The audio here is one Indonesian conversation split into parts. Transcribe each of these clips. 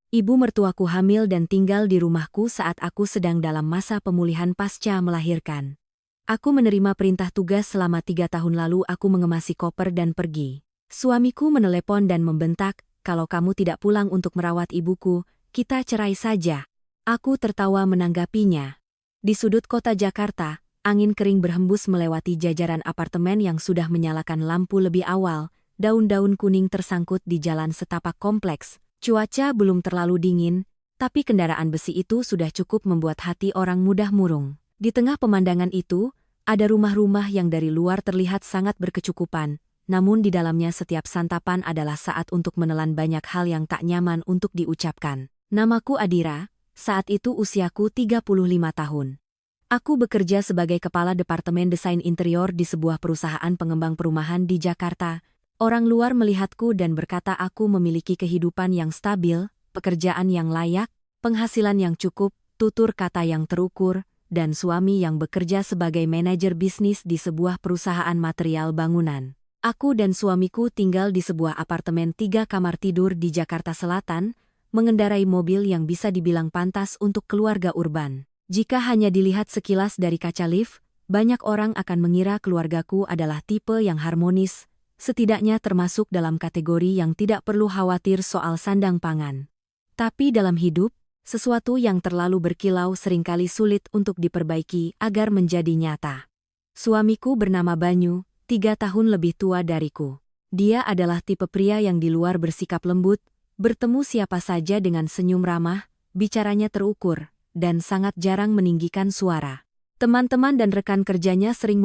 Ibu mertuaku hamil dan tinggal di rumahku saat aku sedang dalam masa pemulihan pasca melahirkan. Aku menerima perintah tugas selama 3 tahun lalu aku mengemasi koper dan pergi. Suamiku menelepon dan membentak, kalau kamu tidak pulang untuk merawat ibuku, kita cerai saja. Aku tertawa menanggapinya. Di sudut kota Jakarta, angin kering berhembus melewati jajaran apartemen yang sudah menyalakan lampu lebih awal, daun-daun kuning tersangkut di jalan setapak kompleks. Cuaca belum terlalu dingin, tapi kendaraan besi itu sudah cukup membuat hati orang mudah murung. Di tengah pemandangan itu, ada rumah-rumah yang dari luar terlihat sangat berkecukupan, namun di dalamnya setiap santapan adalah saat untuk menelan banyak hal yang tak nyaman untuk diucapkan. Namaku Adira, saat itu usiaku 35 tahun. Aku bekerja sebagai kepala departemen desain interior di sebuah perusahaan pengembang perumahan di Jakarta. Orang luar melihatku dan berkata aku memiliki kehidupan yang stabil, pekerjaan yang layak, penghasilan yang cukup, tutur kata yang terukur, dan suami yang bekerja sebagai manajer bisnis di sebuah perusahaan material bangunan. Aku dan suamiku tinggal di sebuah apartemen 3 kamar tidur di Jakarta Selatan, mengendarai mobil yang bisa dibilang pantas untuk keluarga urban. Jika hanya dilihat sekilas dari kaca lift, banyak orang akan mengira keluargaku adalah tipe yang harmonis, setidaknya termasuk dalam kategori yang tidak perlu khawatir soal sandang pangan. Tapi dalam hidup, sesuatu yang terlalu berkilau seringkali sulit untuk diperbaiki agar menjadi nyata. Suamiku bernama Banyu, 3 tahun lebih tua dariku. Dia adalah tipe pria yang di luar bersikap lembut, bertemu siapa saja dengan senyum ramah, bicaranya terukur, dan sangat jarang meninggikan suara. Teman-teman dan rekan kerjanya sering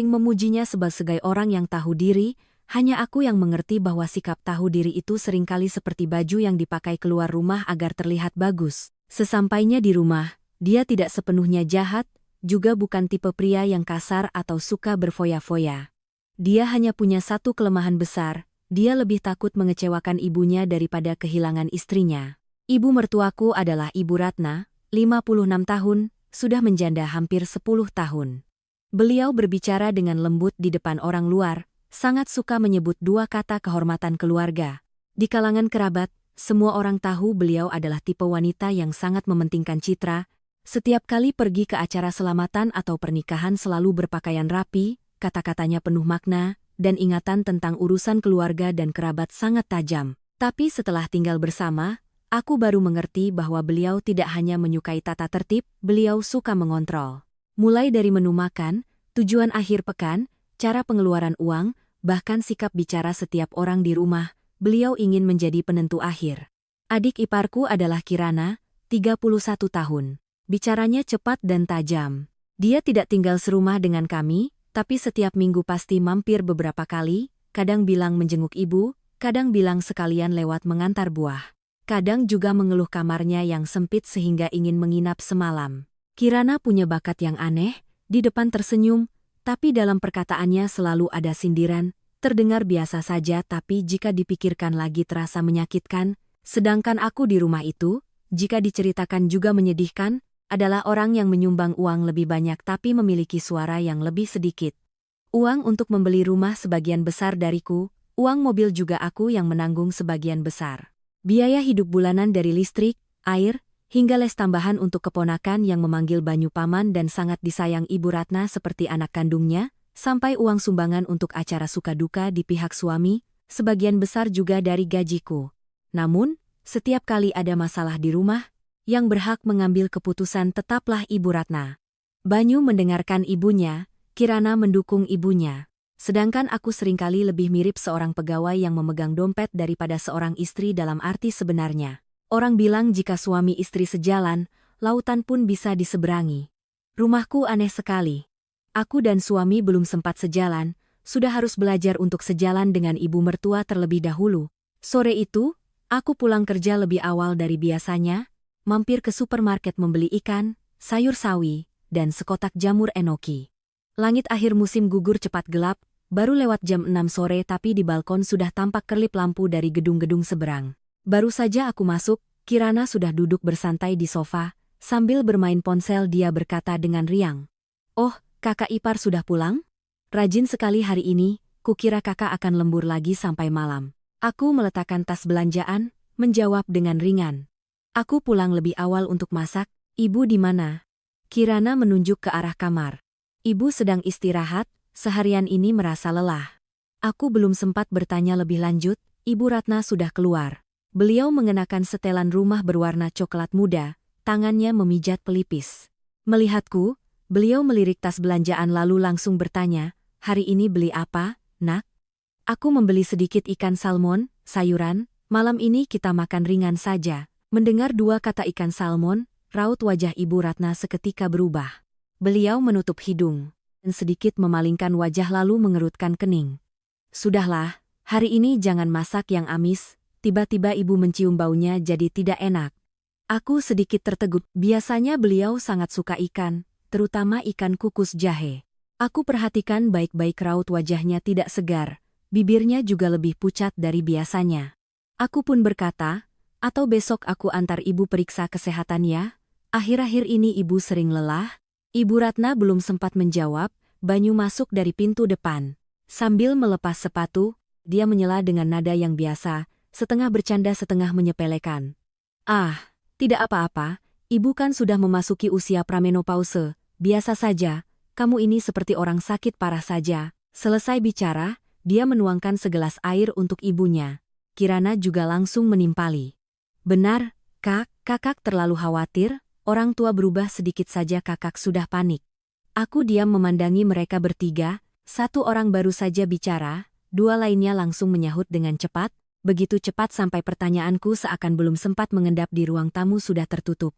memujinya sebagai orang yang tahu diri, hanya aku yang mengerti bahwa sikap tahu diri itu seringkali seperti baju yang dipakai keluar rumah agar terlihat bagus. Sesampainya di rumah, dia tidak sepenuhnya jahat, juga bukan tipe pria yang kasar atau suka berfoya-foya. Dia hanya punya satu kelemahan besar, dia lebih takut mengecewakan ibunya daripada kehilangan istrinya. Ibu mertuaku adalah Ibu Ratna, 56 tahun, sudah menjanda hampir 10 tahun. Beliau berbicara dengan lembut di depan orang luar, sangat suka menyebut 2 kata kehormatan keluarga. Di kalangan kerabat, semua orang tahu beliau adalah tipe wanita yang sangat mementingkan citra. Setiap kali pergi ke acara selamatan atau pernikahan selalu berpakaian rapi, kata-katanya penuh makna, dan ingatan tentang urusan keluarga dan kerabat sangat tajam. Tapi setelah tinggal bersama, aku baru mengerti bahwa beliau tidak hanya menyukai tata tertib, beliau suka mengontrol. Mulai dari menu makan, tujuan akhir pekan, cara pengeluaran uang, bahkan sikap bicara setiap orang di rumah, beliau ingin menjadi penentu akhir. Adik iparku adalah Kirana, 31 tahun. Bicaranya cepat dan tajam. Dia tidak tinggal serumah dengan kami, tapi setiap minggu pasti mampir beberapa kali, kadang bilang menjenguk ibu, kadang bilang sekalian lewat mengantar buah. Kadang juga mengeluh kamarnya yang sempit sehingga ingin menginap semalam. Kirana punya bakat yang aneh, di depan tersenyum, tapi dalam perkataannya selalu ada sindiran, terdengar biasa saja tapi jika dipikirkan lagi terasa menyakitkan, sedangkan aku di rumah itu, jika diceritakan juga menyedihkan, adalah orang yang menyumbang uang lebih banyak tapi memiliki suara yang lebih sedikit. Uang untuk membeli rumah sebagian besar dariku, uang mobil juga aku yang menanggung sebagian besar. Biaya hidup bulanan dari listrik, air, hingga les tambahan untuk keponakan yang memanggil Banyu paman dan sangat disayang Ibu Ratna seperti anak kandungnya, sampai uang sumbangan untuk acara suka duka di pihak suami, sebagian besar juga dari gajiku. Namun, setiap kali ada masalah di rumah, yang berhak mengambil keputusan tetaplah Ibu Ratna. Banyu mendengarkan ibunya, Kirana mendukung ibunya. Sedangkan aku seringkali lebih mirip seorang pegawai yang memegang dompet daripada seorang istri dalam arti sebenarnya. Orang bilang jika suami istri sejalan, lautan pun bisa diseberangi. Rumahku aneh sekali. Aku dan suami belum sempat sejalan, sudah harus belajar untuk sejalan dengan ibu mertua terlebih dahulu. Sore itu, aku pulang kerja lebih awal dari biasanya, mampir ke supermarket membeli ikan, sayur sawi, dan sekotak jamur enoki. Langit akhir musim gugur cepat gelap, baru lewat jam 6 sore tapi di balkon sudah tampak kerlip lampu dari gedung-gedung seberang. Baru saja aku masuk, Kirana sudah duduk bersantai di sofa, sambil bermain ponsel dia berkata dengan riang. "Oh, kakak ipar sudah pulang? Rajin sekali hari ini, kukira kakak akan lembur lagi sampai malam." Aku meletakkan tas belanjaan, menjawab dengan ringan. Aku pulang lebih awal untuk masak. Ibu di mana? Kirana menunjuk ke arah kamar. Ibu sedang istirahat, seharian ini merasa lelah. Aku belum sempat bertanya lebih lanjut, Ibu Ratna sudah keluar. Beliau mengenakan setelan rumah berwarna coklat muda, tangannya memijat pelipis. Melihatku, beliau melirik tas belanjaan lalu langsung bertanya, hari ini beli apa, nak? Aku membeli sedikit ikan salmon, sayuran, malam ini kita makan ringan saja. Mendengar dua kata ikan salmon, raut wajah Ibu Ratna seketika berubah. Beliau menutup hidung dan sedikit memalingkan wajah lalu mengerutkan kening. Sudahlah, hari ini jangan masak yang amis, tiba-tiba ibu mencium baunya jadi tidak enak. Aku sedikit tertegun, biasanya beliau sangat suka ikan, terutama ikan kukus jahe. Aku perhatikan baik-baik raut wajahnya tidak segar, bibirnya juga lebih pucat dari biasanya. Aku pun berkata, atau besok aku antar ibu periksa kesehatan ya? Akhir-akhir ini ibu sering lelah? Ibu Ratna belum sempat menjawab, Banyu masuk dari pintu depan. Sambil melepas sepatu, dia menyela dengan nada yang biasa, setengah bercanda setengah menyepelekan. Ah, tidak apa-apa, ibu kan sudah memasuki usia pramenopause, biasa saja, kamu ini seperti orang sakit parah saja. Selesai bicara, dia menuangkan segelas air untuk ibunya. Kirana juga langsung menimpali. Benar, kakak terlalu khawatir, orang tua berubah sedikit saja kakak sudah panik. Aku diam memandangi mereka bertiga, satu orang baru saja bicara, dua lainnya langsung menyahut dengan cepat, begitu cepat sampai pertanyaanku seakan belum sempat mengendap di ruang tamu sudah tertutup.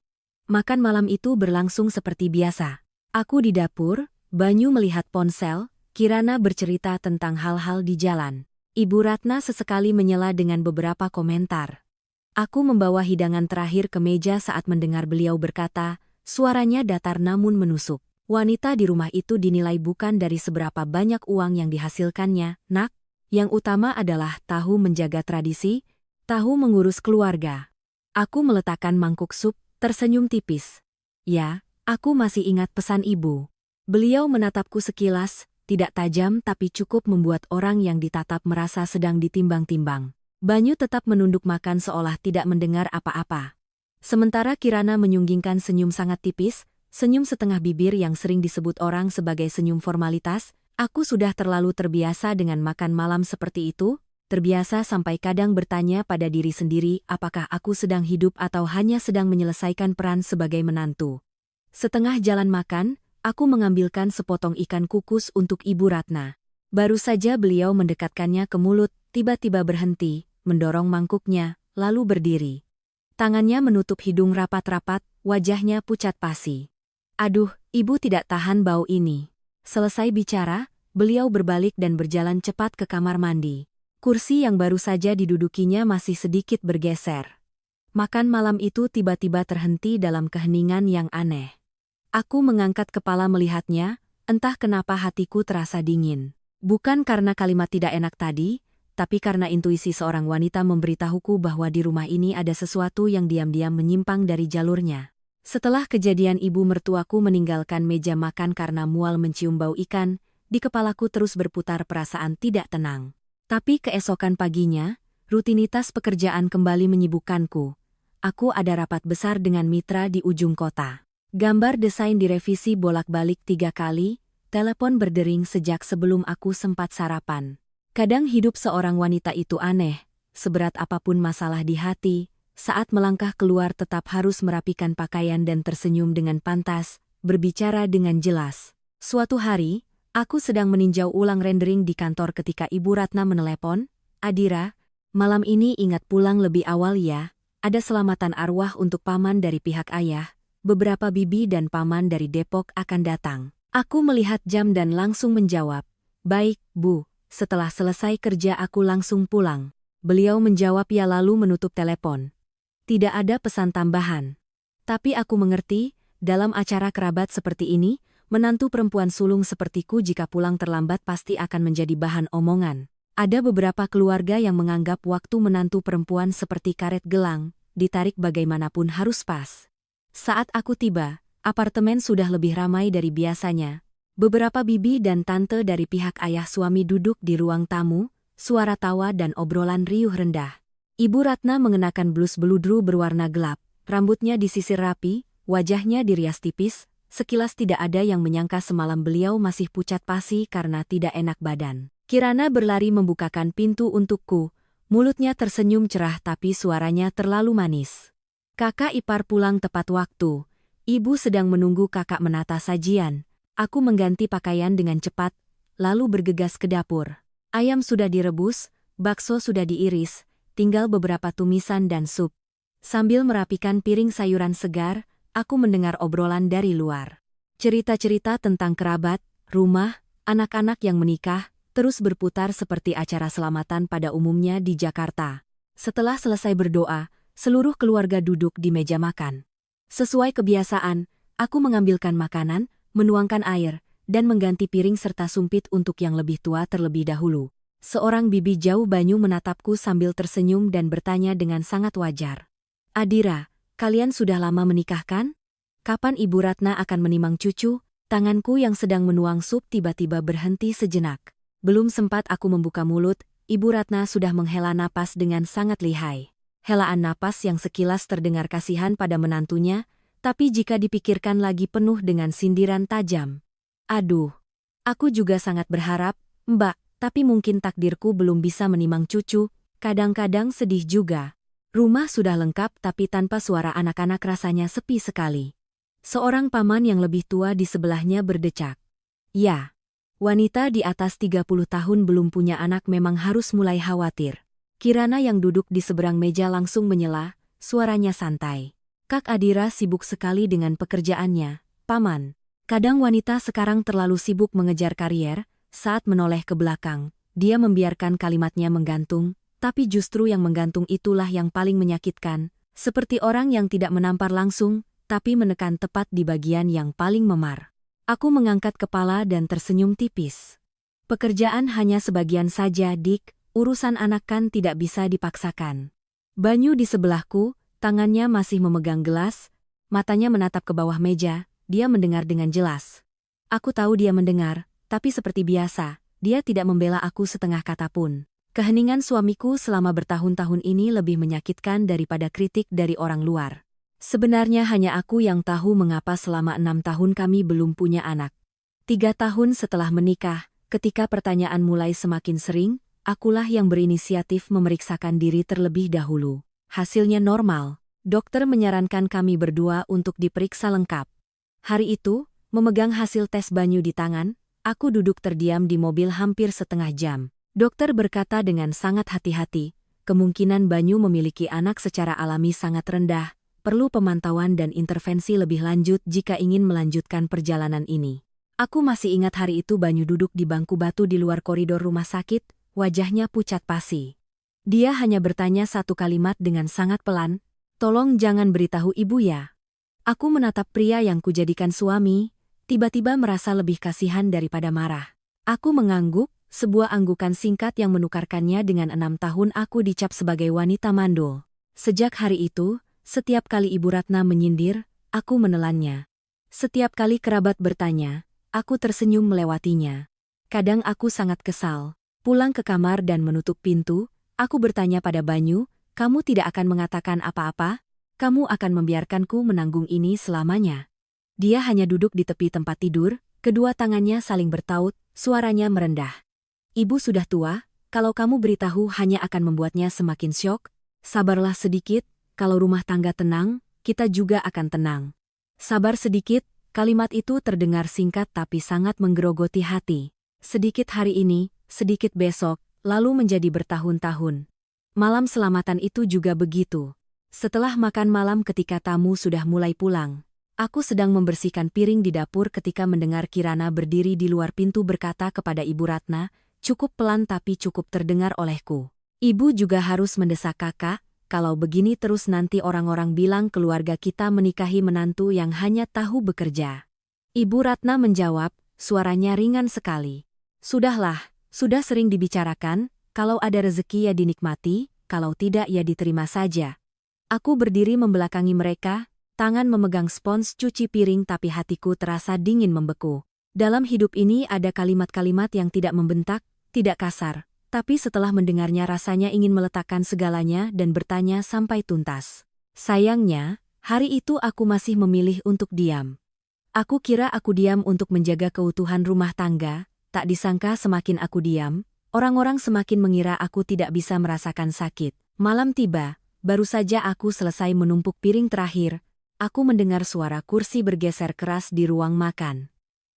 Makan malam itu berlangsung seperti biasa. Aku di dapur, Banyu melihat ponsel, Kirana bercerita tentang hal-hal di jalan. Ibu Ratna sesekali menyela dengan beberapa komentar. Aku membawa hidangan terakhir ke meja saat mendengar beliau berkata, suaranya datar namun menusuk. Wanita di rumah itu dinilai bukan dari seberapa banyak uang yang dihasilkannya, nak. Yang utama adalah tahu menjaga tradisi, tahu mengurus keluarga. Aku meletakkan mangkuk sup, tersenyum tipis. Ya, aku masih ingat pesan ibu. Beliau menatapku sekilas, tidak tajam tapi cukup membuat orang yang ditatap merasa sedang ditimbang-timbang. Banyu tetap menunduk makan seolah tidak mendengar apa-apa. Sementara Kirana menyunggingkan senyum sangat tipis, senyum setengah bibir yang sering disebut orang sebagai senyum formalitas. Aku sudah terlalu terbiasa dengan makan malam seperti itu, terbiasa sampai kadang bertanya pada diri sendiri apakah aku sedang hidup atau hanya sedang menyelesaikan peran sebagai menantu. Setengah jalan makan, aku mengambilkan sepotong ikan kukus untuk Ibu Ratna. Baru saja beliau mendekatkannya ke mulut, tiba-tiba berhenti, mendorong mangkuknya, lalu berdiri. Tangannya menutup hidung rapat-rapat, wajahnya pucat pasi. Aduh, ibu tidak tahan bau ini. Selesai bicara, beliau berbalik dan berjalan cepat ke kamar mandi. Kursi yang baru saja didudukinya masih sedikit bergeser. Makan malam itu tiba-tiba terhenti dalam keheningan yang aneh. Aku mengangkat kepala melihatnya, entah kenapa hatiku terasa dingin. Bukan karena kalimat tidak enak tadi, tapi karena intuisi seorang wanita memberitahuku bahwa di rumah ini ada sesuatu yang diam-diam menyimpang dari jalurnya. Setelah kejadian ibu mertuaku meninggalkan meja makan karena mual mencium bau ikan, di kepalaku terus berputar perasaan tidak tenang. Tapi keesokan paginya, rutinitas pekerjaan kembali menyibukkanku. Aku ada rapat besar dengan mitra di ujung kota. Gambar desain direvisi bolak-balik 3 kali, telepon berdering sejak sebelum aku sempat sarapan. Kadang hidup seorang wanita itu aneh, seberat apapun masalah di hati, saat melangkah keluar tetap harus merapikan pakaian dan tersenyum dengan pantas, berbicara dengan jelas. Suatu hari, aku sedang meninjau ulang rendering di kantor ketika Ibu Ratna menelepon, Adira, malam ini ingat pulang lebih awal ya, ada selamatan arwah untuk paman dari pihak ayah. Beberapa bibi dan paman dari Depok akan datang. Aku melihat jam dan langsung menjawab, baik, Bu, setelah selesai kerja aku langsung pulang. Beliau menjawab ya lalu menutup telepon. Tidak ada pesan tambahan. Tapi aku mengerti, dalam acara kerabat seperti ini, menantu perempuan sulung sepertiku jika pulang terlambat pasti akan menjadi bahan omongan. Ada beberapa keluarga yang menganggap waktu menantu perempuan seperti karet gelang, ditarik bagaimanapun harus pas. Saat aku tiba, apartemen sudah lebih ramai dari biasanya. Beberapa bibi dan tante dari pihak ayah suami duduk di ruang tamu, suara tawa dan obrolan riuh rendah. Ibu Ratna mengenakan blus beludru berwarna gelap, rambutnya disisir rapi, wajahnya dirias tipis, sekilas tidak ada yang menyangka semalam beliau masih pucat pasi karena tidak enak badan. Kirana berlari membukakan pintu untukku, mulutnya tersenyum cerah tapi suaranya terlalu manis. Kakak ipar pulang tepat waktu. Ibu sedang menunggu kakak menata sajian. Aku mengganti pakaian dengan cepat, lalu bergegas ke dapur. Ayam sudah direbus, bakso sudah diiris, tinggal beberapa tumisan dan sup. Sambil merapikan piring sayuran segar, aku mendengar obrolan dari luar. Cerita-cerita tentang kerabat, rumah, anak-anak yang menikah, terus berputar seperti acara selamatan pada umumnya di Jakarta. Setelah selesai berdoa, seluruh keluarga duduk di meja makan. Sesuai kebiasaan, aku mengambilkan makanan, menuangkan air, dan mengganti piring serta sumpit untuk yang lebih tua terlebih dahulu. Seorang bibi jauh Banyu menatapku sambil tersenyum dan bertanya dengan sangat wajar. Adira, kalian sudah lama menikah kan? Kapan Ibu Ratna akan menimang cucu? Tanganku yang sedang menuang sup tiba-tiba berhenti sejenak. Belum sempat aku membuka mulut, Ibu Ratna sudah menghela napas dengan sangat lihai. Helaan napas yang sekilas terdengar kasihan pada menantunya, tapi jika dipikirkan lagi penuh dengan sindiran tajam. Aduh, aku juga sangat berharap, Mbak, tapi mungkin takdirku belum bisa menimang cucu, kadang-kadang sedih juga. Rumah sudah lengkap tapi tanpa suara anak-anak rasanya sepi sekali. Seorang paman yang lebih tua di sebelahnya berdecak. Ya, wanita di atas 30 tahun belum punya anak memang harus mulai khawatir. Kirana yang duduk di seberang meja langsung menyela, suaranya santai. Kak Adira sibuk sekali dengan pekerjaannya, Paman. Kadang wanita sekarang terlalu sibuk mengejar karier. Saat menoleh ke belakang, dia membiarkan kalimatnya menggantung, tapi justru yang menggantung itulah yang paling menyakitkan, seperti orang yang tidak menampar langsung, tapi menekan tepat di bagian yang paling memar. Aku mengangkat kepala dan tersenyum tipis. Pekerjaan hanya sebagian saja, Dik, urusan anak kan tidak bisa dipaksakan. Banyu di sebelahku, tangannya masih memegang gelas, matanya menatap ke bawah meja, dia mendengar dengan jelas. Aku tahu dia mendengar. Tapi seperti biasa, dia tidak membela aku setengah kata pun. Keheningan suamiku selama bertahun-tahun ini lebih menyakitkan daripada kritik dari orang luar. Sebenarnya hanya aku yang tahu mengapa selama 6 tahun kami belum punya anak. 3 tahun setelah menikah, ketika pertanyaan mulai semakin sering, akulah yang berinisiatif memeriksakan diri terlebih dahulu. Hasilnya normal. Dokter menyarankan kami berdua untuk diperiksa lengkap. Hari itu, memegang hasil tes Banyu di tangan, aku duduk terdiam di mobil hampir setengah jam. Dokter berkata dengan sangat hati-hati, kemungkinan Banyu memiliki anak secara alami sangat rendah, perlu pemantauan dan intervensi lebih lanjut jika ingin melanjutkan perjalanan ini. Aku masih ingat hari itu Banyu duduk di bangku batu di luar koridor rumah sakit, wajahnya pucat pasi. Dia hanya bertanya satu kalimat dengan sangat pelan, "Tolong jangan beritahu ibu ya." Aku menatap pria yang kujadikan suami, tiba-tiba merasa lebih kasihan daripada marah. Aku mengangguk, sebuah anggukan singkat yang menukarkannya dengan 6 tahun aku dicap sebagai wanita mandul. Sejak hari itu, setiap kali Ibu Ratna menyindir, aku menelannya. Setiap kali kerabat bertanya, aku tersenyum melewatinya. Kadang aku sangat kesal. Pulang ke kamar dan menutup pintu, aku bertanya pada Banyu, kamu tidak akan mengatakan apa-apa? Kamu akan membiarkanku menanggung ini selamanya? Dia hanya duduk di tepi tempat tidur, kedua tangannya saling bertaut, suaranya merendah. Ibu sudah tua, kalau kamu beritahu hanya akan membuatnya semakin syok. Sabarlah sedikit, kalau rumah tangga tenang, kita juga akan tenang. Sabar sedikit, kalimat itu terdengar singkat tapi sangat menggerogoti hati. Sedikit hari ini, sedikit besok, lalu menjadi bertahun-tahun. Malam selamatan itu juga begitu. Setelah makan malam ketika tamu sudah mulai pulang, aku sedang membersihkan piring di dapur ketika mendengar Kirana berdiri di luar pintu berkata kepada Ibu Ratna, cukup pelan tapi cukup terdengar olehku. Ibu juga harus mendesak kakak, kalau begini terus nanti orang-orang bilang keluarga kita menikahi menantu yang hanya tahu bekerja. Ibu Ratna menjawab, suaranya ringan sekali. Sudahlah, sudah sering dibicarakan, kalau ada rezeki ya dinikmati, kalau tidak ya diterima saja. Aku berdiri membelakangi mereka, tangan memegang spons cuci piring tapi hatiku terasa dingin membeku. Dalam hidup ini ada kalimat-kalimat yang tidak membentak, tidak kasar, Tapi setelah mendengarnya rasanya ingin meletakkan segalanya dan bertanya sampai tuntas. Sayangnya, hari itu aku masih memilih untuk diam. Aku kira aku diam untuk menjaga keutuhan rumah tangga, tak disangka semakin aku diam, orang-orang semakin mengira aku tidak bisa merasakan sakit. Malam tiba, baru saja aku selesai menumpuk piring terakhir, aku mendengar suara kursi bergeser keras di ruang makan.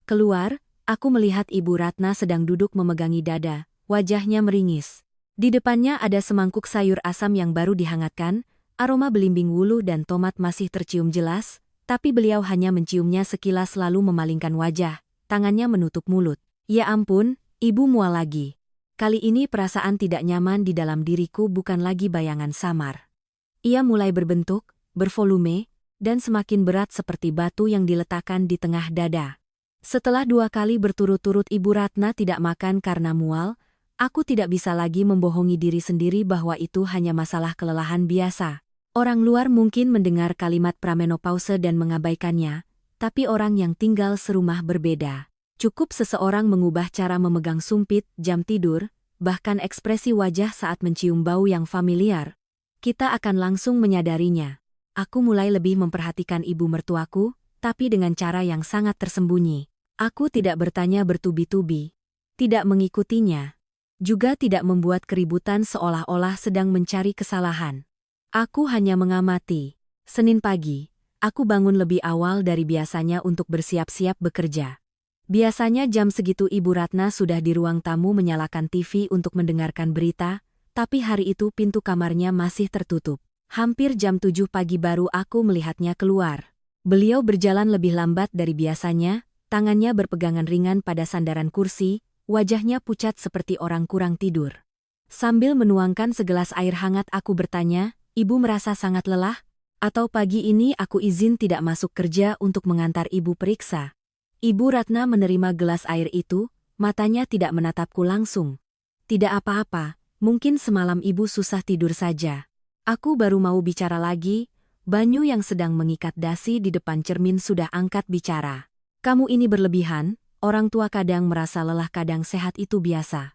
Keluar, aku melihat Ibu Ratna sedang duduk memegangi dada, wajahnya meringis. Di depannya ada semangkuk sayur asam yang baru dihangatkan, aroma belimbing wulu dan tomat masih tercium jelas, tapi beliau hanya menciumnya sekilas lalu memalingkan wajah, tangannya menutup mulut. Ya ampun, Ibu mual lagi. Kali ini perasaan tidak nyaman di dalam diriku bukan lagi bayangan samar. Ia mulai berbentuk, bervolume, dan semakin berat seperti batu yang diletakkan di tengah dada. Setelah 2 kali berturut-turut Ibu Ratna tidak makan karena mual, aku tidak bisa lagi membohongi diri sendiri bahwa itu hanya masalah kelelahan biasa. Orang luar mungkin mendengar kalimat pramenopause dan mengabaikannya, tapi orang yang tinggal serumah berbeda. Cukup seseorang mengubah cara memegang sumpit, jam tidur, bahkan ekspresi wajah saat mencium bau yang familiar. Kita akan langsung menyadarinya. Aku mulai lebih memperhatikan ibu mertuaku, tapi dengan cara yang sangat tersembunyi. Aku tidak bertanya bertubi-tubi, tidak mengikutinya, juga tidak membuat keributan seolah-olah sedang mencari kesalahan. Aku hanya mengamati. Senin pagi, aku bangun lebih awal dari biasanya untuk bersiap-siap bekerja. Biasanya jam segitu Ibu Ratna sudah di ruang tamu menyalakan TV untuk mendengarkan berita, tapi hari itu pintu kamarnya masih tertutup. Hampir jam 7 pagi baru aku melihatnya keluar. Beliau berjalan lebih lambat dari biasanya, tangannya berpegangan ringan pada sandaran kursi, wajahnya pucat seperti orang kurang tidur. Sambil menuangkan segelas air hangat aku bertanya, "Ibu merasa sangat lelah? Atau pagi ini aku izin tidak masuk kerja untuk mengantar ibu periksa?" Ibu Ratna menerima gelas air itu, matanya tidak menatapku langsung. "Tidak apa-apa, mungkin semalam ibu susah tidur saja." Aku baru mau bicara lagi, Banyu yang sedang mengikat dasi di depan cermin sudah angkat bicara. "Kamu ini berlebihan, orang tua kadang merasa lelah kadang sehat itu biasa."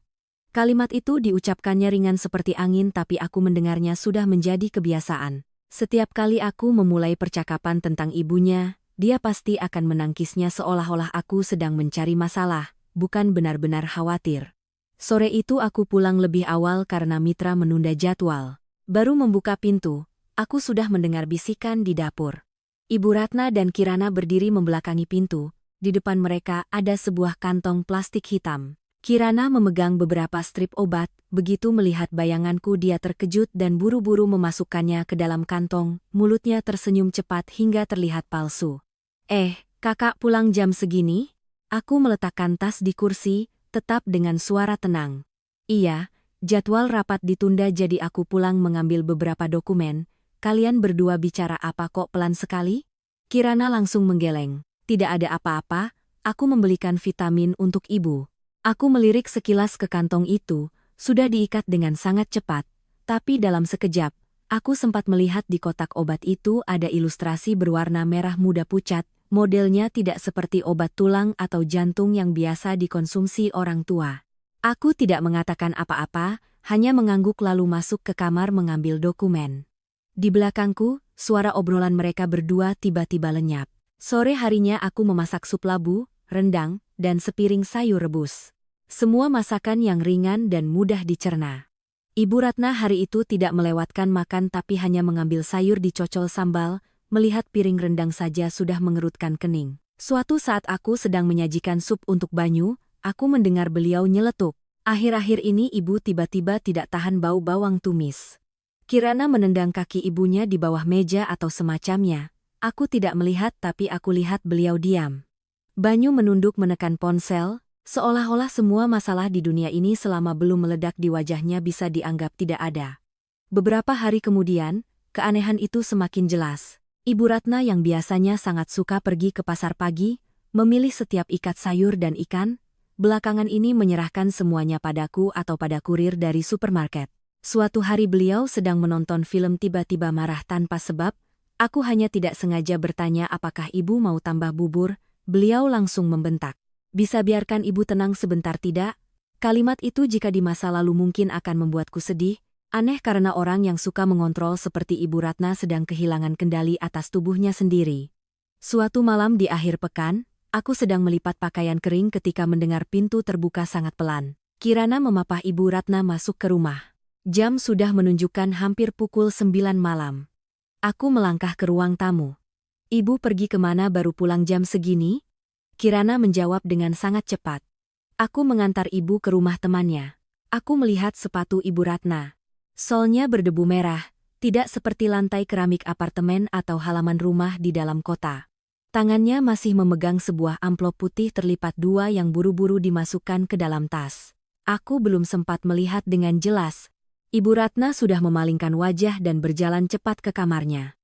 Kalimat itu diucapkannya ringan seperti angin tapi aku mendengarnya sudah menjadi kebiasaan. Setiap kali aku memulai percakapan tentang ibunya, dia pasti akan menangkisnya seolah-olah aku sedang mencari masalah, bukan benar-benar khawatir. Sore itu aku pulang lebih awal karena Mitra menunda jadwal. Baru membuka pintu, aku sudah mendengar bisikan di dapur. Ibu Ratna dan Kirana berdiri membelakangi pintu, di depan mereka ada sebuah kantong plastik hitam. Kirana memegang beberapa strip obat, begitu melihat bayanganku dia terkejut dan buru-buru memasukkannya ke dalam kantong, mulutnya tersenyum cepat hingga terlihat palsu. Kakak pulang jam segini?" Aku meletakkan tas di kursi, tetap dengan suara tenang. "Iya, jadwal rapat ditunda jadi aku pulang mengambil beberapa dokumen. Kalian berdua bicara apa kok pelan sekali?" Kirana langsung menggeleng. "Tidak ada apa-apa, aku membelikan vitamin untuk ibu." Aku melirik sekilas ke kantong itu, sudah diikat dengan sangat cepat, tapi dalam sekejap, aku sempat melihat di kotak obat itu ada ilustrasi berwarna merah muda pucat. Modelnya tidak seperti obat tulang atau jantung yang biasa dikonsumsi orang tua. Aku tidak mengatakan apa-apa, hanya mengangguk lalu masuk ke kamar mengambil dokumen. Di belakangku, suara obrolan mereka berdua tiba-tiba lenyap. Sore harinya aku memasak sup labu, rendang, dan sepiring sayur rebus. Semua masakan yang ringan dan mudah dicerna. Ibu Ratna hari itu tidak melewatkan makan tapi hanya mengambil sayur dicocol sambal. Melihat piring rendang saja sudah mengerutkan kening. Suatu saat aku sedang menyajikan sup untuk Banyu, aku mendengar beliau nyeletuk. Akhir-akhir ini ibu tiba-tiba tidak tahan bau bawang tumis. Kirana menendang kaki ibunya di bawah meja atau semacamnya. Aku tidak melihat tapi aku lihat beliau diam. Banyu menunduk menekan ponsel, seolah-olah semua masalah di dunia ini selama belum meledak di wajahnya bisa dianggap tidak ada. Beberapa hari kemudian, keanehan itu semakin jelas. Ibu Ratna yang biasanya sangat suka pergi ke pasar pagi, memilih setiap ikat sayur dan ikan, belakangan ini menyerahkan semuanya padaku atau pada kurir dari supermarket. Suatu hari beliau sedang menonton film tiba-tiba marah tanpa sebab, aku hanya tidak sengaja bertanya apakah ibu mau tambah bubur, beliau langsung membentak. "Bisa biarkan ibu tenang sebentar tidak? Kalimat itu jika di masa lalu mungkin akan membuatku sedih, aneh karena orang yang suka mengontrol seperti Ibu Ratna sedang kehilangan kendali atas tubuhnya sendiri. Suatu malam di akhir pekan, aku sedang melipat pakaian kering ketika mendengar pintu terbuka sangat pelan. Kirana memapah Ibu Ratna masuk ke rumah. Jam sudah menunjukkan hampir pukul 9 malam. Aku melangkah ke ruang tamu. Ibu pergi kemana baru pulang jam segini? Kirana menjawab dengan sangat cepat. Aku mengantar ibu ke rumah temannya. Aku melihat sepatu Ibu Ratna. Solnya berdebu merah, tidak seperti lantai keramik apartemen atau halaman rumah di dalam kota. Tangannya masih memegang sebuah amplop putih terlipat dua yang buru-buru dimasukkan ke dalam tas. Aku belum sempat melihat dengan jelas. Ibu Ratna sudah memalingkan wajah dan berjalan cepat ke kamarnya.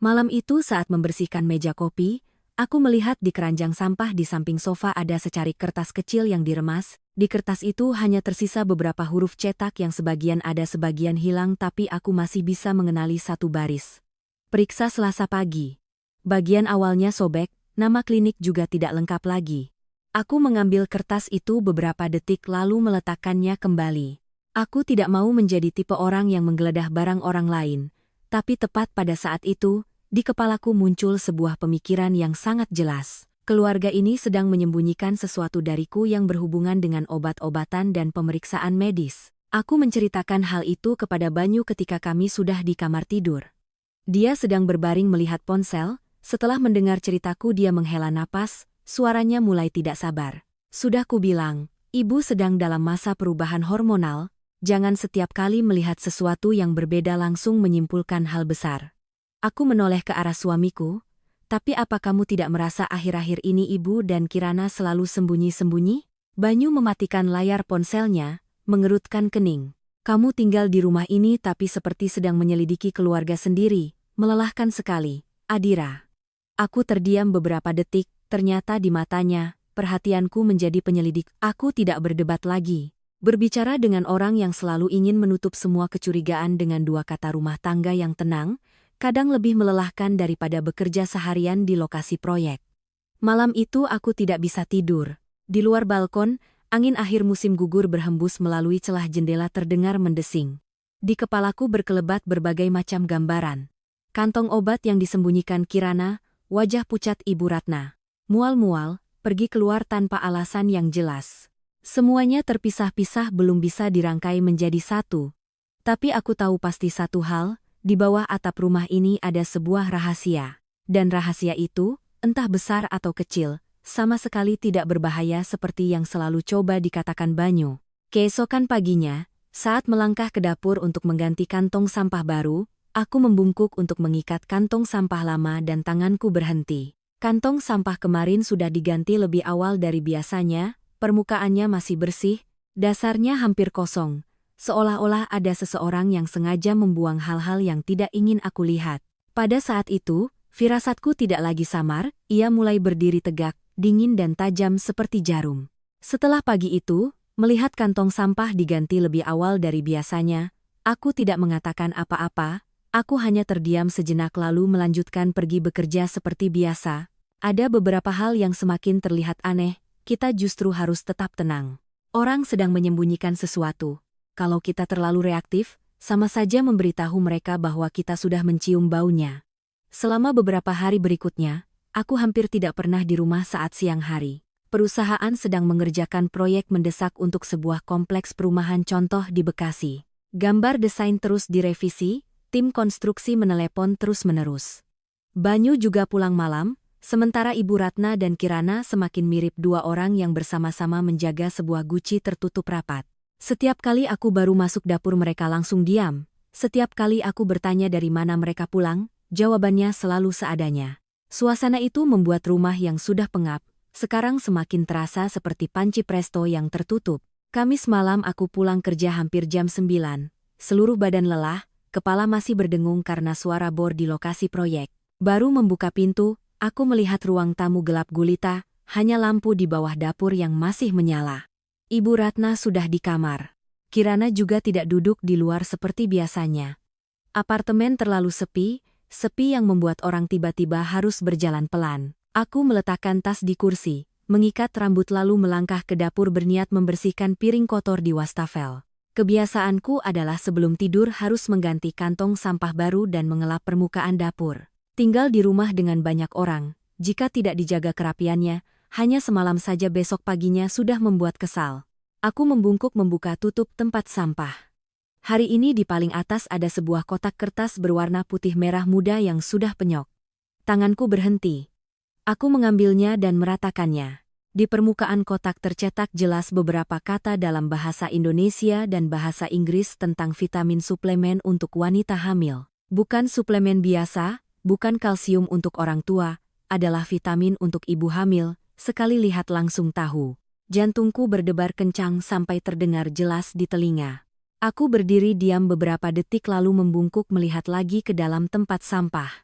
Malam itu saat membersihkan meja kopi, aku melihat di keranjang sampah di samping sofa ada secarik kertas kecil yang diremas. Di kertas itu hanya tersisa beberapa huruf cetak yang sebagian ada sebagian hilang tapi aku masih bisa mengenali satu baris. Periksa Selasa pagi. Bagian awalnya sobek, nama klinik juga tidak lengkap lagi. Aku mengambil kertas itu beberapa detik lalu meletakkannya kembali. Aku tidak mau menjadi tipe orang yang menggeledah barang orang lain, tapi tepat pada saat itu, di kepalaku muncul sebuah pemikiran yang sangat jelas. Keluarga ini sedang menyembunyikan sesuatu dariku yang berhubungan dengan obat-obatan dan pemeriksaan medis. Aku menceritakan hal itu kepada Banyu ketika kami sudah di kamar tidur. Dia sedang berbaring melihat ponsel. Setelah mendengar ceritaku dia menghela napas, suaranya mulai tidak sabar. Sudah kubilang, ibu sedang dalam masa perubahan hormonal, jangan setiap kali melihat sesuatu yang berbeda langsung menyimpulkan hal besar. Aku menoleh ke arah suamiku. Tapi apa kamu tidak merasa akhir-akhir ini ibu dan Kirana selalu sembunyi-sembunyi? Banyu mematikan layar ponselnya, mengerutkan kening. Kamu tinggal di rumah ini tapi seperti sedang menyelidiki keluarga sendiri, melelahkan sekali, Adira. Aku terdiam beberapa detik, ternyata di matanya, perhatianku menjadi penyelidik. Aku tidak berdebat lagi. Berbicara dengan orang yang selalu ingin menutup semua kecurigaan dengan dua kata rumah tangga yang tenang, kadang lebih melelahkan daripada bekerja seharian di lokasi proyek. Malam itu aku tidak bisa tidur. Di luar balkon, angin akhir musim gugur berhembus melalui celah jendela terdengar mendesing. Di kepalaku berkelebat berbagai macam gambaran. Kantong obat yang disembunyikan Kirana, wajah pucat Ibu Ratna. Mual-mual, pergi keluar tanpa alasan yang jelas. Semuanya terpisah-pisah belum bisa dirangkai menjadi satu. Tapi aku tahu pasti satu hal, di bawah atap rumah ini ada sebuah rahasia. Dan rahasia itu, entah besar atau kecil, sama sekali tidak berbahaya seperti yang selalu coba dikatakan Banyu. Keesokan paginya, saat melangkah ke dapur untuk mengganti kantong sampah baru, aku membungkuk untuk mengikat kantong sampah lama dan tanganku berhenti. Kantong sampah kemarin sudah diganti lebih awal dari biasanya, permukaannya masih bersih, dasarnya hampir kosong. Seolah-olah ada seseorang yang sengaja membuang hal-hal yang tidak ingin aku lihat. Pada saat itu, firasatku tidak lagi samar, ia mulai berdiri tegak, dingin dan tajam seperti jarum. Setelah pagi itu, melihat kantong sampah diganti lebih awal dari biasanya, aku tidak mengatakan apa-apa, aku hanya terdiam sejenak lalu melanjutkan pergi bekerja seperti biasa. Ada beberapa hal yang semakin terlihat aneh, kita justru harus tetap tenang. Orang sedang menyembunyikan sesuatu. Kalau kita terlalu reaktif, sama saja memberitahu mereka bahwa kita sudah mencium baunya. Selama beberapa hari berikutnya, aku hampir tidak pernah di rumah saat siang hari. Perusahaan sedang mengerjakan proyek mendesak untuk sebuah kompleks perumahan contoh di Bekasi. Gambar desain terus direvisi, tim konstruksi menelepon terus-menerus. Banyu juga pulang malam, sementara Ibu Ratna dan Kirana semakin mirip dua orang yang bersama-sama menjaga sebuah guci tertutup rapat. Setiap kali aku baru masuk dapur mereka langsung diam. Setiap kali aku bertanya dari mana mereka pulang, jawabannya selalu seadanya. Suasana itu membuat rumah yang sudah pengap, sekarang semakin terasa seperti panci presto yang tertutup. Kamis malam aku pulang kerja hampir jam 9. Seluruh badan lelah, kepala masih berdengung karena suara bor di lokasi proyek. Baru membuka pintu, aku melihat ruang tamu gelap gulita, hanya lampu di bawah dapur yang masih menyala. Ibu Ratna sudah di kamar. Kirana juga tidak duduk di luar seperti biasanya. Apartemen terlalu sepi yang membuat orang tiba-tiba harus berjalan pelan. Aku meletakkan tas di kursi, mengikat rambut lalu melangkah ke dapur berniat membersihkan piring kotor di wastafel. Kebiasaanku adalah sebelum tidur harus mengganti kantong sampah baru dan mengelap permukaan dapur. Tinggal di rumah dengan banyak orang, jika tidak dijaga kerapiannya, hanya semalam saja besok paginya sudah membuat kesal. Aku membungkuk membuka tutup tempat sampah. Hari ini di paling atas ada sebuah kotak kertas berwarna putih merah muda yang sudah penyok. Tanganku berhenti. Aku mengambilnya dan meratakannya. Di permukaan kotak tercetak jelas beberapa kata dalam bahasa Indonesia dan bahasa Inggris tentang vitamin suplemen untuk wanita hamil. Bukan suplemen biasa, bukan kalsium untuk orang tua, adalah vitamin untuk ibu hamil, sekali lihat langsung tahu. Jantungku berdebar kencang sampai terdengar jelas di telinga. Aku berdiri diam beberapa detik lalu membungkuk melihat lagi ke dalam tempat sampah.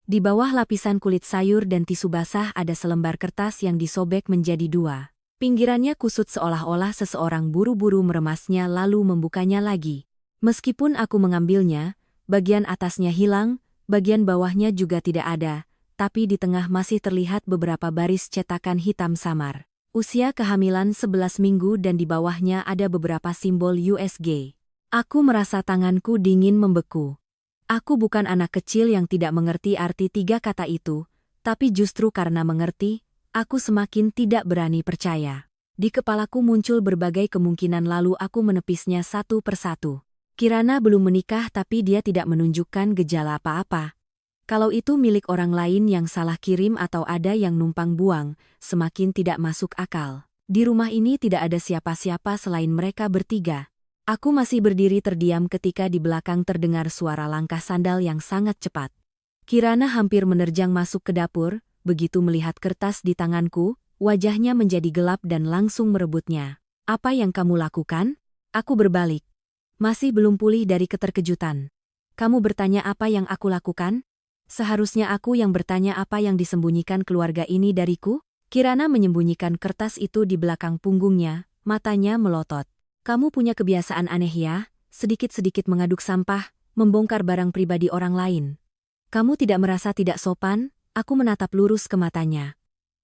Di bawah lapisan kulit sayur dan tisu basah ada selembar kertas yang disobek menjadi dua. Pinggirannya kusut seolah-olah seseorang buru-buru meremasnya lalu membukanya lagi. Meskipun aku mengambilnya, bagian atasnya hilang, bagian bawahnya juga tidak ada, tapi di tengah masih terlihat beberapa baris cetakan hitam samar. Usia kehamilan 11 minggu dan di bawahnya ada beberapa simbol USG. Aku merasa tanganku dingin membeku. Aku bukan anak kecil yang tidak mengerti arti tiga kata itu, tapi justru karena mengerti, aku semakin tidak berani percaya. Di kepalaku muncul berbagai kemungkinan lalu aku menepisnya satu persatu. Kirana belum menikah tapi dia tidak menunjukkan gejala apa-apa. Kalau itu milik orang lain yang salah kirim atau ada yang numpang buang, semakin tidak masuk akal. Di rumah ini tidak ada siapa-siapa selain mereka bertiga. Aku masih berdiri terdiam ketika di belakang terdengar suara langkah sandal yang sangat cepat. Kirana hampir menerjang masuk ke dapur, begitu melihat kertas di tanganku, wajahnya menjadi gelap dan langsung merebutnya. "Apa yang kamu lakukan?" Aku berbalik. Masih belum pulih dari keterkejutan. "Kamu bertanya apa yang aku lakukan? Seharusnya aku yang bertanya apa yang disembunyikan keluarga ini dariku?" Kirana menyembunyikan kertas itu di belakang punggungnya, matanya melotot. "Kamu punya kebiasaan aneh ya, sedikit-sedikit mengaduk sampah, membongkar barang pribadi orang lain. Kamu tidak merasa tidak sopan?" Aku menatap lurus ke matanya.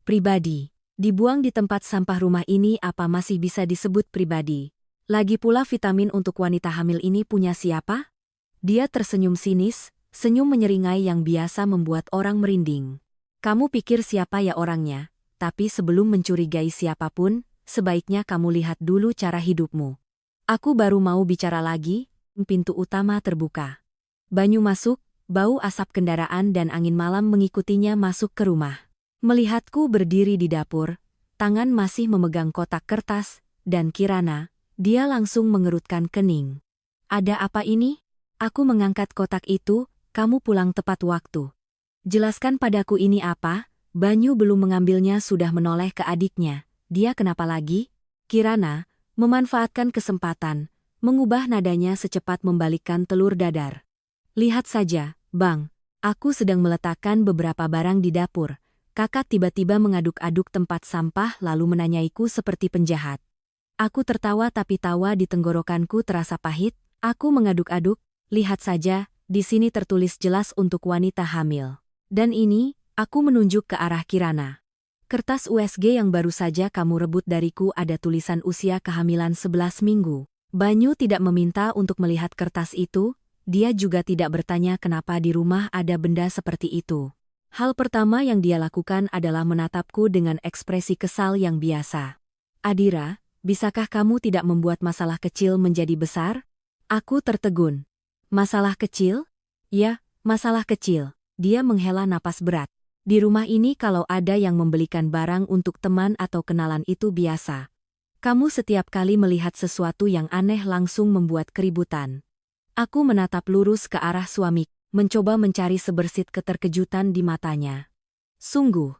"Pribadi. Dibuang di tempat sampah rumah ini apa masih bisa disebut pribadi? Lagi pula vitamin untuk wanita hamil ini punya siapa?" Dia tersenyum sinis, senyum menyeringai yang biasa membuat orang merinding. "Kamu pikir siapa ya orangnya? Tapi sebelum mencurigai siapapun, sebaiknya kamu lihat dulu cara hidupmu." Aku baru mau bicara lagi, pintu utama terbuka. Banyu masuk, bau asap kendaraan dan angin malam mengikutinya masuk ke rumah. Melihatku berdiri di dapur, tangan masih memegang kotak kertas, dan Kirana, dia langsung mengerutkan kening. "Ada apa ini?" Aku mengangkat kotak itu. "Kamu pulang tepat waktu. Jelaskan padaku ini apa?" Banyu belum mengambilnya sudah menoleh ke adiknya. "Dia kenapa lagi?" Kirana, memanfaatkan kesempatan, mengubah nadanya secepat membalikkan telur dadar. "Lihat saja, Bang. Aku sedang meletakkan beberapa barang di dapur. Kakak tiba-tiba mengaduk-aduk tempat sampah lalu menanyaiku seperti penjahat." Aku tertawa tapi tawa di tenggorokanku terasa pahit. Aku mengaduk-aduk, "Lihat saja, di sini tertulis jelas untuk wanita hamil. Dan ini," aku menunjuk ke arah Kirana. "Kertas USG yang baru saja kamu rebut dariku ada tulisan usia kehamilan 11 minggu. Banyu tidak meminta untuk melihat kertas itu, dia juga tidak bertanya kenapa di rumah ada benda seperti itu. Hal pertama yang dia lakukan adalah menatapku dengan ekspresi kesal yang biasa. "Adira, bisakah kamu tidak membuat masalah kecil menjadi besar?" Aku tertegun. "Masalah kecil?" "Ya, masalah kecil." Dia menghela napas berat. "Di rumah ini kalau ada yang membelikan barang untuk teman atau kenalan itu biasa. Kamu setiap kali melihat sesuatu yang aneh langsung membuat keributan." Aku menatap lurus ke arah suami, mencoba mencari sebersit keterkejutan di matanya. Sungguh,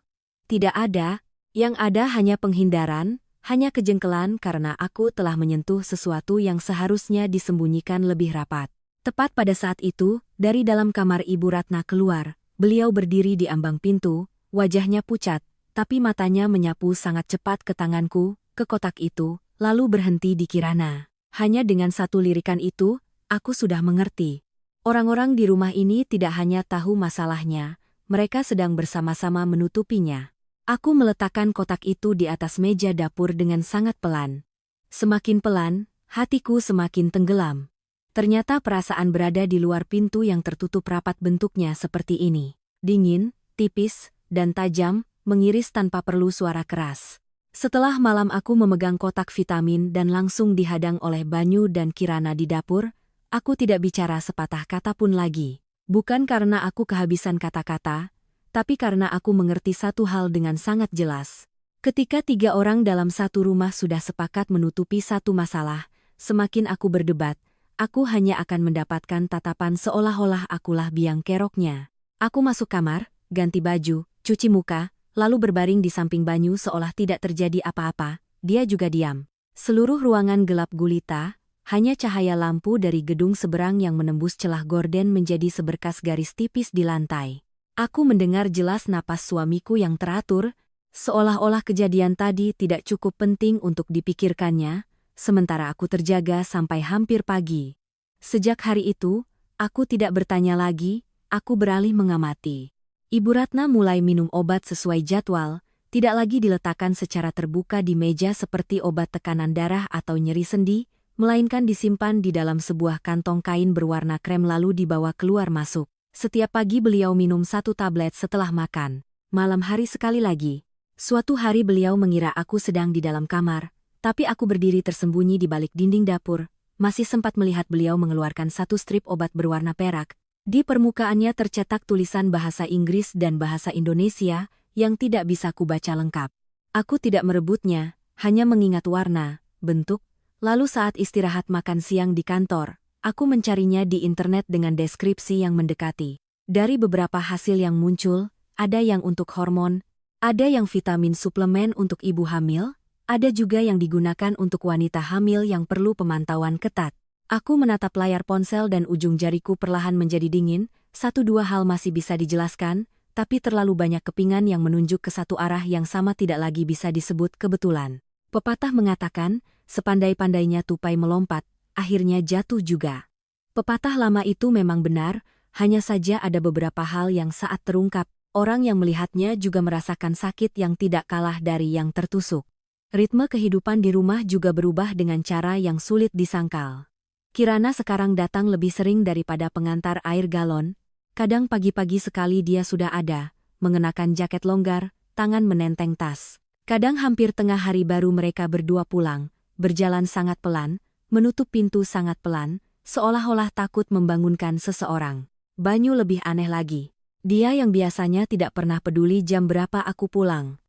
tidak ada, yang ada hanya penghindaran, hanya kejengkelan karena aku telah menyentuh sesuatu yang seharusnya disembunyikan lebih rapat. Tepat pada saat itu, dari dalam kamar Ibu Ratna keluar, beliau berdiri di ambang pintu, wajahnya pucat, tapi matanya menyapu sangat cepat ke tanganku, ke kotak itu, lalu berhenti di Kirana. Hanya dengan satu lirikan itu, aku sudah mengerti. Orang-orang di rumah ini tidak hanya tahu masalahnya, mereka sedang bersama-sama menutupinya. Aku meletakkan kotak itu di atas meja dapur dengan sangat pelan. Semakin pelan, hatiku semakin tenggelam. Ternyata perasaan berada di luar pintu yang tertutup rapat bentuknya seperti ini. Dingin, tipis, dan tajam, mengiris tanpa perlu suara keras. Setelah malam aku memegang kotak vitamin dan langsung dihadang oleh Banyu dan Kirana di dapur, aku tidak bicara sepatah kata pun lagi. Bukan karena aku kehabisan kata-kata, tapi karena aku mengerti satu hal dengan sangat jelas. Ketika 3 orang dalam satu rumah sudah sepakat menutupi satu masalah, semakin aku berdebat, aku hanya akan mendapatkan tatapan seolah-olah akulah biang keroknya. Aku masuk kamar, ganti baju, cuci muka, lalu berbaring di samping Banyu seolah tidak terjadi apa-apa. Dia juga diam. Seluruh ruangan gelap gulita, hanya cahaya lampu dari gedung seberang yang menembus celah gorden menjadi seberkas garis tipis di lantai. Aku mendengar jelas napas suamiku yang teratur, seolah-olah kejadian tadi tidak cukup penting untuk dipikirkannya, sementara aku terjaga sampai hampir pagi. Sejak hari itu, aku tidak bertanya lagi, aku beralih mengamati. Ibu Ratna mulai minum obat sesuai jadwal, tidak lagi diletakkan secara terbuka di meja seperti obat tekanan darah atau nyeri sendi, melainkan disimpan di dalam sebuah kantong kain berwarna krem lalu dibawa keluar masuk. Setiap pagi beliau minum 1 tablet setelah makan. Malam hari sekali lagi. Suatu hari beliau mengira aku sedang di dalam kamar, tapi aku berdiri tersembunyi di balik dinding dapur, masih sempat melihat beliau mengeluarkan 1 strip obat berwarna perak. Di permukaannya tercetak tulisan bahasa Inggris dan bahasa Indonesia yang tidak bisa kubaca lengkap. Aku tidak merebutnya, hanya mengingat warna, bentuk, lalu saat istirahat makan siang di kantor, aku mencarinya di internet dengan deskripsi yang mendekati. Dari beberapa hasil yang muncul, ada yang untuk hormon, ada yang vitamin suplemen untuk ibu hamil, ada juga yang digunakan untuk wanita hamil yang perlu pemantauan ketat. Aku menatap layar ponsel dan ujung jariku perlahan menjadi dingin. 1-2 hal masih bisa dijelaskan, tapi terlalu banyak kepingan yang menunjuk ke satu arah yang sama tidak lagi bisa disebut kebetulan. Pepatah mengatakan, sepandai-pandainya tupai melompat, akhirnya jatuh juga. Pepatah lama itu memang benar, hanya saja ada beberapa hal yang saat terungkap, orang yang melihatnya juga merasakan sakit yang tidak kalah dari yang tertusuk. Ritme kehidupan di rumah juga berubah dengan cara yang sulit disangkal. Kirana sekarang datang lebih sering daripada pengantar air galon, kadang pagi-pagi sekali dia sudah ada, mengenakan jaket longgar, tangan menenteng tas. Kadang hampir tengah hari baru mereka berdua pulang, berjalan sangat pelan, menutup pintu sangat pelan, seolah-olah takut membangunkan seseorang. Banyu lebih aneh lagi. Dia yang biasanya tidak pernah peduli jam berapa aku pulang.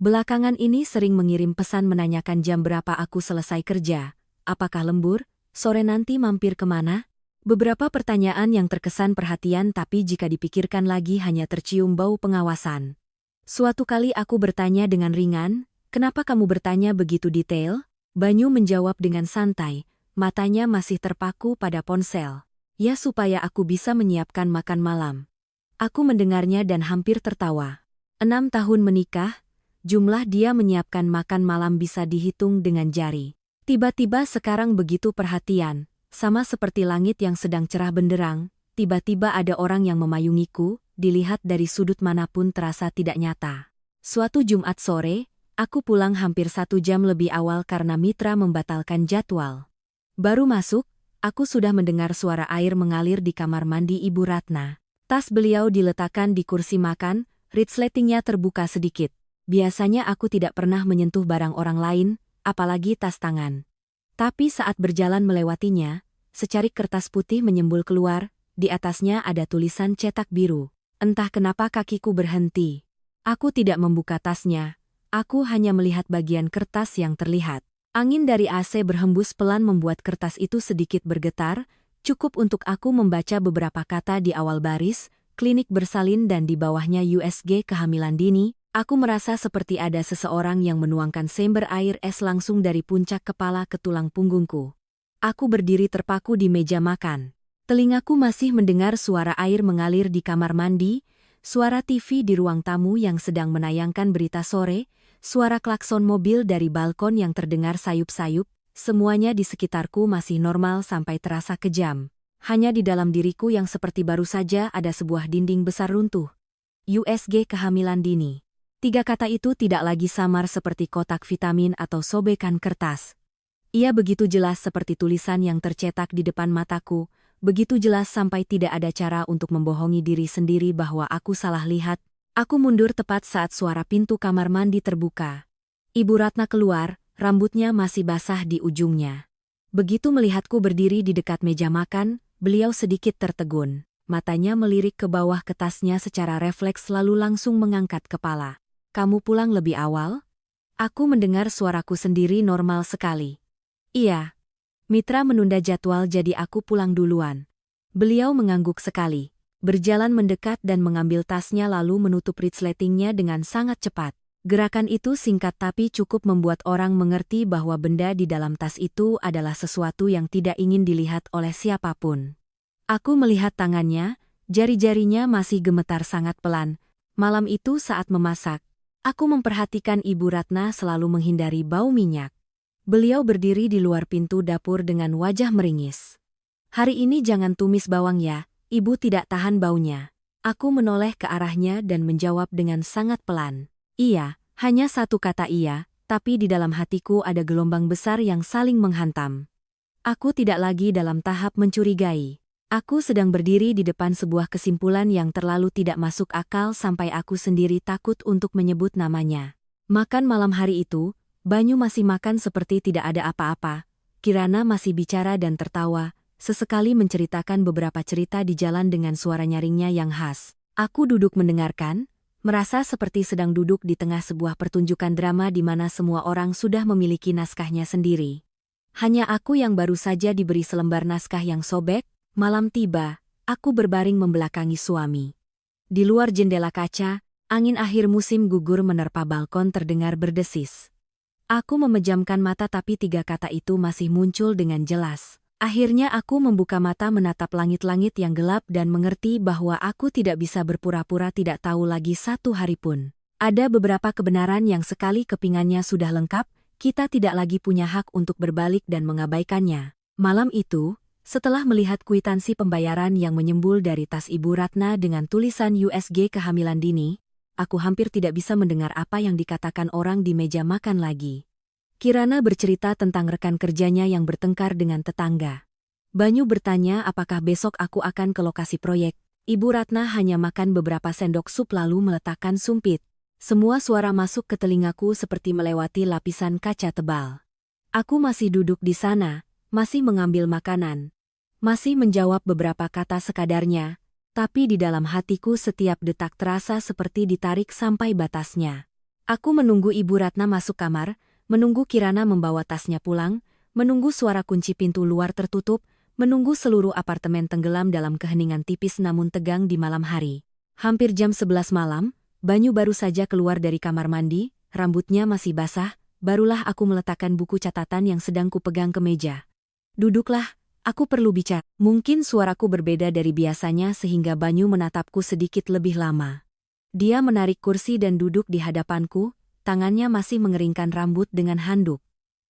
Belakangan ini sering mengirim pesan menanyakan jam berapa aku selesai kerja. Apakah lembur? Sore nanti mampir kemana? Beberapa pertanyaan yang terkesan perhatian tapi jika dipikirkan lagi hanya tercium bau pengawasan. Suatu kali aku bertanya dengan ringan, "Kenapa kamu bertanya begitu detail?" Banyu menjawab dengan santai, matanya masih terpaku pada ponsel. "Ya supaya aku bisa menyiapkan makan malam." Aku mendengarnya dan hampir tertawa. 6 tahun menikah, jumlah dia menyiapkan makan malam bisa dihitung dengan jari. Tiba-tiba sekarang begitu perhatian, sama seperti langit yang sedang cerah benderang, tiba-tiba ada orang yang memayungiku, dilihat dari sudut manapun terasa tidak nyata. Suatu Jumat sore, aku pulang hampir 1 jam lebih awal karena mitra membatalkan jadwal. Baru masuk, aku sudah mendengar suara air mengalir di kamar mandi Ibu Ratna. Tas beliau diletakkan di kursi makan, resletingnya terbuka sedikit. Biasanya aku tidak pernah menyentuh barang orang lain, apalagi tas tangan. Tapi saat berjalan melewatinya, secarik kertas putih menyembul keluar, di atasnya ada tulisan cetak biru. Entah kenapa kakiku berhenti. Aku tidak membuka tasnya, aku hanya melihat bagian kertas yang terlihat. Angin dari AC berhembus pelan membuat kertas itu sedikit bergetar, cukup untuk aku membaca beberapa kata di awal baris, klinik bersalin dan di bawahnya USG kehamilan dini. Aku merasa seperti ada seseorang yang menuangkan seember air es langsung dari puncak kepala ke tulang punggungku. Aku berdiri terpaku di meja makan. Telingaku masih mendengar suara air mengalir di kamar mandi, suara TV di ruang tamu yang sedang menayangkan berita sore, suara klakson mobil dari balkon yang terdengar sayup-sayup, semuanya di sekitarku masih normal sampai terasa kejam. Hanya di dalam diriku yang seperti baru saja ada sebuah dinding besar runtuh. USG kehamilan dini. Tiga kata itu tidak lagi samar seperti kotak vitamin atau sobekan kertas. Ia begitu jelas seperti tulisan yang tercetak di depan mataku, begitu jelas sampai tidak ada cara untuk membohongi diri sendiri bahwa aku salah lihat. Aku mundur tepat saat suara pintu kamar mandi terbuka. Ibu Ratna keluar, rambutnya masih basah di ujungnya. Begitu melihatku berdiri di dekat meja makan, beliau sedikit tertegun. Matanya melirik ke bawah ke tasnya secara refleks lalu langsung mengangkat kepala. "Kamu pulang lebih awal?" Aku mendengar suaraku sendiri normal sekali. "Iya. Mitra menunda jadwal jadi aku pulang duluan." Beliau mengangguk sekali, berjalan mendekat dan mengambil tasnya lalu menutup resletingnya dengan sangat cepat. Gerakan itu singkat tapi cukup membuat orang mengerti bahwa benda di dalam tas itu adalah sesuatu yang tidak ingin dilihat oleh siapapun. Aku melihat tangannya, jari-jarinya masih gemetar sangat pelan. Malam itu saat memasak, aku memperhatikan Ibu Ratna selalu menghindari bau minyak. Beliau berdiri di luar pintu dapur dengan wajah meringis. "Hari ini jangan tumis bawang ya, Ibu tidak tahan baunya." Aku menoleh ke arahnya dan menjawab dengan sangat pelan. "Iya." Hanya satu kata iya, tapi di dalam hatiku ada gelombang besar yang saling menghantam. Aku tidak lagi dalam tahap mencurigai. Aku sedang berdiri di depan sebuah kesimpulan yang terlalu tidak masuk akal sampai aku sendiri takut untuk menyebut namanya. Makan malam hari itu, Banyu masih makan seperti tidak ada apa-apa. Kirana masih bicara dan tertawa, sesekali menceritakan beberapa cerita di jalan dengan suara nyaringnya yang khas. Aku duduk mendengarkan, merasa seperti sedang duduk di tengah sebuah pertunjukan drama di mana semua orang sudah memiliki naskahnya sendiri. Hanya aku yang baru saja diberi selembar naskah yang sobek. Malam tiba, aku berbaring membelakangi suami. Di luar jendela kaca, angin akhir musim gugur menerpa balkon terdengar berdesis. Aku memejamkan mata tapi tiga kata itu masih muncul dengan jelas. Akhirnya aku membuka mata menatap langit-langit yang gelap dan mengerti bahwa aku tidak bisa berpura-pura tidak tahu lagi satu hari pun. Ada beberapa kebenaran yang sekali kepingannya sudah lengkap, kita tidak lagi punya hak untuk berbalik dan mengabaikannya. Malam itu, setelah melihat kwitansi pembayaran yang menyembul dari tas Ibu Ratna dengan tulisan USG kehamilan dini, aku hampir tidak bisa mendengar apa yang dikatakan orang di meja makan lagi. Kirana bercerita tentang rekan kerjanya yang bertengkar dengan tetangga. Banyu bertanya apakah besok aku akan ke lokasi proyek. Ibu Ratna hanya makan beberapa sendok sup lalu meletakkan sumpit. Semua suara masuk ke telingaku seperti melewati lapisan kaca tebal. Aku masih duduk di sana, masih mengambil makanan. Masih menjawab beberapa kata sekadarnya, tapi di dalam hatiku setiap detak terasa seperti ditarik sampai batasnya. Aku menunggu Ibu Ratna masuk kamar, menunggu Kirana membawa tasnya pulang, menunggu suara kunci pintu luar tertutup, menunggu seluruh apartemen tenggelam dalam keheningan tipis namun tegang di malam hari. Hampir jam 11 malam, Banyu baru saja keluar dari kamar mandi, rambutnya masih basah, barulah aku meletakkan buku catatan yang sedang kupegang ke meja. "Duduklah, aku perlu bicara." Mungkin suaraku berbeda dari biasanya sehingga Banyu menatapku sedikit lebih lama. Dia menarik kursi dan duduk di hadapanku, tangannya masih mengeringkan rambut dengan handuk.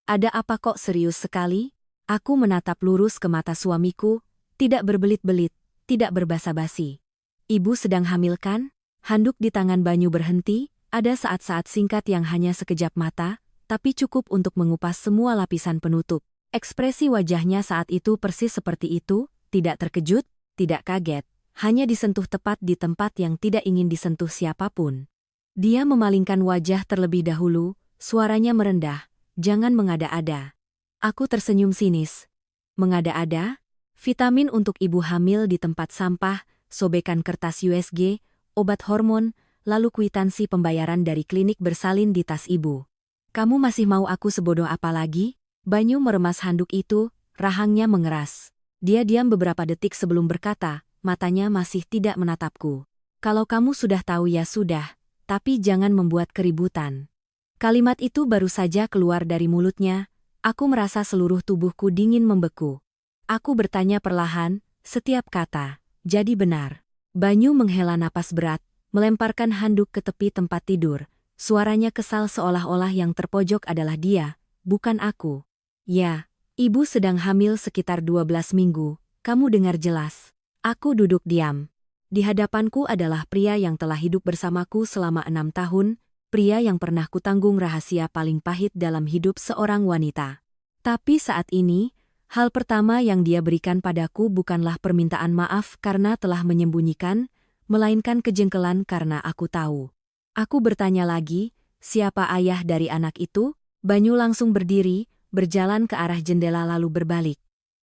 "Ada apa kok serius sekali?" Aku menatap lurus ke mata suamiku, tidak berbelit-belit, tidak berbasa-basi. "Ibu sedang hamil kan?" Handuk di tangan Banyu berhenti, ada saat-saat singkat yang hanya sekejap mata, tapi cukup untuk mengupas semua lapisan penutup. Ekspresi wajahnya saat itu persis seperti itu, tidak terkejut, tidak kaget, hanya disentuh tepat di tempat yang tidak ingin disentuh siapapun. Dia memalingkan wajah terlebih dahulu, suaranya merendah, "Jangan mengada-ada." Aku tersenyum sinis. "Mengada-ada? Vitamin untuk ibu hamil di tempat sampah, sobekan kertas USG, obat hormon, lalu kwitansi pembayaran dari klinik bersalin di tas ibu. Kamu masih mau aku sebodoh apa lagi?" Banyu meremas handuk itu, rahangnya mengeras. Dia diam beberapa detik sebelum berkata, matanya masih tidak menatapku. "Kalau kamu sudah tahu ya sudah, tapi jangan membuat keributan." Kalimat itu baru saja keluar dari mulutnya, aku merasa seluruh tubuhku dingin membeku. Aku bertanya perlahan, setiap kata, "Jadi benar?" Banyu menghela napas berat, melemparkan handuk ke tepi tempat tidur. Suaranya kesal seolah-olah yang terpojok adalah dia, bukan aku. "Ya, ibu sedang hamil sekitar 12 minggu, kamu dengar jelas." Aku duduk diam. Di hadapanku adalah pria yang telah hidup bersamaku selama 6 tahun, pria yang pernah kutanggung rahasia paling pahit dalam hidup seorang wanita. Tapi saat ini, hal pertama yang dia berikan padaku bukanlah permintaan maaf karena telah menyembunyikan, melainkan kejengkelan karena aku tahu. Aku bertanya lagi, siapa ayah dari anak itu? Banyu langsung berdiri, berjalan ke arah jendela lalu berbalik.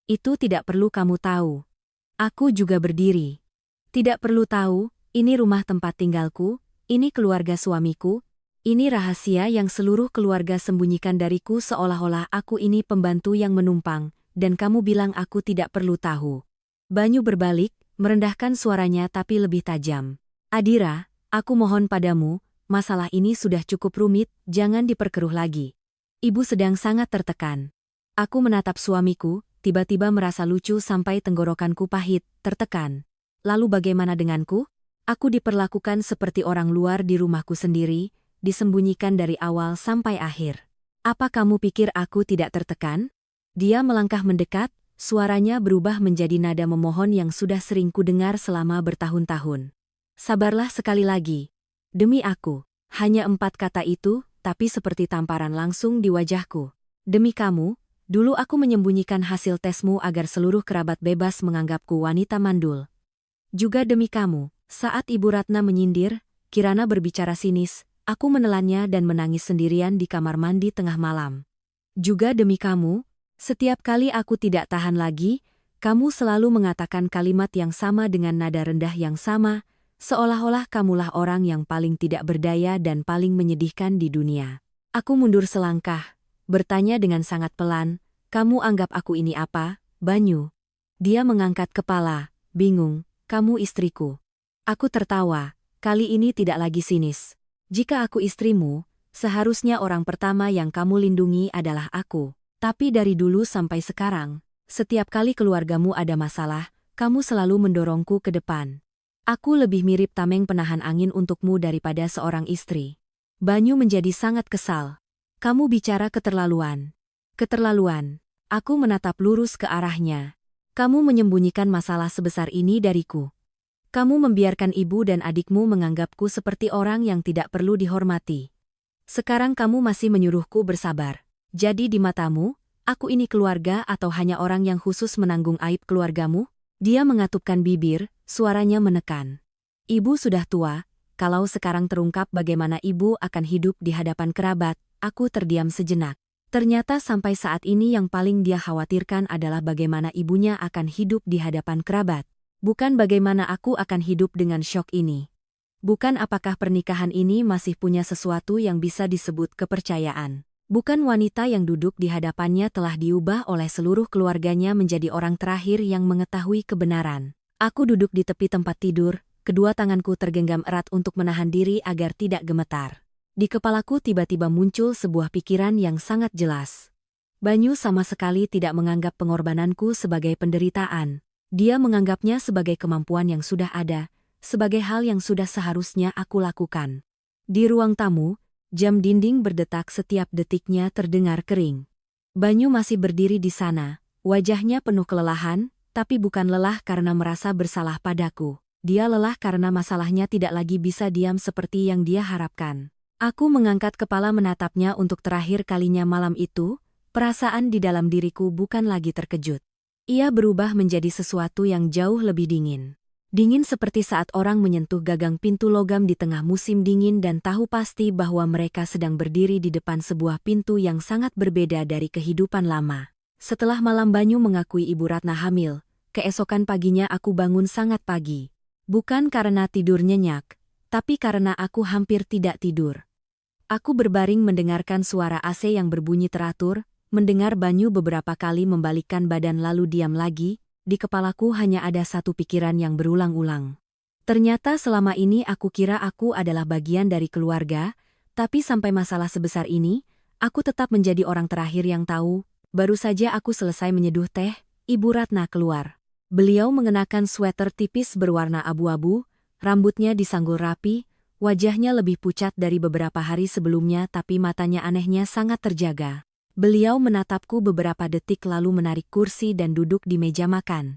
Itu tidak perlu kamu tahu. Aku juga berdiri. Tidak perlu tahu, ini rumah tempat tinggalku, ini keluarga suamiku, ini rahasia yang seluruh keluarga sembunyikan dariku seolah-olah aku ini pembantu yang menumpang, dan kamu bilang aku tidak perlu tahu. Banyu berbalik, merendahkan suaranya tapi lebih tajam. Adira, aku mohon padamu, masalah ini sudah cukup rumit, jangan diperkeruh lagi. Ibu sedang sangat tertekan. Aku menatap suamiku, tiba-tiba merasa lucu sampai tenggorokanku pahit, tertekan. Lalu bagaimana denganku? Aku diperlakukan seperti orang luar di rumahku sendiri, disembunyikan dari awal sampai akhir. Apa kamu pikir aku tidak tertekan? Dia melangkah mendekat, suaranya berubah menjadi nada memohon yang sudah sering kudengar selama bertahun-tahun. Sabarlah sekali lagi. Demi aku. Hanya 4 kata itu, tapi seperti tamparan langsung di wajahku. Demi kamu, dulu aku menyembunyikan hasil tesmu agar seluruh kerabat bebas menganggapku wanita mandul. Juga demi kamu, saat Ibu Ratna menyindir, Kirana berbicara sinis, aku menelannya dan menangis sendirian di kamar mandi tengah malam. Juga demi kamu, setiap kali aku tidak tahan lagi, kamu selalu mengatakan kalimat yang sama dengan nada rendah yang sama, seolah-olah kamulah orang yang paling tidak berdaya dan paling menyedihkan di dunia. Aku mundur selangkah, bertanya dengan sangat pelan, kamu anggap aku ini apa, Banyu? Dia mengangkat kepala, bingung, kamu istriku. Aku tertawa, kali ini tidak lagi sinis. Jika aku istrimu, seharusnya orang pertama yang kamu lindungi adalah aku. Tapi dari dulu sampai sekarang, setiap kali keluargamu ada masalah, kamu selalu mendorongku ke depan. Aku lebih mirip tameng penahan angin untukmu daripada seorang istri. Banyu menjadi sangat kesal. Kamu bicara keterlaluan. Keterlaluan. Aku menatap lurus ke arahnya. Kamu menyembunyikan masalah sebesar ini dariku. Kamu membiarkan ibu dan adikmu menganggapku seperti orang yang tidak perlu dihormati. Sekarang kamu masih menyuruhku bersabar. Jadi di matamu, aku ini keluarga atau hanya orang yang khusus menanggung aib keluargamu? Dia mengatupkan bibir, suaranya menekan. Ibu sudah tua, kalau sekarang terungkap bagaimana ibu akan hidup di hadapan kerabat, aku terdiam sejenak. Ternyata sampai saat ini yang paling dia khawatirkan adalah bagaimana ibunya akan hidup di hadapan kerabat. Bukan bagaimana aku akan hidup dengan syok ini. Bukan apakah pernikahan ini masih punya sesuatu yang bisa disebut kepercayaan. Bukan wanita yang duduk di hadapannya telah diubah oleh seluruh keluarganya menjadi orang terakhir yang mengetahui kebenaran. Aku duduk di tepi tempat tidur, kedua tanganku tergenggam erat untuk menahan diri agar tidak gemetar. Di kepalaku tiba-tiba muncul sebuah pikiran yang sangat jelas. Banyu sama sekali tidak menganggap pengorbananku sebagai penderitaan. Dia menganggapnya sebagai kemampuan yang sudah ada, sebagai hal yang sudah seharusnya aku lakukan. Di ruang tamu, jam dinding berdetak setiap detiknya terdengar kering. Banyu masih berdiri di sana, wajahnya penuh kelelahan, tapi bukan lelah karena merasa bersalah padaku. Dia lelah karena masalahnya tidak lagi bisa diam seperti yang dia harapkan. Aku mengangkat kepala menatapnya untuk terakhir kalinya malam itu, perasaan di dalam diriku bukan lagi terkejut. Ia berubah menjadi sesuatu yang jauh lebih dingin. Dingin seperti saat orang menyentuh gagang pintu logam di tengah musim dingin dan tahu pasti bahwa mereka sedang berdiri di depan sebuah pintu yang sangat berbeda dari kehidupan lama. Setelah malam Banyu mengakui Ibu Ratna hamil, keesokan paginya aku bangun sangat pagi. Bukan karena tidur nyenyak, tapi karena aku hampir tidak tidur. Aku berbaring mendengarkan suara AC yang berbunyi teratur, mendengar Banyu beberapa kali membalikkan badan lalu diam lagi, di kepalaku hanya ada satu pikiran yang berulang-ulang. Ternyata selama ini aku kira aku adalah bagian dari keluarga, tapi sampai masalah sebesar ini, aku tetap menjadi orang terakhir yang tahu. Baru saja aku selesai menyeduh teh, Ibu Ratna keluar. Beliau mengenakan sweater tipis berwarna abu-abu, rambutnya disanggul rapi, wajahnya lebih pucat dari beberapa hari sebelumnya tapi matanya anehnya sangat terjaga. Beliau menatapku beberapa detik lalu menarik kursi dan duduk di meja makan.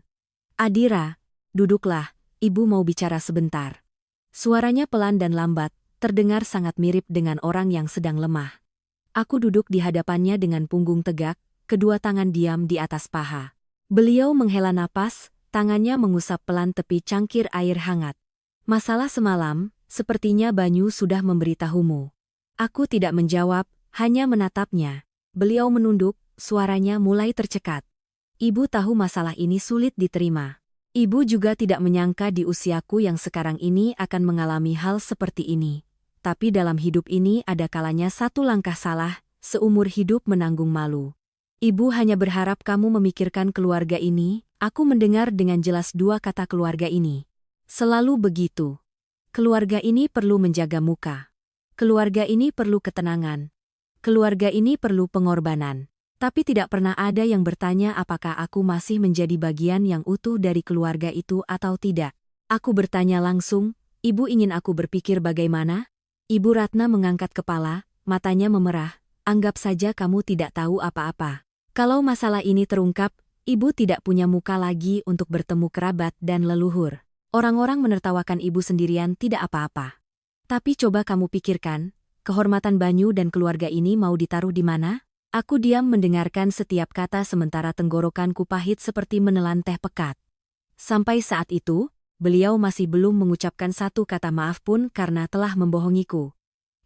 Adira, duduklah, ibu mau bicara sebentar. Suaranya pelan dan lambat, terdengar sangat mirip dengan orang yang sedang lemah. Aku duduk di hadapannya dengan punggung tegak, kedua tangan diam di atas paha. Beliau menghela napas, tangannya mengusap pelan tepi cangkir air hangat. Masalah semalam, sepertinya Banyu sudah memberitahumu. Aku tidak menjawab, hanya menatapnya. Beliau menunduk, suaranya mulai tercekat. Ibu tahu masalah ini sulit diterima. Ibu juga tidak menyangka di usiaku yang sekarang ini akan mengalami hal seperti ini. Tapi dalam hidup ini ada kalanya satu langkah salah, seumur hidup menanggung malu. Ibu hanya berharap kamu memikirkan keluarga ini. Aku mendengar dengan jelas dua kata keluarga ini. Selalu begitu. Keluarga ini perlu menjaga muka. Keluarga ini perlu ketenangan. Keluarga ini perlu pengorbanan. Tapi tidak pernah ada yang bertanya apakah aku masih menjadi bagian yang utuh dari keluarga itu atau tidak. Aku bertanya langsung, ibu ingin aku berpikir bagaimana? Ibu Ratna mengangkat kepala, matanya memerah, anggap saja kamu tidak tahu apa-apa. Kalau masalah ini terungkap, ibu tidak punya muka lagi untuk bertemu kerabat dan leluhur. Orang-orang menertawakan ibu sendirian tidak apa-apa. Tapi coba kamu pikirkan, kehormatan Banyu dan keluarga ini mau ditaruh di mana? Aku diam mendengarkan setiap kata sementara tenggorokanku pahit seperti menelan teh pekat. Sampai saat itu, beliau masih belum mengucapkan satu kata maaf pun karena telah membohongiku.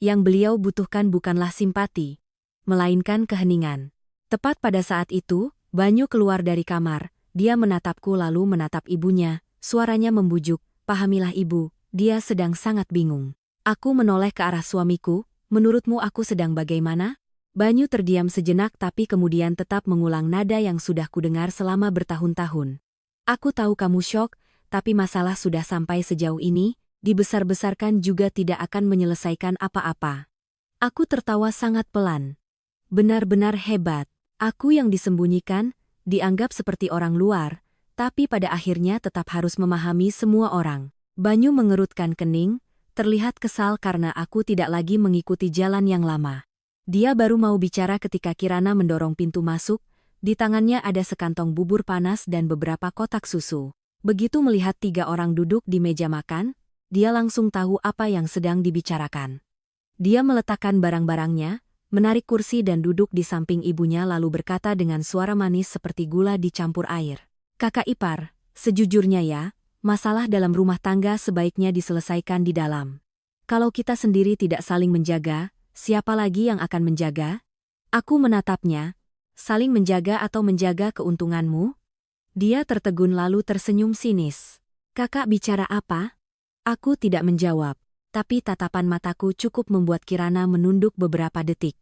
Yang beliau butuhkan bukanlah simpati, melainkan keheningan. Tepat pada saat itu, Banyu keluar dari kamar, dia menatapku lalu menatap ibunya, suaranya membujuk, pahamilah ibu, dia sedang sangat bingung. Aku menoleh ke arah suamiku, menurutmu aku sedang bagaimana? Banyu terdiam sejenak tapi kemudian tetap mengulang nada yang sudah kudengar selama bertahun-tahun. Aku tahu kamu syok, tapi masalah sudah sampai sejauh ini, dibesar-besarkan juga tidak akan menyelesaikan apa-apa. Aku tertawa sangat pelan. Benar-benar hebat. Aku yang disembunyikan, dianggap seperti orang luar, tapi pada akhirnya tetap harus memahami semua orang. Banyu mengerutkan kening, terlihat kesal karena aku tidak lagi mengikuti jalan yang lama. Dia baru mau bicara ketika Kirana mendorong pintu masuk, di tangannya ada sekantong bubur panas dan beberapa kotak susu. Begitu melihat 3 orang duduk di meja makan, dia langsung tahu apa yang sedang dibicarakan. Dia meletakkan barang-barangnya, menarik kursi dan duduk di samping ibunya lalu berkata dengan suara manis seperti gula dicampur air. Kakak ipar, sejujurnya ya, masalah dalam rumah tangga sebaiknya diselesaikan di dalam. Kalau kita sendiri tidak saling menjaga, siapa lagi yang akan menjaga? Aku menatapnya. Saling menjaga atau menjaga keuntunganmu? Dia tertegun lalu tersenyum sinis. Kakak bicara apa? Aku tidak menjawab, tapi tatapan mataku cukup membuat Kirana menunduk beberapa detik.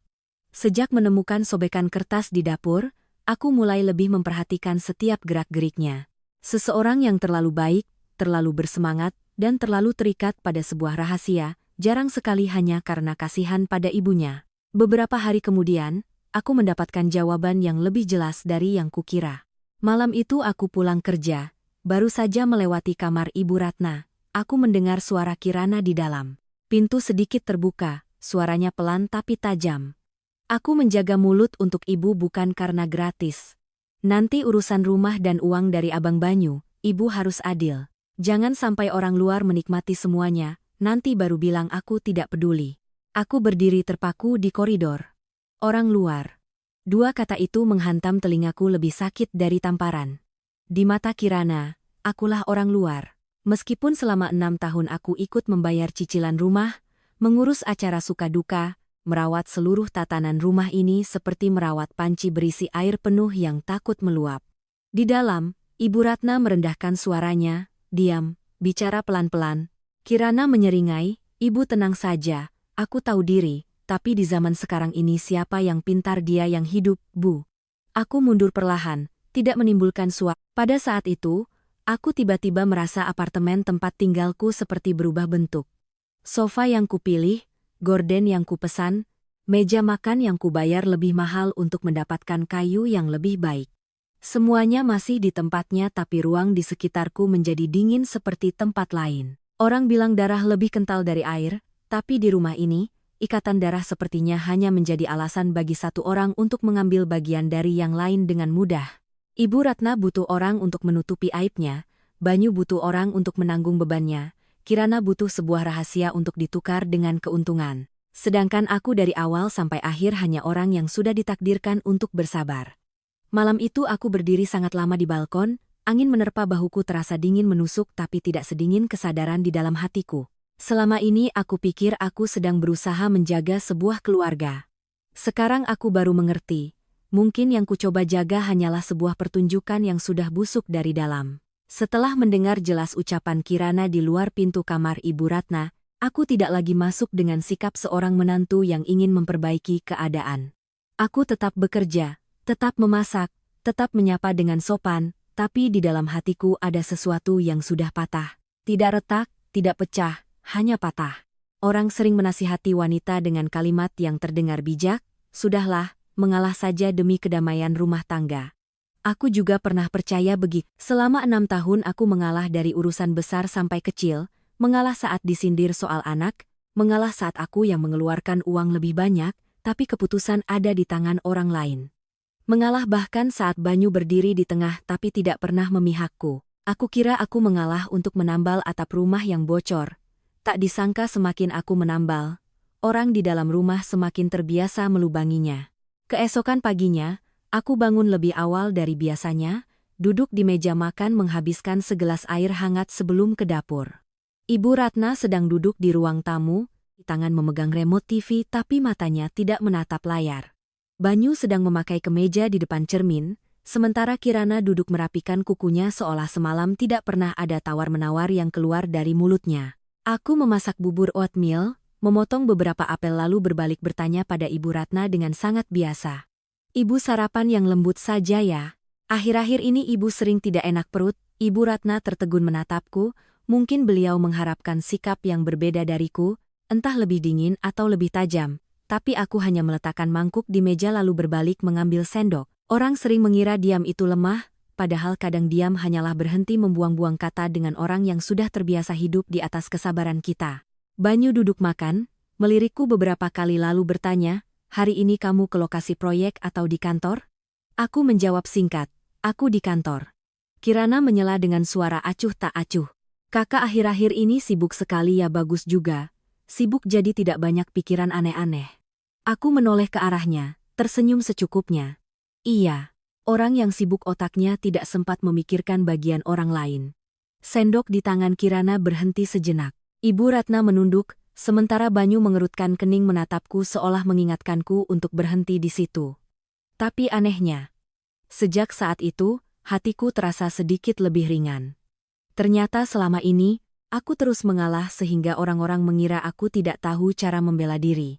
Sejak menemukan sobekan kertas di dapur, aku mulai lebih memperhatikan setiap gerak-geriknya. Seseorang yang terlalu baik, terlalu bersemangat, dan terlalu terikat pada sebuah rahasia, jarang sekali hanya karena kasihan pada ibunya. Beberapa hari kemudian, aku mendapatkan jawaban yang lebih jelas dari yang kukira. Malam itu aku pulang kerja, baru saja melewati kamar Ibu Ratna, aku mendengar suara Kirana di dalam. Pintu sedikit terbuka, suaranya pelan tapi tajam. Aku menjaga mulut untuk ibu bukan karena gratis. Nanti urusan rumah dan uang dari Abang Banyu, ibu harus adil. Jangan sampai orang luar menikmati semuanya, nanti baru bilang aku tidak peduli. Aku berdiri terpaku di koridor. Orang luar. 2 kata itu menghantam telingaku lebih sakit dari tamparan. Di mata Kirana, akulah orang luar. Meskipun selama 6 tahun aku ikut membayar cicilan rumah, mengurus acara suka duka, merawat seluruh tatanan rumah ini seperti merawat panci berisi air penuh yang takut meluap. Di dalam, Ibu Ratna merendahkan suaranya, diam, bicara pelan-pelan. Kirana menyeringai, ibu tenang saja, aku tahu diri, tapi di zaman sekarang ini siapa yang pintar dia yang hidup, Bu. Aku mundur perlahan, tidak menimbulkan suara. Pada saat itu, aku tiba-tiba merasa apartemen tempat tinggalku seperti berubah bentuk. Sofa yang kupilih, gorden yang kupesan, meja makan yang kubayar lebih mahal untuk mendapatkan kayu yang lebih baik. Semuanya masih di tempatnya tapi ruang di sekitarku menjadi dingin seperti tempat lain. Orang bilang darah lebih kental dari air, tapi di rumah ini, ikatan darah sepertinya hanya menjadi alasan bagi satu orang untuk mengambil bagian dari yang lain dengan mudah. Ibu Ratna butuh orang untuk menutupi aibnya, Banyu butuh orang untuk menanggung bebannya, Kirana butuh sebuah rahasia untuk ditukar dengan keuntungan. Sedangkan aku dari awal sampai akhir hanya orang yang sudah ditakdirkan untuk bersabar. Malam itu aku berdiri sangat lama di balkon, angin menerpa bahuku terasa dingin menusuk tapi tidak sedingin kesadaran di dalam hatiku. Selama ini aku pikir aku sedang berusaha menjaga sebuah keluarga. Sekarang aku baru mengerti, mungkin yang kucoba jaga hanyalah sebuah pertunjukan yang sudah busuk dari dalam. Setelah mendengar jelas ucapan Kirana di luar pintu kamar Ibu Ratna, aku tidak lagi masuk dengan sikap seorang menantu yang ingin memperbaiki keadaan. Aku tetap bekerja, tetap memasak, tetap menyapa dengan sopan, tapi di dalam hatiku ada sesuatu yang sudah patah. Tidak retak, tidak pecah, hanya patah. Orang sering menasihati wanita dengan kalimat yang terdengar bijak, "Sudahlah, mengalah saja demi kedamaian rumah tangga." Aku juga pernah percaya begitu. Selama 6 tahun aku mengalah dari urusan besar sampai kecil, mengalah saat disindir soal anak, mengalah saat aku yang mengeluarkan uang lebih banyak, tapi keputusan ada di tangan orang lain. Mengalah bahkan saat Banyu berdiri di tengah tapi tidak pernah memihakku. Aku kira aku mengalah untuk menambal atap rumah yang bocor. Tak disangka semakin aku menambal, orang di dalam rumah semakin terbiasa melubanginya. Keesokan paginya, aku bangun lebih awal dari biasanya, duduk di meja makan menghabiskan segelas air hangat sebelum ke dapur. Ibu Ratna sedang duduk di ruang tamu, tangan memegang remote TV tapi matanya tidak menatap layar. Banyu sedang memakai kemeja di depan cermin, sementara Kirana duduk merapikan kukunya seolah semalam tidak pernah ada tawar-menawar yang keluar dari mulutnya. Aku memasak bubur oatmeal, memotong beberapa apel lalu berbalik bertanya pada Ibu Ratna dengan sangat biasa. "Ibu sarapan yang lembut saja ya. Akhir-akhir ini ibu sering tidak enak perut." Ibu Ratna tertegun menatapku, mungkin beliau mengharapkan sikap yang berbeda dariku, entah lebih dingin atau lebih tajam. Tapi aku hanya meletakkan mangkuk di meja lalu berbalik mengambil sendok. Orang sering mengira diam itu lemah, padahal kadang diam hanyalah berhenti membuang-buang kata dengan orang yang sudah terbiasa hidup di atas kesabaran kita. Banyu duduk makan, melirikku beberapa kali lalu bertanya, "Hari ini kamu ke lokasi proyek atau di kantor?" Aku menjawab singkat, "Aku di kantor." Kirana menyela dengan suara acuh tak acuh. "Kakak akhir-akhir ini sibuk sekali ya." "Bagus juga. Sibuk jadi tidak banyak pikiran aneh-aneh." Aku menoleh ke arahnya, tersenyum secukupnya. Iya, orang yang sibuk otaknya tidak sempat memikirkan bagian orang lain. Sendok di tangan Kirana berhenti sejenak. Ibu Ratna menunduk, sementara Banyu mengerutkan kening menatapku seolah mengingatkanku untuk berhenti di situ. Tapi anehnya, sejak saat itu, hatiku terasa sedikit lebih ringan. Ternyata selama ini, aku terus mengalah sehingga orang-orang mengira aku tidak tahu cara membela diri.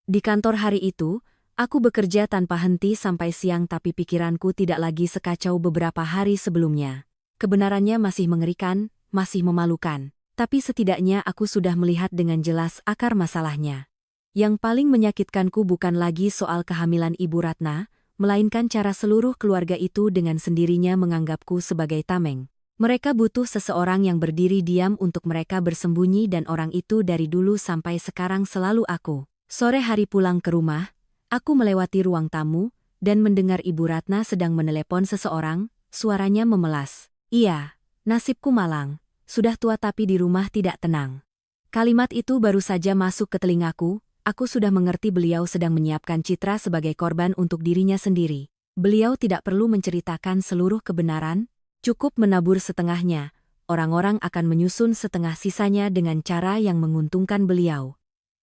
Di kantor hari itu, aku bekerja tanpa henti sampai siang tapi pikiranku tidak lagi sekacau beberapa hari sebelumnya. Kebenarannya masih mengerikan, masih memalukan. Tapi setidaknya aku sudah melihat dengan jelas akar masalahnya. Yang paling menyakitkanku bukan lagi soal kehamilan Ibu Ratna, melainkan cara seluruh keluarga itu dengan sendirinya menganggapku sebagai tameng. Mereka butuh seseorang yang berdiri diam untuk mereka bersembunyi dan orang itu dari dulu sampai sekarang selalu aku. Sore hari pulang ke rumah, aku melewati ruang tamu dan mendengar Ibu Ratna sedang menelepon seseorang, suaranya memelas. "Iya, nasibku malang. Sudah tua tapi di rumah tidak tenang." Kalimat itu baru saja masuk ke telingaku, aku sudah mengerti beliau sedang menyiapkan Citra sebagai korban untuk dirinya sendiri. Beliau tidak perlu menceritakan seluruh kebenaran, cukup menabur setengahnya, orang-orang akan menyusun setengah sisanya dengan cara yang menguntungkan beliau.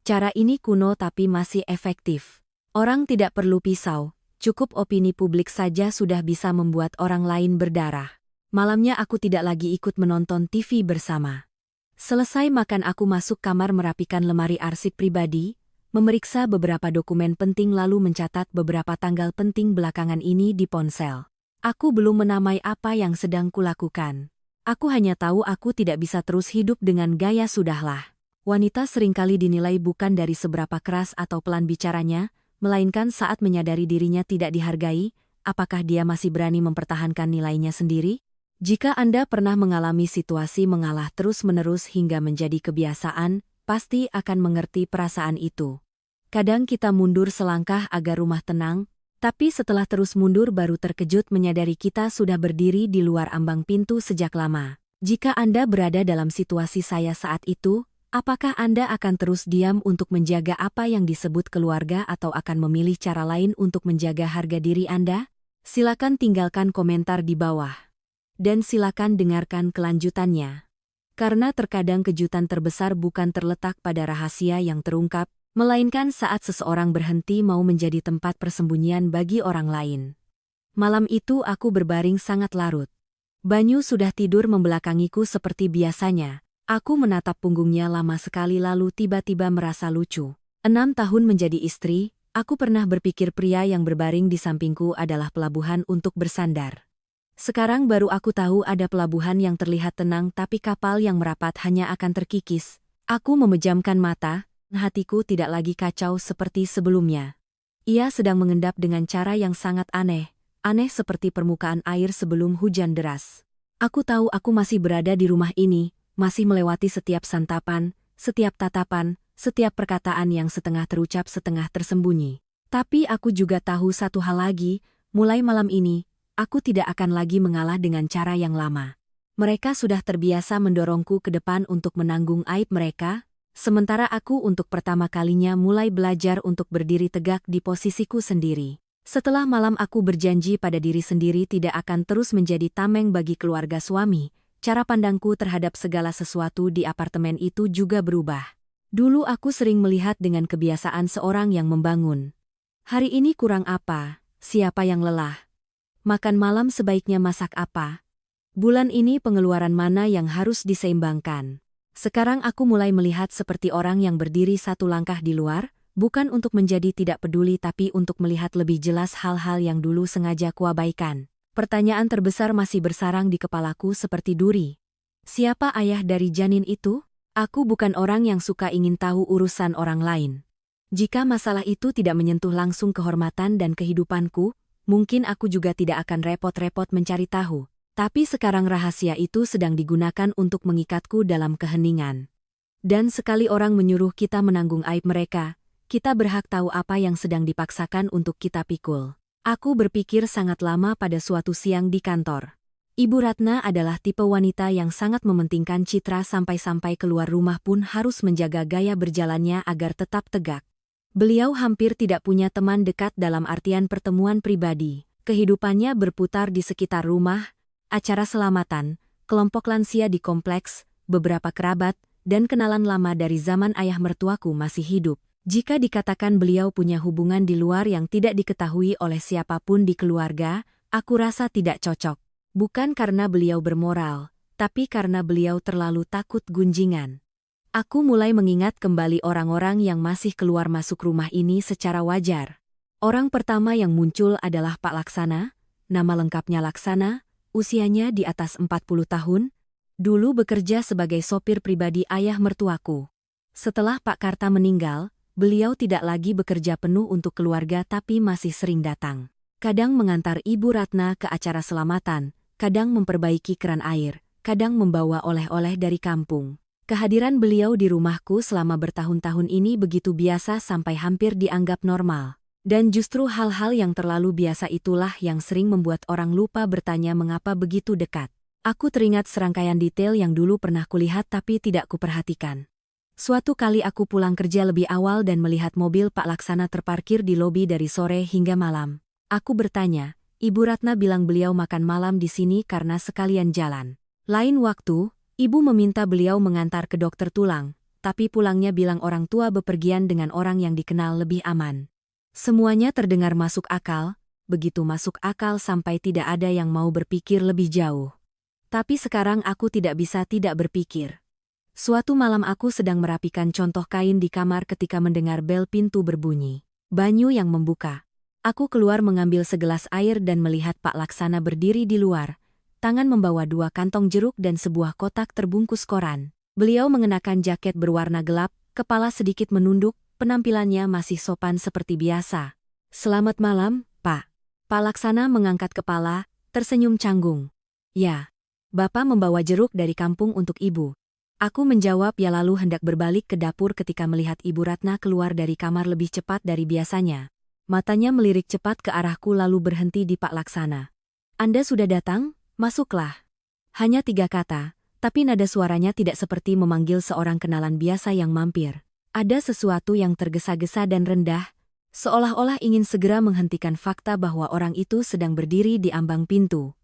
Cara ini kuno tapi masih efektif. Orang tidak perlu pisau, cukup opini publik saja sudah bisa membuat orang lain berdarah. Malamnya aku tidak lagi ikut menonton TV bersama. Selesai makan aku masuk kamar merapikan lemari arsip pribadi, memeriksa beberapa dokumen penting lalu mencatat beberapa tanggal penting belakangan ini di ponsel. Aku belum menamai apa yang sedang kulakukan. Aku hanya tahu aku tidak bisa terus hidup dengan gaya "sudahlah." Wanita seringkali dinilai bukan dari seberapa keras atau pelan bicaranya, melainkan saat menyadari dirinya tidak dihargai, apakah dia masih berani mempertahankan nilainya sendiri? Jika Anda pernah mengalami situasi mengalah terus-menerus hingga menjadi kebiasaan, pasti akan mengerti perasaan itu. Kadang kita mundur selangkah agar rumah tenang, tapi setelah terus mundur baru terkejut menyadari kita sudah berdiri di luar ambang pintu sejak lama. Jika Anda berada dalam situasi saya saat itu, apakah Anda akan terus diam untuk menjaga apa yang disebut keluarga atau akan memilih cara lain untuk menjaga harga diri Anda? Silakan tinggalkan komentar di bawah. Dan silakan dengarkan kelanjutannya. Karena terkadang kejutan terbesar bukan terletak pada rahasia yang terungkap, melainkan saat seseorang berhenti mau menjadi tempat persembunyian bagi orang lain. Malam itu aku berbaring sangat larut. Banyu sudah tidur membelakangiku seperti biasanya. Aku menatap punggungnya lama sekali lalu tiba-tiba merasa lucu. 6 tahun menjadi istri, aku pernah berpikir pria yang berbaring di sampingku adalah pelabuhan untuk bersandar. Sekarang baru aku tahu ada pelabuhan yang terlihat tenang tapi kapal yang merapat hanya akan terkikis. Aku memejamkan mata, hatiku tidak lagi kacau seperti sebelumnya. Ia sedang mengendap dengan cara yang sangat aneh seperti permukaan air sebelum hujan deras. Aku tahu aku masih berada di rumah ini, masih melewati setiap santapan, setiap tatapan, setiap perkataan yang setengah terucap setengah tersembunyi. Tapi aku juga tahu satu hal lagi, mulai malam ini, aku tidak akan lagi mengalah dengan cara yang lama. Mereka sudah terbiasa mendorongku ke depan untuk menanggung aib mereka, sementara aku untuk pertama kalinya mulai belajar untuk berdiri tegak di posisiku sendiri. Setelah malam aku berjanji pada diri sendiri tidak akan terus menjadi tameng bagi keluarga suami, cara pandangku terhadap segala sesuatu di apartemen itu juga berubah. Dulu aku sering melihat dengan kebiasaan seorang yang membangun. Hari ini kurang apa? Siapa yang lelah? Makan malam sebaiknya masak apa? Bulan ini pengeluaran mana yang harus diseimbangkan? Sekarang aku mulai melihat seperti orang yang berdiri satu langkah di luar, bukan untuk menjadi tidak peduli tapi untuk melihat lebih jelas hal-hal yang dulu sengaja kuabaikan. Pertanyaan terbesar masih bersarang di kepalaku seperti duri. Siapa ayah dari janin itu? Aku bukan orang yang suka ingin tahu urusan orang lain. Jika masalah itu tidak menyentuh langsung kehormatan dan kehidupanku, mungkin aku juga tidak akan repot-repot mencari tahu. Tapi sekarang rahasia itu sedang digunakan untuk mengikatku dalam keheningan. Dan sekali orang menyuruh kita menanggung aib mereka, kita berhak tahu apa yang sedang dipaksakan untuk kita pikul. Aku berpikir sangat lama pada suatu siang di kantor. Ibu Ratna adalah tipe wanita yang sangat mementingkan citra sampai-sampai keluar rumah pun harus menjaga gaya berjalannya agar tetap tegak. Beliau hampir tidak punya teman dekat dalam artian pertemuan pribadi. Kehidupannya berputar di sekitar rumah, acara selamatan, kelompok lansia di kompleks, beberapa kerabat, dan kenalan lama dari zaman ayah mertuaku masih hidup. Jika dikatakan beliau punya hubungan di luar yang tidak diketahui oleh siapapun di keluarga, aku rasa tidak cocok. Bukan karena beliau bermoral, tapi karena beliau terlalu takut gunjingan. Aku mulai mengingat kembali orang-orang yang masih keluar masuk rumah ini secara wajar. Orang pertama yang muncul adalah Pak Laksana, nama lengkapnya Laksana, usianya di atas 40 tahun, dulu bekerja sebagai sopir pribadi ayah mertuaku. Setelah Pak Karta meninggal, beliau tidak lagi bekerja penuh untuk keluarga tapi masih sering datang. Kadang mengantar Ibu Ratna ke acara selamatan, kadang memperbaiki keran air, kadang membawa oleh-oleh dari kampung. Kehadiran beliau di rumahku selama bertahun-tahun ini begitu biasa sampai hampir dianggap normal. Dan justru hal-hal yang terlalu biasa itulah yang sering membuat orang lupa bertanya mengapa begitu dekat. Aku teringat serangkaian detail yang dulu pernah kulihat tapi tidak kuperhatikan. Suatu kali aku pulang kerja lebih awal dan melihat mobil Pak Laksana terparkir di lobi dari sore hingga malam. Aku bertanya, Ibu Ratna bilang beliau makan malam di sini karena sekalian jalan. Lain waktu, Ibu meminta beliau mengantar ke dokter tulang, tapi pulangnya bilang orang tua bepergian dengan orang yang dikenal lebih aman. Semuanya terdengar masuk akal, begitu masuk akal sampai tidak ada yang mau berpikir lebih jauh. Tapi sekarang aku tidak bisa tidak berpikir. Suatu malam aku sedang merapikan contoh kain di kamar ketika mendengar bel pintu berbunyi. Banyu yang membuka. Aku keluar mengambil segelas air dan melihat Pak Laksana berdiri di luar. Tangan membawa 2 kantong jeruk dan sebuah kotak terbungkus koran. Beliau mengenakan jaket berwarna gelap, kepala sedikit menunduk, penampilannya masih sopan seperti biasa. Selamat malam, Pak. Pak Laksana mengangkat kepala, tersenyum canggung. Ya, Bapak membawa jeruk dari kampung untuk Ibu. Aku menjawab ya lalu hendak berbalik ke dapur ketika melihat Ibu Ratna keluar dari kamar lebih cepat dari biasanya. Matanya melirik cepat ke arahku lalu berhenti di Pak Laksana. Anda sudah datang? Masuklah. Hanya 3 kata, Tapi nada suaranya tidak seperti memanggil seorang kenalan biasa yang mampir. Ada sesuatu yang tergesa-gesa dan rendah, seolah-olah ingin segera menghentikan fakta bahwa orang itu sedang berdiri di ambang pintu.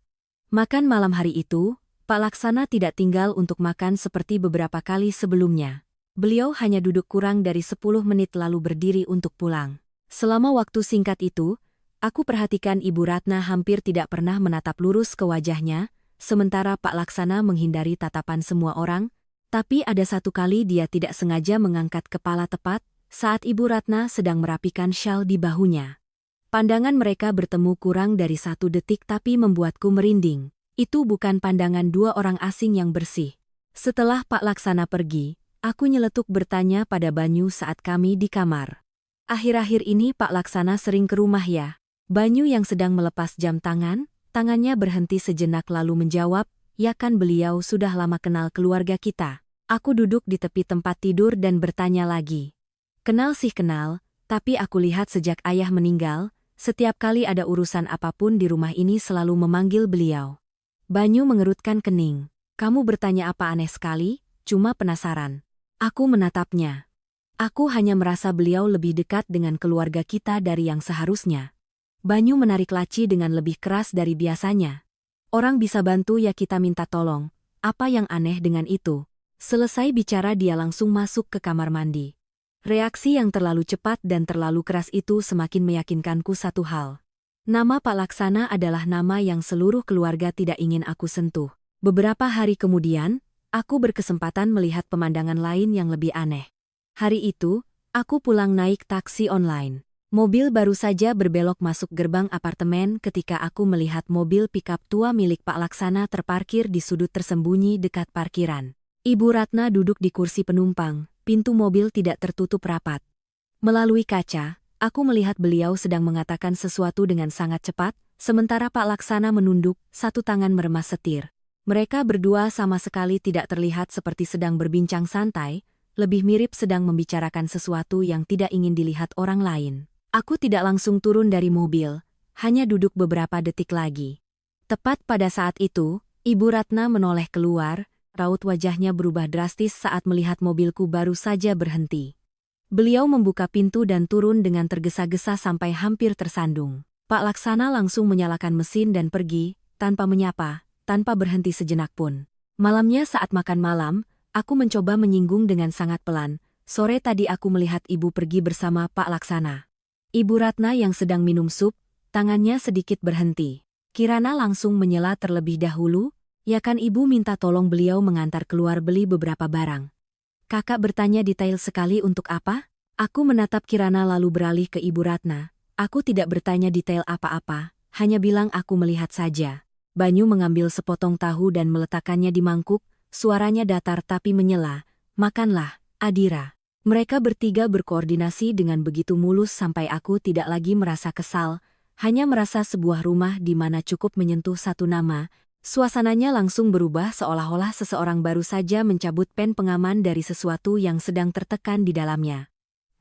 Makan malam hari itu, Pak Laksana tidak tinggal untuk makan seperti beberapa kali sebelumnya. Beliau hanya duduk kurang dari 10 menit lalu berdiri untuk pulang. Selama waktu singkat itu, aku perhatikan Ibu Ratna hampir tidak pernah menatap lurus ke wajahnya, sementara Pak Laksana menghindari tatapan semua orang, tapi ada satu kali dia tidak sengaja mengangkat kepala tepat saat Ibu Ratna sedang merapikan syal di bahunya. Pandangan mereka bertemu kurang dari 1 detik tapi membuatku merinding. Itu bukan pandangan 2 orang asing yang bersih. Setelah Pak Laksana pergi, aku nyeletuk bertanya pada Banyu saat kami di kamar. Akhir-akhir ini Pak Laksana sering ke rumah ya? Banyu yang sedang melepas jam tangan, tangannya berhenti sejenak lalu menjawab, ya kan beliau sudah lama kenal keluarga kita. Aku duduk di tepi tempat tidur dan bertanya lagi. Kenal sih kenal, tapi aku lihat sejak ayah meninggal, setiap kali ada urusan apapun di rumah ini selalu memanggil beliau. Banyu mengerutkan kening. Kamu bertanya apa aneh sekali, cuma penasaran. Aku menatapnya. Aku hanya merasa beliau lebih dekat dengan keluarga kita dari yang seharusnya. Banyu menarik laci dengan lebih keras dari biasanya. Orang bisa bantu ya kita minta tolong, apa yang aneh dengan itu? Selesai bicara dia langsung masuk ke kamar mandi. Reaksi yang terlalu cepat dan terlalu keras itu semakin meyakinkanku satu hal. Nama Pak Laksana adalah nama yang seluruh keluarga tidak ingin aku sentuh. Beberapa hari kemudian, aku berkesempatan melihat pemandangan lain yang lebih aneh. Hari itu, aku pulang naik taksi online. Mobil baru saja berbelok masuk gerbang apartemen ketika aku melihat mobil pikap tua milik Pak Laksana terparkir di sudut tersembunyi dekat parkiran. Ibu Ratna duduk di kursi penumpang, pintu mobil tidak tertutup rapat. Melalui kaca, aku melihat beliau sedang mengatakan sesuatu dengan sangat cepat, sementara Pak Laksana menunduk, satu tangan meremas setir. Mereka berdua sama sekali tidak terlihat seperti sedang berbincang santai, lebih mirip sedang membicarakan sesuatu yang tidak ingin dilihat orang lain. Aku tidak langsung turun dari mobil, hanya duduk beberapa detik lagi. Tepat pada saat itu, Ibu Ratna menoleh keluar, raut wajahnya berubah drastis saat melihat mobilku baru saja berhenti. Beliau membuka pintu dan turun dengan tergesa-gesa sampai hampir tersandung. Pak Laksana langsung menyalakan mesin dan pergi, tanpa menyapa, tanpa berhenti sejenak pun. Malamnya saat makan malam, aku mencoba menyinggung dengan sangat pelan, sore tadi aku melihat ibu pergi bersama Pak Laksana. Ibu Ratna yang sedang minum sup, tangannya sedikit berhenti. Kirana langsung menyela terlebih dahulu, ya kan ibu minta tolong beliau mengantar keluar beli beberapa barang. Kakak bertanya detail sekali untuk apa? Aku menatap Kirana lalu beralih ke Ibu Ratna. Aku tidak bertanya detail apa-apa, hanya bilang aku melihat saja. Banyu mengambil sepotong tahu dan meletakkannya di mangkuk, suaranya datar tapi menyela. Makanlah, Adira. Mereka bertiga berkoordinasi dengan begitu mulus sampai aku tidak lagi merasa kesal, hanya merasa sebuah rumah di mana cukup menyentuh satu nama. Suasananya langsung berubah seolah-olah seseorang baru saja mencabut pen pengaman dari sesuatu yang sedang tertekan di dalamnya.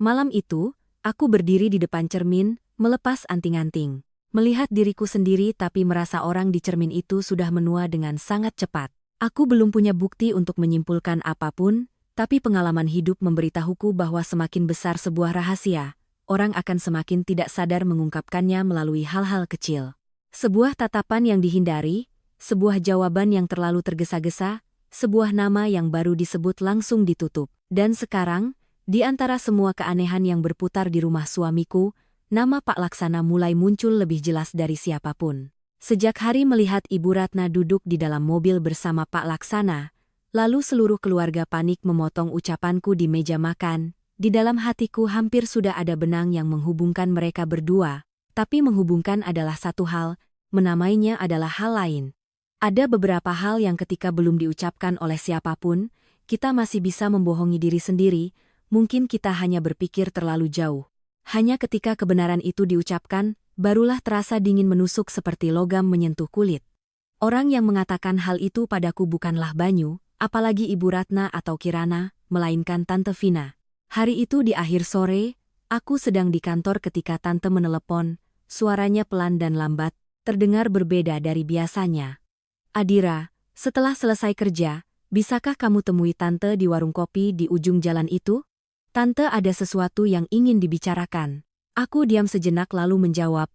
Malam itu, aku berdiri di depan cermin, melepas anting-anting. Melihat diriku sendiri tapi merasa orang di cermin itu sudah menua dengan sangat cepat. Aku belum punya bukti untuk menyimpulkan apapun, tapi pengalaman hidup memberitahuku bahwa semakin besar sebuah rahasia, orang akan semakin tidak sadar mengungkapkannya melalui hal-hal kecil. Sebuah tatapan yang dihindari, sebuah jawaban yang terlalu tergesa-gesa, sebuah nama yang baru disebut langsung ditutup. Dan sekarang, di antara semua keanehan yang berputar di rumah suamiku, nama Pak Laksana mulai muncul lebih jelas dari siapapun. Sejak hari melihat Ibu Ratna duduk di dalam mobil bersama Pak Laksana, lalu seluruh keluarga panik memotong ucapanku di meja makan, di dalam hatiku hampir sudah ada benang yang menghubungkan mereka berdua, tapi menghubungkan adalah satu hal, menamainya adalah hal lain. Ada beberapa hal yang ketika belum diucapkan oleh siapapun, kita masih bisa membohongi diri sendiri, mungkin kita hanya berpikir terlalu jauh. Hanya ketika kebenaran itu diucapkan, barulah terasa dingin menusuk seperti logam menyentuh kulit. Orang yang mengatakan hal itu padaku bukanlah Banyu, apalagi Ibu Ratna atau Kirana, melainkan Tante Vina. Hari itu di akhir sore, aku sedang di kantor ketika Tante menelepon, suaranya pelan dan lambat, terdengar berbeda dari biasanya. Adira, setelah selesai kerja, Bisakah kamu temui Tante di warung kopi di ujung jalan itu? Tante ada sesuatu yang ingin dibicarakan. Aku diam sejenak lalu menjawab,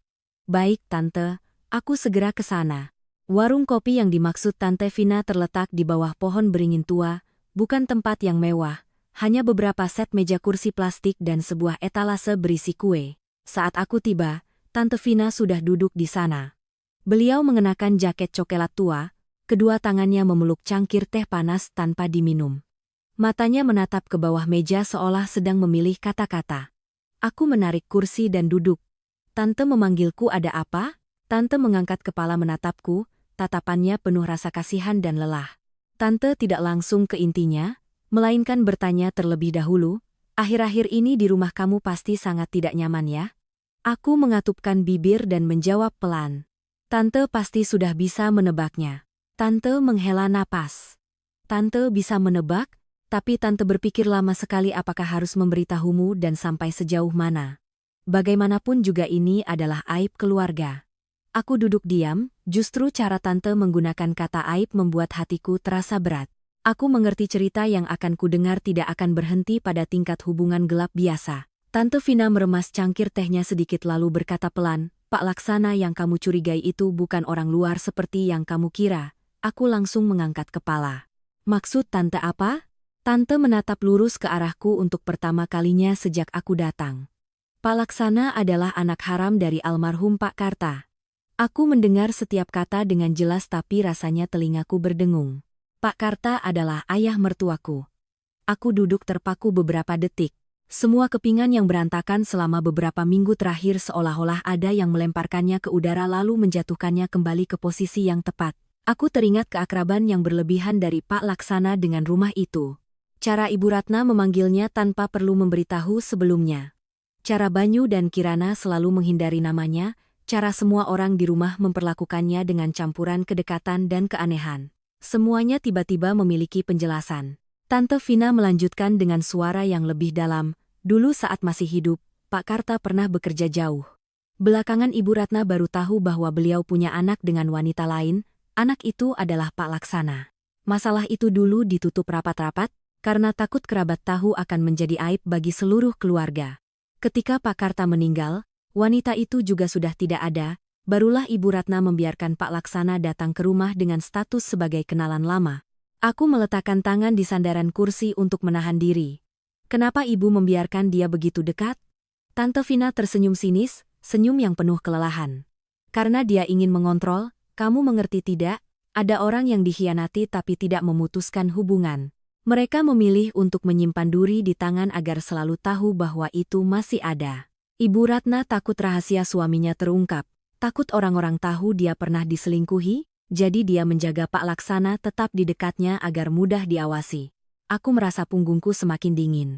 "Baik, Tante, aku segera ke sana." Warung kopi yang dimaksud Tante Vina terletak di bawah pohon beringin tua, bukan tempat yang mewah, hanya beberapa set meja kursi plastik dan sebuah etalase berisi kue. Saat aku tiba, Tante Vina sudah duduk di sana. Beliau mengenakan jaket coklat tua, kedua tangannya memeluk cangkir teh panas tanpa diminum. Matanya menatap ke bawah meja seolah sedang memilih kata-kata. Aku menarik kursi dan duduk. "Tante memanggilku ada apa?" Tante mengangkat kepala menatapku, tatapannya penuh rasa kasihan dan lelah. Tante tidak langsung ke intinya, melainkan bertanya terlebih dahulu, "Akhir-akhir ini di rumah kamu pasti sangat tidak nyaman ya?" Aku mengatupkan bibir dan menjawab pelan. Tante pasti sudah bisa menebaknya. Tante menghela napas. Tante bisa menebak, tapi Tante berpikir lama sekali apakah harus memberitahumu dan sampai sejauh mana. Bagaimanapun juga ini adalah aib keluarga. Aku duduk diam, justru cara Tante menggunakan kata aib membuat hatiku terasa berat. Aku mengerti cerita yang akan kudengar tidak akan berhenti pada tingkat hubungan gelap biasa. Tante Vina meremas cangkir tehnya sedikit lalu berkata pelan, "Pak Laksana yang kamu curigai itu bukan orang luar seperti yang kamu kira." Aku langsung mengangkat kepala. "Maksud Tante apa?" Tante menatap lurus ke arahku untuk pertama kalinya sejak aku datang. "Pak Laksana adalah anak haram dari almarhum Pak Karta." Aku mendengar setiap kata dengan jelas tapi rasanya telingaku berdengung. Pak Karta adalah ayah mertuaku. Aku duduk terpaku beberapa detik. Semua kepingan yang berantakan selama beberapa minggu terakhir seolah-olah ada yang melemparkannya ke udara lalu menjatuhkannya kembali ke posisi yang tepat. Aku teringat keakraban yang berlebihan dari Pak Laksana dengan rumah itu. Cara Ibu Ratna memanggilnya tanpa perlu memberitahu sebelumnya. Cara Banyu dan Kirana selalu menghindari namanya, cara semua orang di rumah memperlakukannya dengan campuran kedekatan dan keanehan. Semuanya tiba-tiba memiliki penjelasan. Tante Vina melanjutkan dengan suara yang lebih dalam, "Dulu saat masih hidup, Pak Karta pernah bekerja jauh. Belakangan Ibu Ratna baru tahu bahwa beliau punya anak dengan wanita lain, anak itu adalah Pak Laksana. Masalah itu dulu ditutup rapat-rapat, karena takut kerabat tahu akan menjadi aib bagi seluruh keluarga. Ketika Pak Karta meninggal, wanita itu juga sudah tidak ada, barulah Ibu Ratna membiarkan Pak Laksana datang ke rumah dengan status sebagai kenalan lama. Aku meletakkan tangan di sandaran kursi untuk menahan diri. Kenapa Ibu membiarkan dia begitu dekat? Tante Vina tersenyum sinis, senyum yang penuh kelelahan. Karena dia ingin mengontrol, kamu mengerti tidak? Ada orang yang dikhianati tapi tidak memutuskan hubungan. Mereka memilih untuk menyimpan duri di tangan agar selalu tahu bahwa itu masih ada. Ibu Ratna takut rahasia suaminya terungkap. Takut orang-orang tahu dia pernah diselingkuhi, jadi dia menjaga Pak Laksana tetap di dekatnya agar mudah diawasi. Aku merasa punggungku semakin dingin.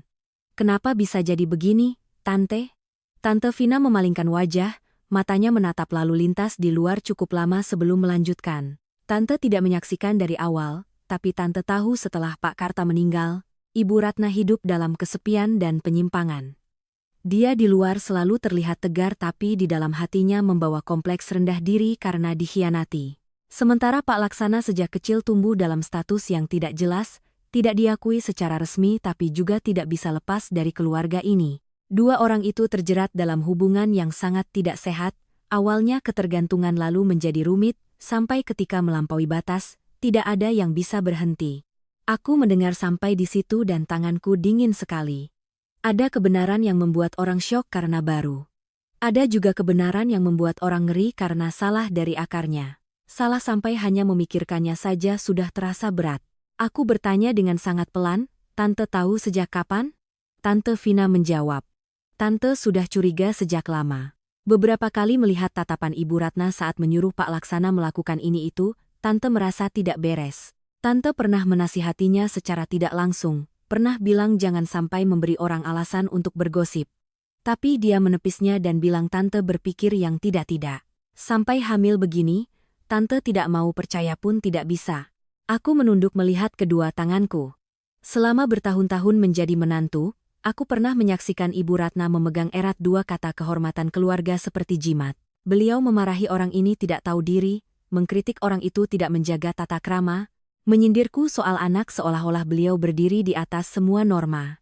Kenapa bisa jadi begini, Tante? Tante Vina memalingkan wajah, matanya menatap lalu lintas di luar cukup lama sebelum melanjutkan. Tante tidak menyaksikan dari awal, tapi Tante tahu setelah Pak Karta meninggal, Ibu Ratna hidup dalam kesepian dan penyimpangan. Dia di luar selalu terlihat tegar tapi di dalam hatinya membawa kompleks rendah diri karena dikhianati. Sementara Pak Laksana sejak kecil tumbuh dalam status yang tidak jelas, tidak diakui secara resmi tapi juga tidak bisa lepas dari keluarga ini. Dua orang itu terjerat dalam hubungan yang sangat tidak sehat, awalnya ketergantungan lalu menjadi rumit, sampai ketika melampaui batas, tidak ada yang bisa berhenti. Aku mendengar sampai di situ dan tanganku dingin sekali. Ada kebenaran yang membuat orang syok karena baru. Ada juga kebenaran yang membuat orang ngeri karena salah dari akarnya. Salah sampai hanya memikirkannya saja sudah terasa berat. Aku bertanya dengan sangat pelan, "Tante tahu sejak kapan?" Tante Vina menjawab, "Tante sudah curiga sejak lama. Beberapa kali melihat tatapan Ibu Ratna saat menyuruh Pak Laksana melakukan ini itu, Tante merasa tidak beres. Tante pernah menasihatinya secara tidak langsung, pernah bilang jangan sampai memberi orang alasan untuk bergosip. Tapi dia menepisnya dan bilang Tante berpikir yang tidak-tidak. Sampai hamil begini, Tante tidak mau percaya pun tidak bisa." Aku menunduk melihat kedua tanganku. Selama bertahun-tahun menjadi menantu, aku pernah menyaksikan Ibu Ratna memegang erat dua kata kehormatan keluarga seperti jimat. Beliau memarahi orang ini tidak tahu diri, mengkritik orang itu tidak menjaga tata krama, Menyindirku soal anak seolah-olah beliau berdiri di atas semua norma.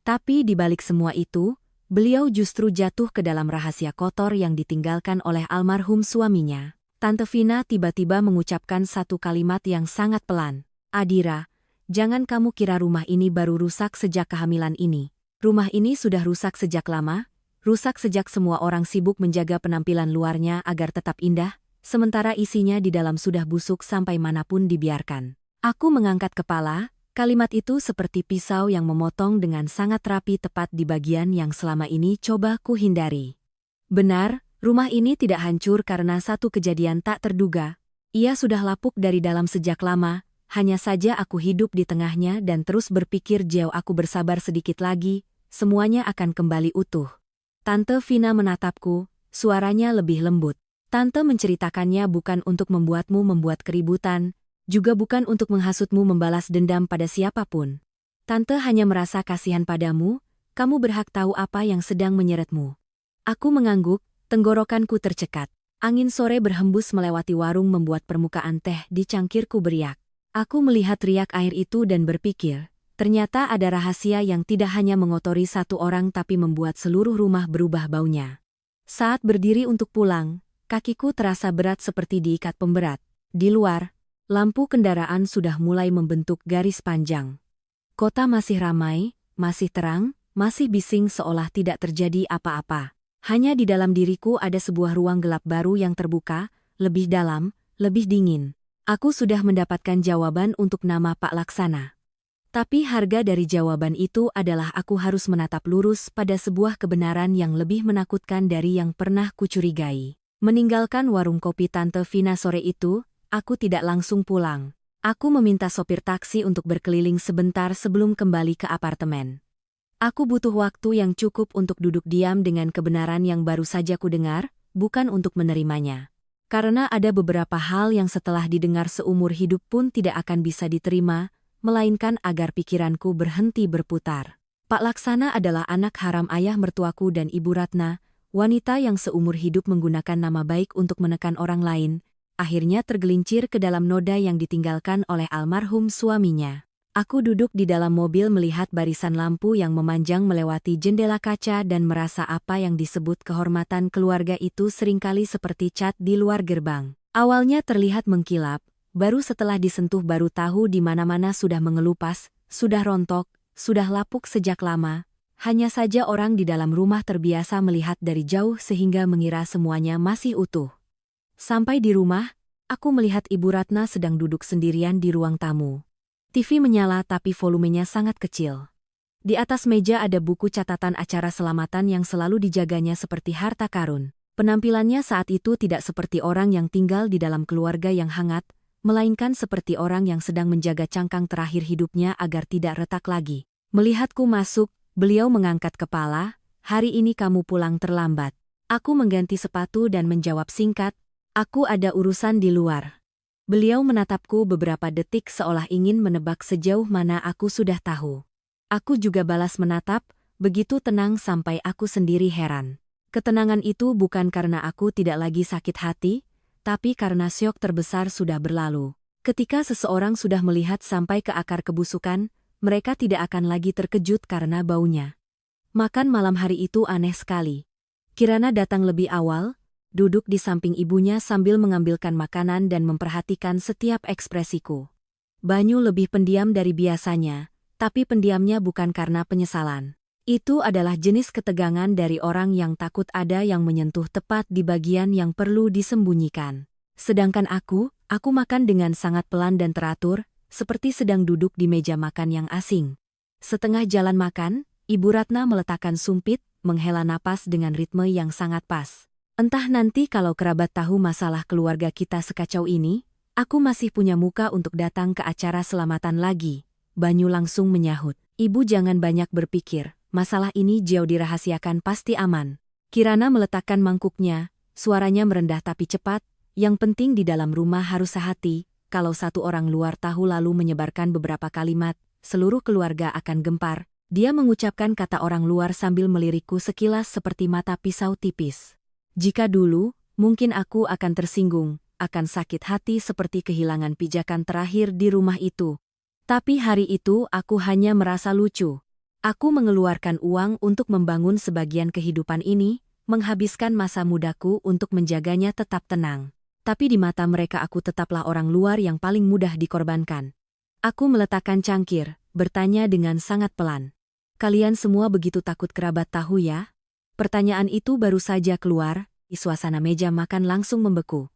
Tapi di balik semua itu, beliau justru jatuh ke dalam rahasia kotor yang ditinggalkan oleh almarhum suaminya. Tante Vina tiba-tiba mengucapkan satu kalimat yang sangat pelan. Adira, jangan kamu kira rumah ini baru rusak sejak kehamilan ini. Rumah ini sudah rusak sejak lama, rusak sejak semua orang sibuk menjaga penampilan luarnya agar tetap indah, sementara isinya di dalam sudah busuk sampai manapun dibiarkan. Aku mengangkat kepala, kalimat itu seperti pisau yang memotong dengan sangat rapi tepat di bagian yang selama ini coba ku hindari. Benar, rumah ini tidak hancur karena satu kejadian tak terduga. Ia sudah lapuk dari dalam sejak lama, hanya saja aku hidup di tengahnya dan terus berpikir jauh aku bersabar sedikit lagi, semuanya akan kembali utuh. Tante Vina menatapku, suaranya lebih lembut. Tante menceritakannya bukan untuk membuatmu membuat keributan, juga bukan untuk menghasutmu membalas dendam pada siapapun. Tante hanya merasa kasihan padamu, kamu berhak tahu apa yang sedang menyeretmu. Aku mengangguk, tenggorokanku tercekat. Angin sore berhembus melewati warung membuat permukaan teh di cangkirku beriak. Aku melihat riak air itu dan berpikir, ternyata ada rahasia yang tidak hanya mengotori satu orang tapi membuat seluruh rumah berubah baunya. Saat berdiri untuk pulang, kakiku terasa berat seperti diikat pemberat. Di luar, lampu kendaraan sudah mulai membentuk garis panjang. Kota masih ramai, masih terang, masih bising seolah tidak terjadi apa-apa. Hanya di dalam diriku ada sebuah ruang gelap baru yang terbuka, lebih dalam, lebih dingin. Aku sudah mendapatkan jawaban untuk nama Pak Laksana. Tapi harga dari jawaban itu adalah aku harus menatap lurus pada sebuah kebenaran yang lebih menakutkan dari yang pernah kucurigai. Meninggalkan warung kopi Tante Vina sore itu, aku tidak langsung pulang. Aku meminta sopir taksi untuk berkeliling sebentar sebelum kembali ke apartemen. Aku butuh waktu yang cukup untuk duduk diam dengan kebenaran yang baru saja kudengar, bukan untuk menerimanya. Karena ada beberapa hal yang setelah didengar seumur hidup pun tidak akan bisa diterima, melainkan agar pikiranku berhenti berputar. Pak Laksana adalah anak haram ayah mertuaku dan Ibu Ratna, wanita yang seumur hidup menggunakan nama baik untuk menekan orang lain, akhirnya tergelincir ke dalam noda yang ditinggalkan oleh almarhum suaminya. Aku duduk di dalam mobil melihat barisan lampu yang memanjang melewati jendela kaca dan merasa apa yang disebut kehormatan keluarga itu seringkali seperti cat di luar gerbang. Awalnya terlihat mengkilap, baru setelah disentuh baru tahu di mana-mana sudah mengelupas, sudah rontok, sudah lapuk sejak lama. Hanya saja orang di dalam rumah terbiasa melihat dari jauh sehingga mengira semuanya masih utuh. Sampai di rumah, aku melihat Ibu Ratna sedang duduk sendirian di ruang tamu. TV menyala tapi volumenya sangat kecil. Di atas meja ada buku catatan acara selamatan yang selalu dijaganya seperti harta karun. Penampilannya saat itu tidak seperti orang yang tinggal di dalam keluarga yang hangat, melainkan seperti orang yang sedang menjaga cangkang terakhir hidupnya agar tidak retak lagi. Melihatku masuk, beliau mengangkat kepala, "Hari ini kamu pulang terlambat." Aku mengganti sepatu dan menjawab singkat, "Aku ada urusan di luar." Beliau menatapku beberapa detik seolah ingin menebak sejauh mana aku sudah tahu. Aku juga balas menatap, begitu tenang sampai aku sendiri heran. Ketenangan itu bukan karena aku tidak lagi sakit hati, tapi karena syok terbesar sudah berlalu. Ketika seseorang sudah melihat sampai ke akar kebusukan, mereka tidak akan lagi terkejut karena baunya. Makan malam hari itu aneh sekali. Kirana datang lebih awal, duduk di samping ibunya sambil mengambilkan makanan dan memperhatikan setiap ekspresiku. Banyu lebih pendiam dari biasanya, tapi pendiamnya bukan karena penyesalan. Itu adalah jenis ketegangan dari orang yang takut ada yang menyentuh tepat di bagian yang perlu disembunyikan. Sedangkan aku makan dengan sangat pelan dan teratur, seperti sedang duduk di meja makan yang asing. Setengah jalan makan, Ibu Ratna meletakkan sumpit, menghela napas dengan ritme yang sangat pas. Entah nanti kalau kerabat tahu masalah keluarga kita sekacau ini, aku masih punya muka untuk datang ke acara selamatan lagi. Banyu langsung menyahut, "Ibu jangan banyak berpikir, masalah ini jauh dirahasiakan pasti aman." Kirana meletakkan mangkuknya, suaranya merendah tapi cepat, "Yang penting di dalam rumah harus sehati. Kalau satu orang luar tahu lalu menyebarkan beberapa kalimat, seluruh keluarga akan gempar." Dia mengucapkan kata orang luar sambil melirikku sekilas seperti mata pisau tipis. Jika dulu, mungkin aku akan tersinggung, akan sakit hati seperti kehilangan pijakan terakhir di rumah itu. Tapi hari itu aku hanya merasa lucu. Aku mengeluarkan uang untuk membangun sebagian kehidupan ini, menghabiskan masa mudaku untuk menjaganya tetap tenang. Tapi di mata mereka aku tetaplah orang luar yang paling mudah dikorbankan. Aku meletakkan cangkir, bertanya dengan sangat pelan. Kalian semua begitu takut kerabat tahu ya? Pertanyaan itu baru saja keluar, suasana meja makan langsung membeku.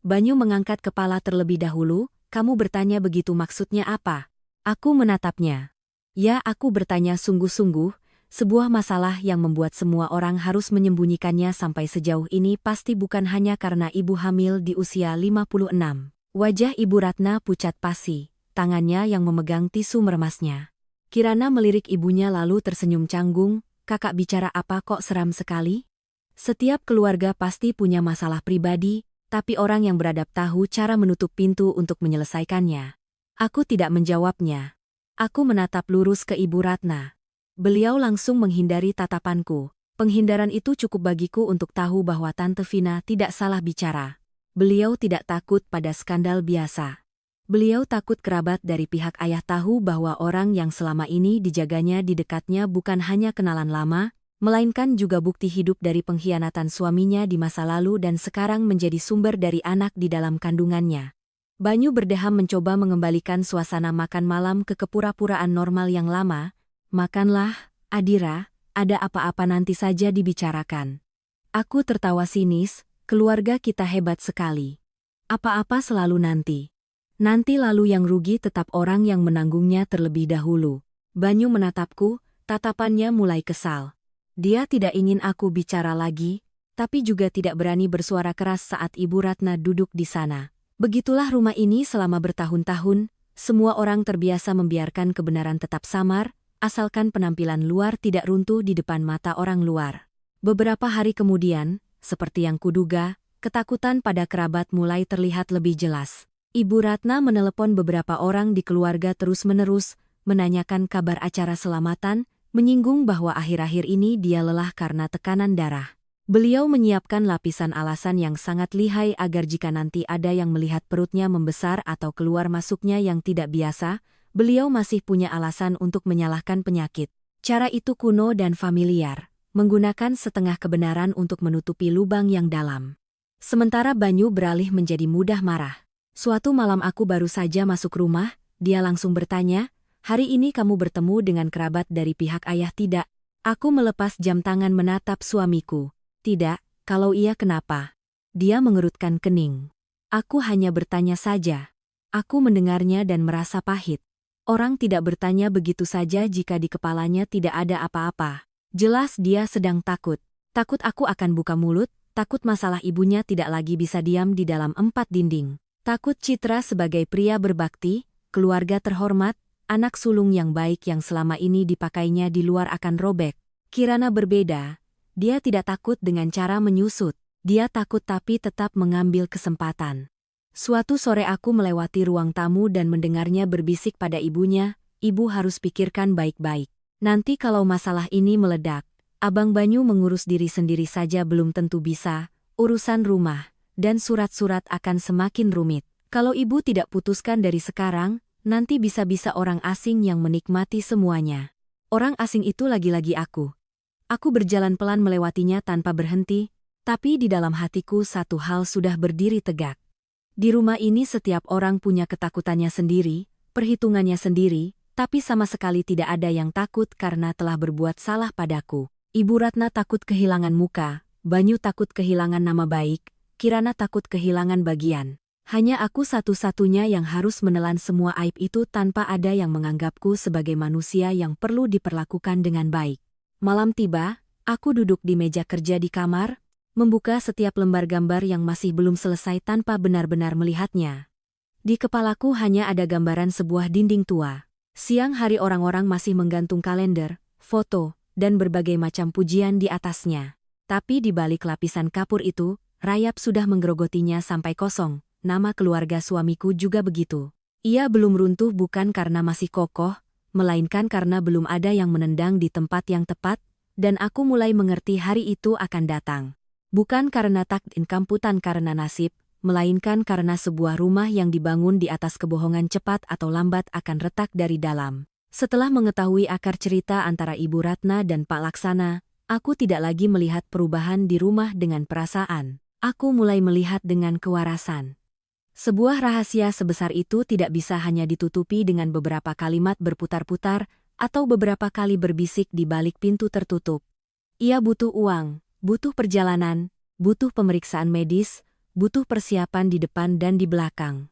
Banyu mengangkat kepala terlebih dahulu, kamu bertanya begitu maksudnya apa? Aku menatapnya. Ya, aku bertanya sungguh-sungguh, sebuah masalah yang membuat semua orang harus menyembunyikannya sampai sejauh ini pasti bukan hanya karena ibu hamil di usia 56. Wajah Ibu Ratna pucat pasi, tangannya yang memegang tisu meremasnya. Kirana melirik ibunya lalu tersenyum canggung, kakak bicara apa kok seram sekali? Setiap keluarga pasti punya masalah pribadi, tapi orang yang beradab tahu cara menutup pintu untuk menyelesaikannya. Aku tidak menjawabnya. Aku menatap lurus ke Ibu Ratna. Beliau langsung menghindari tatapanku. Penghindaran itu cukup bagiku untuk tahu bahwa Tante Vina tidak salah bicara. Beliau tidak takut pada skandal biasa. Beliau takut kerabat dari pihak ayah tahu bahwa orang yang selama ini dijaganya di dekatnya bukan hanya kenalan lama, melainkan juga bukti hidup dari pengkhianatan suaminya di masa lalu dan sekarang menjadi sumber dari anak di dalam kandungannya. Banyu berdeham mencoba mengembalikan suasana makan malam ke kepura-puraan normal yang lama. Makanlah, Adira, ada apa-apa nanti saja dibicarakan. Aku tertawa sinis, keluarga kita hebat sekali. Apa-apa selalu nanti. Nanti lalu yang rugi tetap orang yang menanggungnya terlebih dahulu. Banyu menatapku, tatapannya mulai kesal. Dia tidak ingin aku bicara lagi, tapi juga tidak berani bersuara keras saat Ibu Ratna duduk di sana. Begitulah rumah ini selama bertahun-tahun, semua orang terbiasa membiarkan kebenaran tetap samar, asalkan penampilan luar tidak runtuh di depan mata orang luar. Beberapa hari kemudian, seperti yang kuduga, ketakutan pada kerabat mulai terlihat lebih jelas. Ibu Ratna menelepon beberapa orang di keluarga terus-menerus, menanyakan kabar acara selamatan, menyinggung bahwa akhir-akhir ini dia lelah karena tekanan darah. Beliau menyiapkan lapisan alasan yang sangat lihai agar jika nanti ada yang melihat perutnya membesar atau keluar masuknya yang tidak biasa, beliau masih punya alasan untuk menyalahkan penyakit. Cara itu kuno dan familiar, menggunakan setengah kebenaran untuk menutupi lubang yang dalam. Sementara Banyu beralih menjadi mudah marah. Suatu malam aku baru saja masuk rumah, dia langsung bertanya, "Hari ini kamu bertemu dengan kerabat dari pihak ayah tidak?" Aku melepas jam tangan menatap suamiku. "Tidak, kalau iya kenapa?" Dia mengerutkan kening. Aku hanya bertanya saja. Aku mendengarnya dan merasa pahit. Orang tidak bertanya begitu saja jika di kepalanya tidak ada apa-apa. Jelas dia sedang takut. Takut aku akan buka mulut, takut masalah ibunya tidak lagi bisa diam di dalam 4 dinding. Takut citra sebagai pria berbakti, keluarga terhormat, anak sulung yang baik yang selama ini dipakainya di luar akan robek. Kirana berbeda. Dia tidak takut dengan cara menyusut. Dia takut tapi tetap mengambil kesempatan. Suatu sore aku melewati ruang tamu dan mendengarnya berbisik pada ibunya, "Ibu harus pikirkan baik-baik. Nanti kalau masalah ini meledak, Abang Banyu mengurus diri sendiri saja belum tentu bisa, urusan rumah dan surat-surat akan semakin rumit. Kalau ibu tidak putuskan dari sekarang, nanti bisa-bisa orang asing yang menikmati semuanya. Orang asing itu lagi-lagi aku." Aku berjalan pelan melewatinya tanpa berhenti, tapi di dalam hatiku satu hal sudah berdiri tegak. Di rumah ini setiap orang punya ketakutannya sendiri, perhitungannya sendiri, tapi sama sekali tidak ada yang takut karena telah berbuat salah padaku. Ibu Ratna takut kehilangan muka, Banyu takut kehilangan nama baik, Kirana takut kehilangan bagian. Hanya aku satu-satunya yang harus menelan semua aib itu tanpa ada yang menganggapku sebagai manusia yang perlu diperlakukan dengan baik. Malam tiba, aku duduk di meja kerja di kamar, membuka setiap lembar gambar yang masih belum selesai tanpa benar-benar melihatnya. Di kepalaku hanya ada gambaran sebuah dinding tua. Siang hari orang-orang masih menggantung kalender, foto, dan berbagai macam pujian di atasnya. Tapi di balik lapisan kapur itu, rayap sudah menggerogotinya sampai kosong. Nama keluarga suamiku juga begitu. Ia belum runtuh bukan karena masih kokoh, melainkan karena belum ada yang menendang di tempat yang tepat, dan aku mulai mengerti hari itu akan datang. Bukan karena takdir kamputan karena nasib, melainkan karena sebuah rumah yang dibangun di atas kebohongan cepat atau lambat akan retak dari dalam. Setelah mengetahui akar cerita antara Ibu Ratna dan Pak Laksana, aku tidak lagi melihat perubahan di rumah dengan perasaan. Aku mulai melihat dengan kewarasan. Sebuah rahasia sebesar itu tidak bisa hanya ditutupi dengan beberapa kalimat berputar-putar atau beberapa kali berbisik di balik pintu tertutup. Ia butuh uang, butuh perjalanan, butuh pemeriksaan medis, butuh persiapan di depan dan di belakang.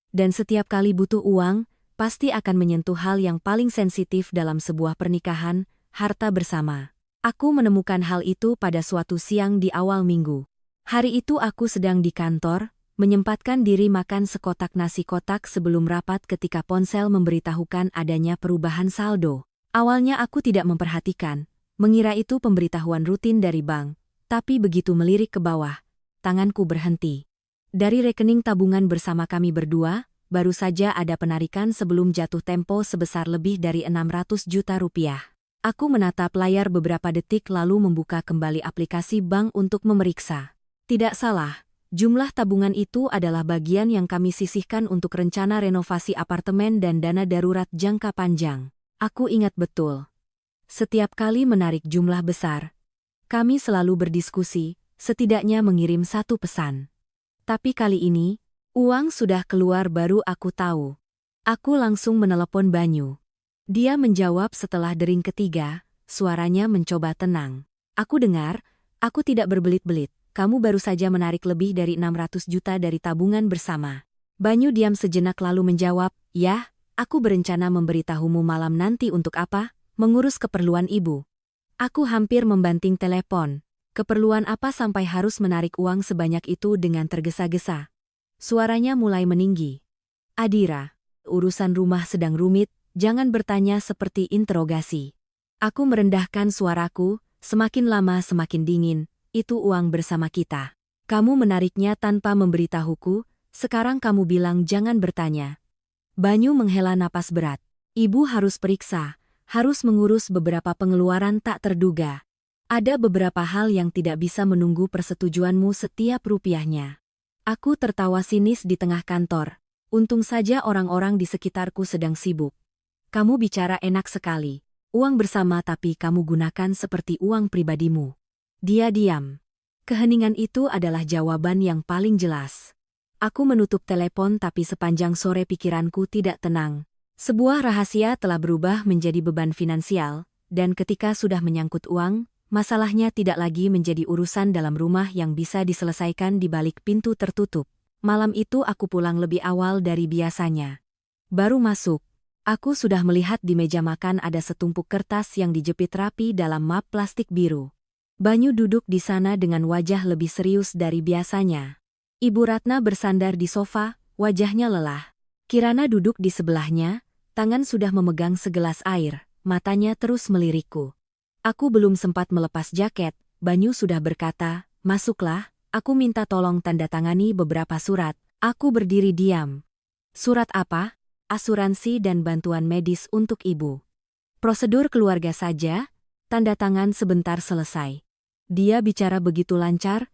Dan setiap kali butuh uang, pasti akan menyentuh hal yang paling sensitif dalam sebuah pernikahan, harta bersama. Aku menemukan hal itu pada suatu siang di awal minggu. Hari itu aku sedang di kantor, menyempatkan diri makan sekotak nasi kotak sebelum rapat ketika ponsel memberitahukan adanya perubahan saldo. Awalnya aku tidak memperhatikan, mengira itu pemberitahuan rutin dari bank, tapi begitu melirik ke bawah, tanganku berhenti. Dari rekening tabungan bersama kami berdua, baru saja ada penarikan sebelum jatuh tempo sebesar lebih dari 600 juta rupiah. Aku menatap layar beberapa detik lalu membuka kembali aplikasi bank untuk memeriksa. Tidak salah, jumlah tabungan itu adalah bagian yang kami sisihkan untuk rencana renovasi apartemen dan dana darurat jangka panjang. Aku ingat betul. Setiap kali menarik jumlah besar, kami selalu berdiskusi, setidaknya mengirim satu pesan. Tapi kali ini, uang sudah keluar baru aku tahu. Aku langsung menelepon Banyu. Dia menjawab setelah dering ketiga, suaranya mencoba tenang. Aku dengar, aku tidak berbelit-belit, kamu baru saja menarik lebih dari 600 juta dari tabungan bersama. Banyu diam sejenak lalu menjawab, "Yah, aku berencana memberitahumu malam nanti untuk apa? Mengurus keperluan ibu." Aku hampir membanting telepon. Keperluan apa sampai harus menarik uang sebanyak itu dengan tergesa-gesa? Suaranya mulai meninggi. "Adira, urusan rumah sedang rumit, jangan bertanya seperti interogasi." Aku merendahkan suaraku, semakin lama semakin dingin, itu uang bersama kita. Kamu menariknya tanpa memberitahuku, sekarang kamu bilang jangan bertanya. Banyu menghela napas berat. Ibu harus periksa, harus mengurus beberapa pengeluaran tak terduga. Ada beberapa hal yang tidak bisa menunggu persetujuanmu setiap rupiahnya. Aku tertawa sinis di tengah kantor. Untung saja orang-orang di sekitarku sedang sibuk. Kamu bicara enak sekali. Uang bersama tapi kamu gunakan seperti uang pribadimu. Dia diam. Keheningan itu adalah jawaban yang paling jelas. Aku menutup telepon tapi sepanjang sore pikiranku tidak tenang. Sebuah rahasia telah berubah menjadi beban finansial, dan ketika sudah menyangkut uang, masalahnya tidak lagi menjadi urusan dalam rumah yang bisa diselesaikan di balik pintu tertutup. Malam itu aku pulang lebih awal dari biasanya. Baru masuk, aku sudah melihat di meja makan ada setumpuk kertas yang dijepit rapi dalam map plastik biru. Banyu duduk di sana dengan wajah lebih serius dari biasanya. Ibu Ratna bersandar di sofa, wajahnya lelah. Kirana duduk di sebelahnya, tangan sudah memegang segelas air, matanya terus melirikku. Aku belum sempat melepas jaket, Banyu sudah berkata, "Masuklah, aku minta tolong tanda tangani beberapa surat." Aku berdiri diam. "Surat apa?" "Asuransi dan bantuan medis untuk ibu." "Prosedur keluarga saja, tanda tangan sebentar selesai." Dia bicara begitu lancar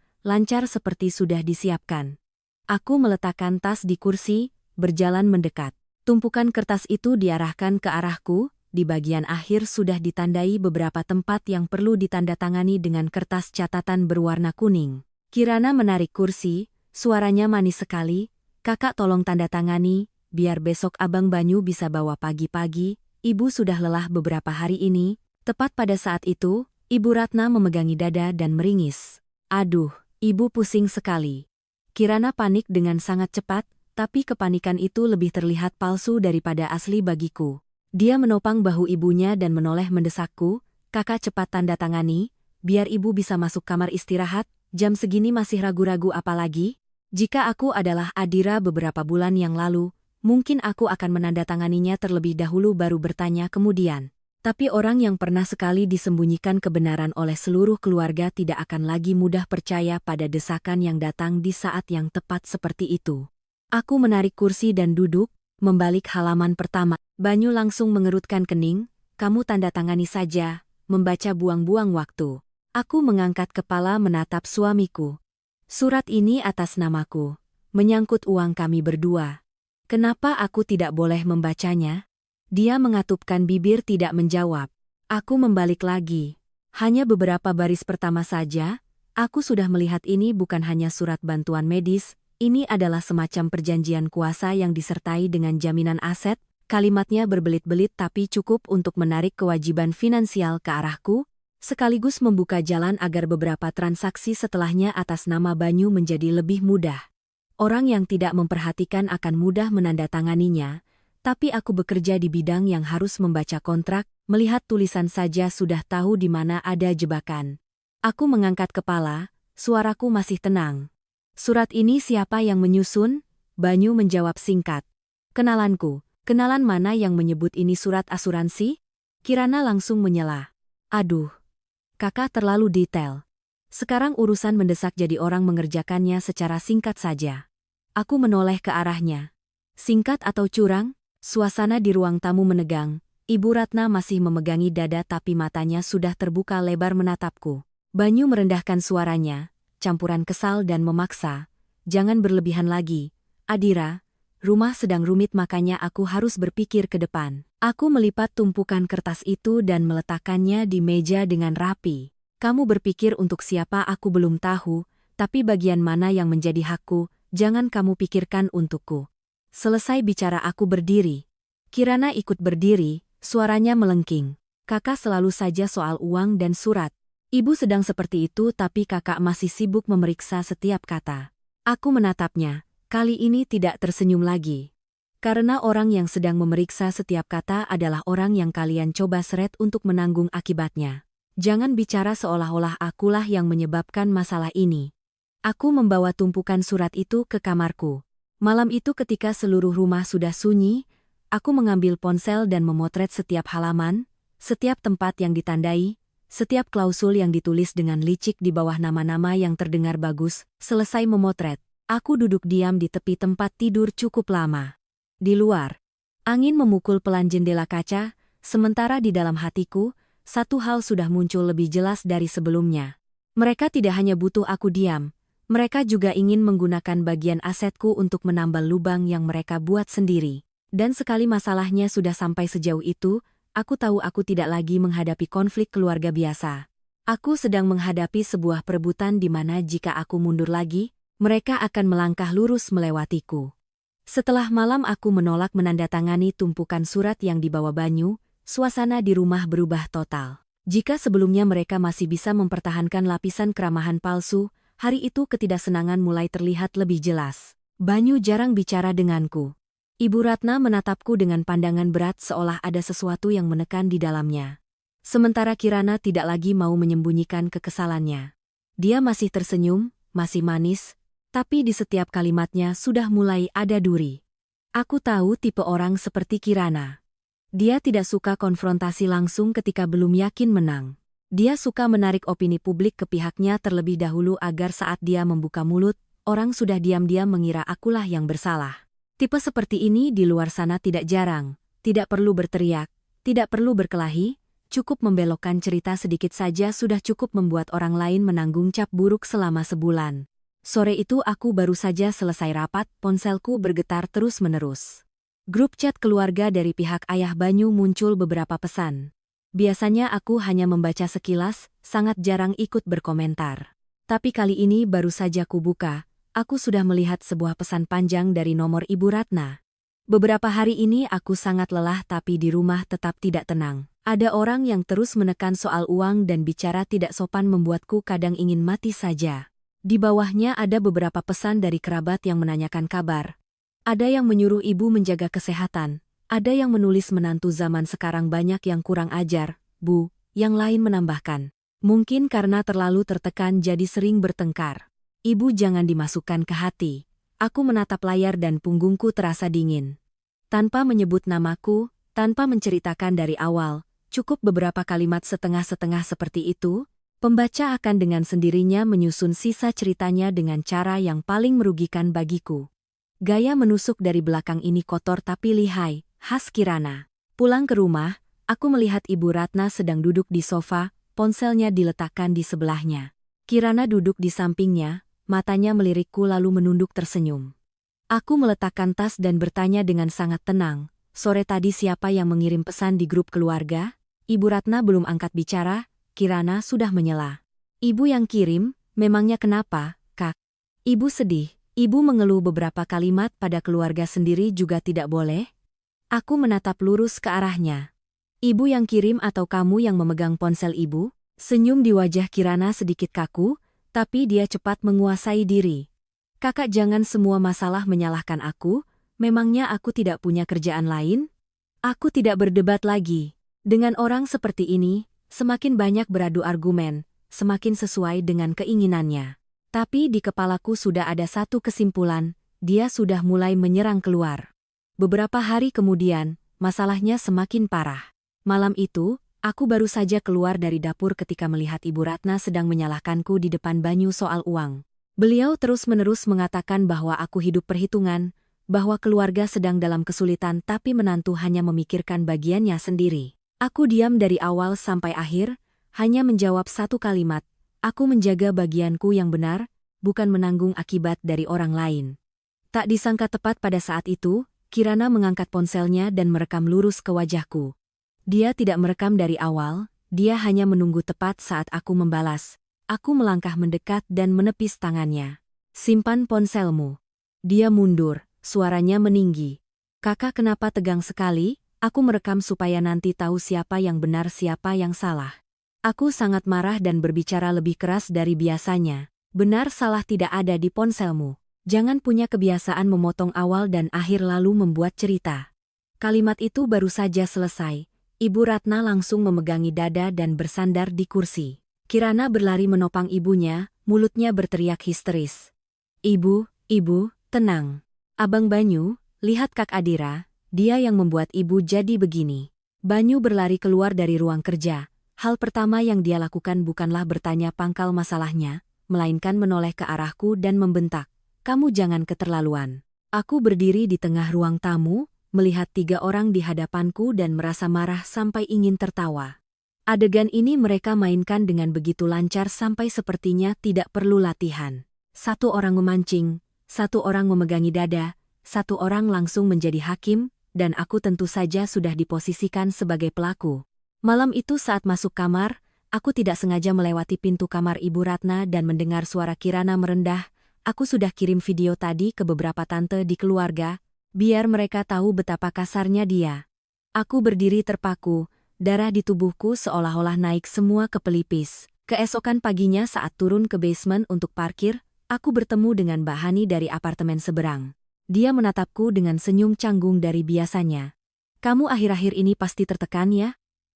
seperti sudah disiapkan. Aku meletakkan tas di kursi, berjalan mendekat. Tumpukan kertas itu diarahkan ke arahku. Di bagian akhir sudah ditandai beberapa tempat yang perlu ditandatangani dengan kertas catatan berwarna kuning. Kirana menarik kursi, suaranya manis sekali, "Kakak tolong tanda tangani, biar besok Abang Banyu bisa bawa pagi-pagi, ibu sudah lelah beberapa hari ini." Tepat pada saat itu, Ibu Ratna memegangi dada dan meringis. "Aduh, ibu pusing sekali." Kirana panik dengan sangat cepat, tapi kepanikan itu lebih terlihat palsu daripada asli bagiku. Dia menopang bahu ibunya dan menoleh mendesakku, "Kakak cepat tanda tangani, biar ibu bisa masuk kamar istirahat, jam segini masih ragu-ragu apalagi? Jika aku adalah Adira beberapa bulan yang lalu, mungkin aku akan menandatanganinya terlebih dahulu baru bertanya kemudian. Tapi orang yang pernah sekali disembunyikan kebenaran oleh seluruh keluarga tidak akan lagi mudah percaya pada desakan yang datang di saat yang tepat seperti itu." Aku menarik kursi dan duduk, membalik halaman pertama. Banyu langsung mengerutkan kening, "Kamu tanda tangani saja, membaca buang-buang waktu." Aku mengangkat kepala menatap suamiku. "Surat ini atas namaku. Menyangkut uang kami berdua. Kenapa aku tidak boleh membacanya? Dia mengatupkan bibir tidak menjawab. Aku membalik lagi. Hanya beberapa baris pertama saja, aku sudah melihat ini bukan hanya surat bantuan medis, ini adalah semacam perjanjian kuasa yang disertai dengan jaminan aset. Kalimatnya berbelit-belit tapi cukup untuk menarik kewajiban finansial ke arahku, sekaligus membuka jalan agar beberapa transaksi setelahnya atas nama Banyu menjadi lebih mudah. Orang yang tidak memperhatikan akan mudah menandatanganinya, tapi aku bekerja di bidang yang harus membaca kontrak, melihat tulisan saja sudah tahu di mana ada jebakan. Aku mengangkat kepala, suaraku masih tenang. Surat ini siapa yang menyusun? Banyu menjawab singkat. Kenalanku. Kenalan mana yang menyebut ini surat asuransi? Kirana langsung menyela. Aduh, kakak terlalu detail. Sekarang urusan mendesak jadi orang mengerjakannya secara singkat saja. Aku menoleh ke arahnya. Singkat atau curang? Suasana di ruang tamu menegang. Ibu Ratna masih memegangi dada tapi matanya sudah terbuka lebar menatapku. Banyu merendahkan suaranya, campuran kesal dan memaksa. Jangan berlebihan lagi, Adira. Rumah sedang rumit makanya aku harus berpikir ke depan. Aku melipat tumpukan kertas itu dan meletakkannya di meja dengan rapi. Kamu berpikir untuk siapa aku belum tahu, tapi bagian mana yang menjadi hakku, jangan kamu pikirkan untukku. Selesai bicara aku berdiri. Kirana ikut berdiri, suaranya melengking. Kakak selalu saja soal uang dan surat. Ibu sedang seperti itu tapi kakak masih sibuk memeriksa setiap kata. Aku menatapnya. Kali ini tidak tersenyum lagi. Karena orang yang sedang memeriksa setiap kata adalah orang yang kalian coba seret untuk menanggung akibatnya. Jangan bicara seolah-olah akulah yang menyebabkan masalah ini. Aku membawa tumpukan surat itu ke kamarku. Malam itu ketika seluruh rumah sudah sunyi, aku mengambil ponsel dan memotret setiap halaman, setiap tempat yang ditandai, setiap klausul yang ditulis dengan licik di bawah nama-nama yang terdengar bagus. Selesai memotret, aku duduk diam di tepi tempat tidur cukup lama. Di luar, angin memukul pelan jendela kaca, sementara di dalam hatiku, satu hal sudah muncul lebih jelas dari sebelumnya. Mereka tidak hanya butuh aku diam, mereka juga ingin menggunakan bagian asetku untuk menambal lubang yang mereka buat sendiri. Dan sekali masalahnya sudah sampai sejauh itu, aku tahu aku tidak lagi menghadapi konflik keluarga biasa. Aku sedang menghadapi sebuah perebutan di mana jika aku mundur lagi, mereka akan melangkah lurus melewatiku. Setelah malam aku menolak menandatangani tumpukan surat yang dibawa Banyu, suasana di rumah berubah total. Jika sebelumnya mereka masih bisa mempertahankan lapisan keramahan palsu, hari itu ketidaksenangan mulai terlihat lebih jelas. Banyu jarang bicara denganku. Ibu Ratna menatapku dengan pandangan berat seolah ada sesuatu yang menekan di dalamnya. Sementara Kirana tidak lagi mau menyembunyikan kekesalannya. Dia masih tersenyum, masih manis, tapi di setiap kalimatnya sudah mulai ada duri. Aku tahu tipe orang seperti Kirana. Dia tidak suka konfrontasi langsung ketika belum yakin menang. Dia suka menarik opini publik ke pihaknya terlebih dahulu agar saat dia membuka mulut, orang sudah diam-diam mengira akulah yang bersalah. Tipe seperti ini di luar sana tidak jarang, tidak perlu berteriak, tidak perlu berkelahi, cukup membelokkan cerita sedikit saja sudah cukup membuat orang lain menanggung cap buruk selama sebulan. Sore itu aku baru saja selesai rapat, ponselku bergetar terus-menerus. Grup chat keluarga dari pihak ayah Banyu muncul beberapa pesan. Biasanya aku hanya membaca sekilas, sangat jarang ikut berkomentar. Tapi kali ini baru saja kubuka, aku sudah melihat sebuah pesan panjang dari nomor Ibu Ratna. Beberapa hari ini aku sangat lelah tapi di rumah tetap tidak tenang. Ada orang yang terus menekan soal uang dan bicara tidak sopan membuatku kadang ingin mati saja. Di bawahnya ada beberapa pesan dari kerabat yang menanyakan kabar. Ada yang menyuruh ibu menjaga kesehatan. Ada yang menulis menantu zaman sekarang banyak yang kurang ajar, Bu. Yang lain menambahkan, mungkin karena terlalu tertekan jadi sering bertengkar. Ibu jangan dimasukkan ke hati. Aku menatap layar dan punggungku terasa dingin. Tanpa menyebut namaku, tanpa menceritakan dari awal, cukup beberapa kalimat setengah-setengah seperti itu, pembaca akan dengan sendirinya menyusun sisa ceritanya dengan cara yang paling merugikan bagiku. Gaya menusuk dari belakang ini kotor tapi lihai, khas Kirana. Pulang ke rumah, aku melihat Ibu Ratna sedang duduk di sofa, ponselnya diletakkan di sebelahnya. Kirana duduk di sampingnya, matanya melirikku lalu menunduk tersenyum. Aku meletakkan tas dan bertanya dengan sangat tenang, "Sore tadi siapa yang mengirim pesan di grup keluarga?" Ibu Ratna belum angkat bicara, Kirana sudah menyela. "Ibu yang kirim, memangnya kenapa, Kak?" Ibu sedih. Ibu mengeluh beberapa kalimat pada keluarga sendiri juga tidak boleh. Aku menatap lurus ke arahnya. "Ibu yang kirim atau kamu yang memegang ponsel ibu?" Senyum di wajah Kirana sedikit kaku, tapi dia cepat menguasai diri. "Kakak, jangan semua masalah menyalahkan aku, memangnya aku tidak punya kerjaan lain?" Aku tidak berdebat lagi. Dengan orang seperti ini, semakin banyak beradu argumen, semakin sesuai dengan keinginannya. Tapi di kepalaku sudah ada satu kesimpulan, dia sudah mulai menyerang keluar. Beberapa hari kemudian, masalahnya semakin parah. Malam itu, aku baru saja keluar dari dapur ketika melihat Ibu Ratna sedang menyalahkanku di depan Banyu soal uang. Beliau terus-menerus mengatakan bahwa aku hidup perhitungan, bahwa keluarga sedang dalam kesulitan tapi menantu hanya memikirkan bagiannya sendiri. Aku diam dari awal sampai akhir, hanya menjawab satu kalimat, "Aku menjaga bagianku yang benar, bukan menanggung akibat dari orang lain." Tak disangka tepat pada saat itu, Kirana mengangkat ponselnya dan merekam lurus ke wajahku. Dia tidak merekam dari awal, dia hanya menunggu tepat saat aku membalas. Aku melangkah mendekat dan menepis tangannya. "Simpan ponselmu." Dia mundur, suaranya meninggi. "Kakak, kenapa tegang sekali? Aku merekam supaya nanti tahu siapa yang benar siapa yang salah." Aku sangat marah dan berbicara lebih keras dari biasanya. "Benar salah tidak ada di ponselmu. Jangan punya kebiasaan memotong awal dan akhir lalu membuat cerita." Kalimat itu baru saja selesai. Ibu Ratna langsung memegangi dada dan bersandar di kursi. Kirana berlari menopang ibunya, mulutnya berteriak histeris. "Ibu, ibu, tenang. Abang Banyu, lihat Kak Adira, dia yang membuat ibu jadi begini." Banyu berlari keluar dari ruang kerja. Hal pertama yang dia lakukan bukanlah bertanya pangkal masalahnya, melainkan menoleh ke arahku dan membentak, "Kamu jangan keterlaluan." Aku berdiri di tengah ruang tamu, melihat 3 orang di hadapanku dan merasa marah sampai ingin tertawa. Adegan ini mereka mainkan dengan begitu lancar sampai sepertinya tidak perlu latihan. Satu orang memancing, satu orang memegangi dada, satu orang langsung menjadi hakim, dan aku tentu saja sudah diposisikan sebagai pelaku. Malam itu saat masuk kamar, aku tidak sengaja melewati pintu kamar Ibu Ratna dan mendengar suara Kirana merendah. Aku sudah kirim video tadi ke beberapa tante di keluarga, biar mereka tahu betapa kasarnya dia. Aku berdiri terpaku, darah di tubuhku seolah-olah naik semua ke pelipis. Keesokan paginya saat turun ke basement untuk parkir, aku bertemu dengan Mbak Hani dari apartemen seberang. Dia menatapku dengan senyum canggung dari biasanya. "Kamu akhir-akhir ini pasti tertekan ya?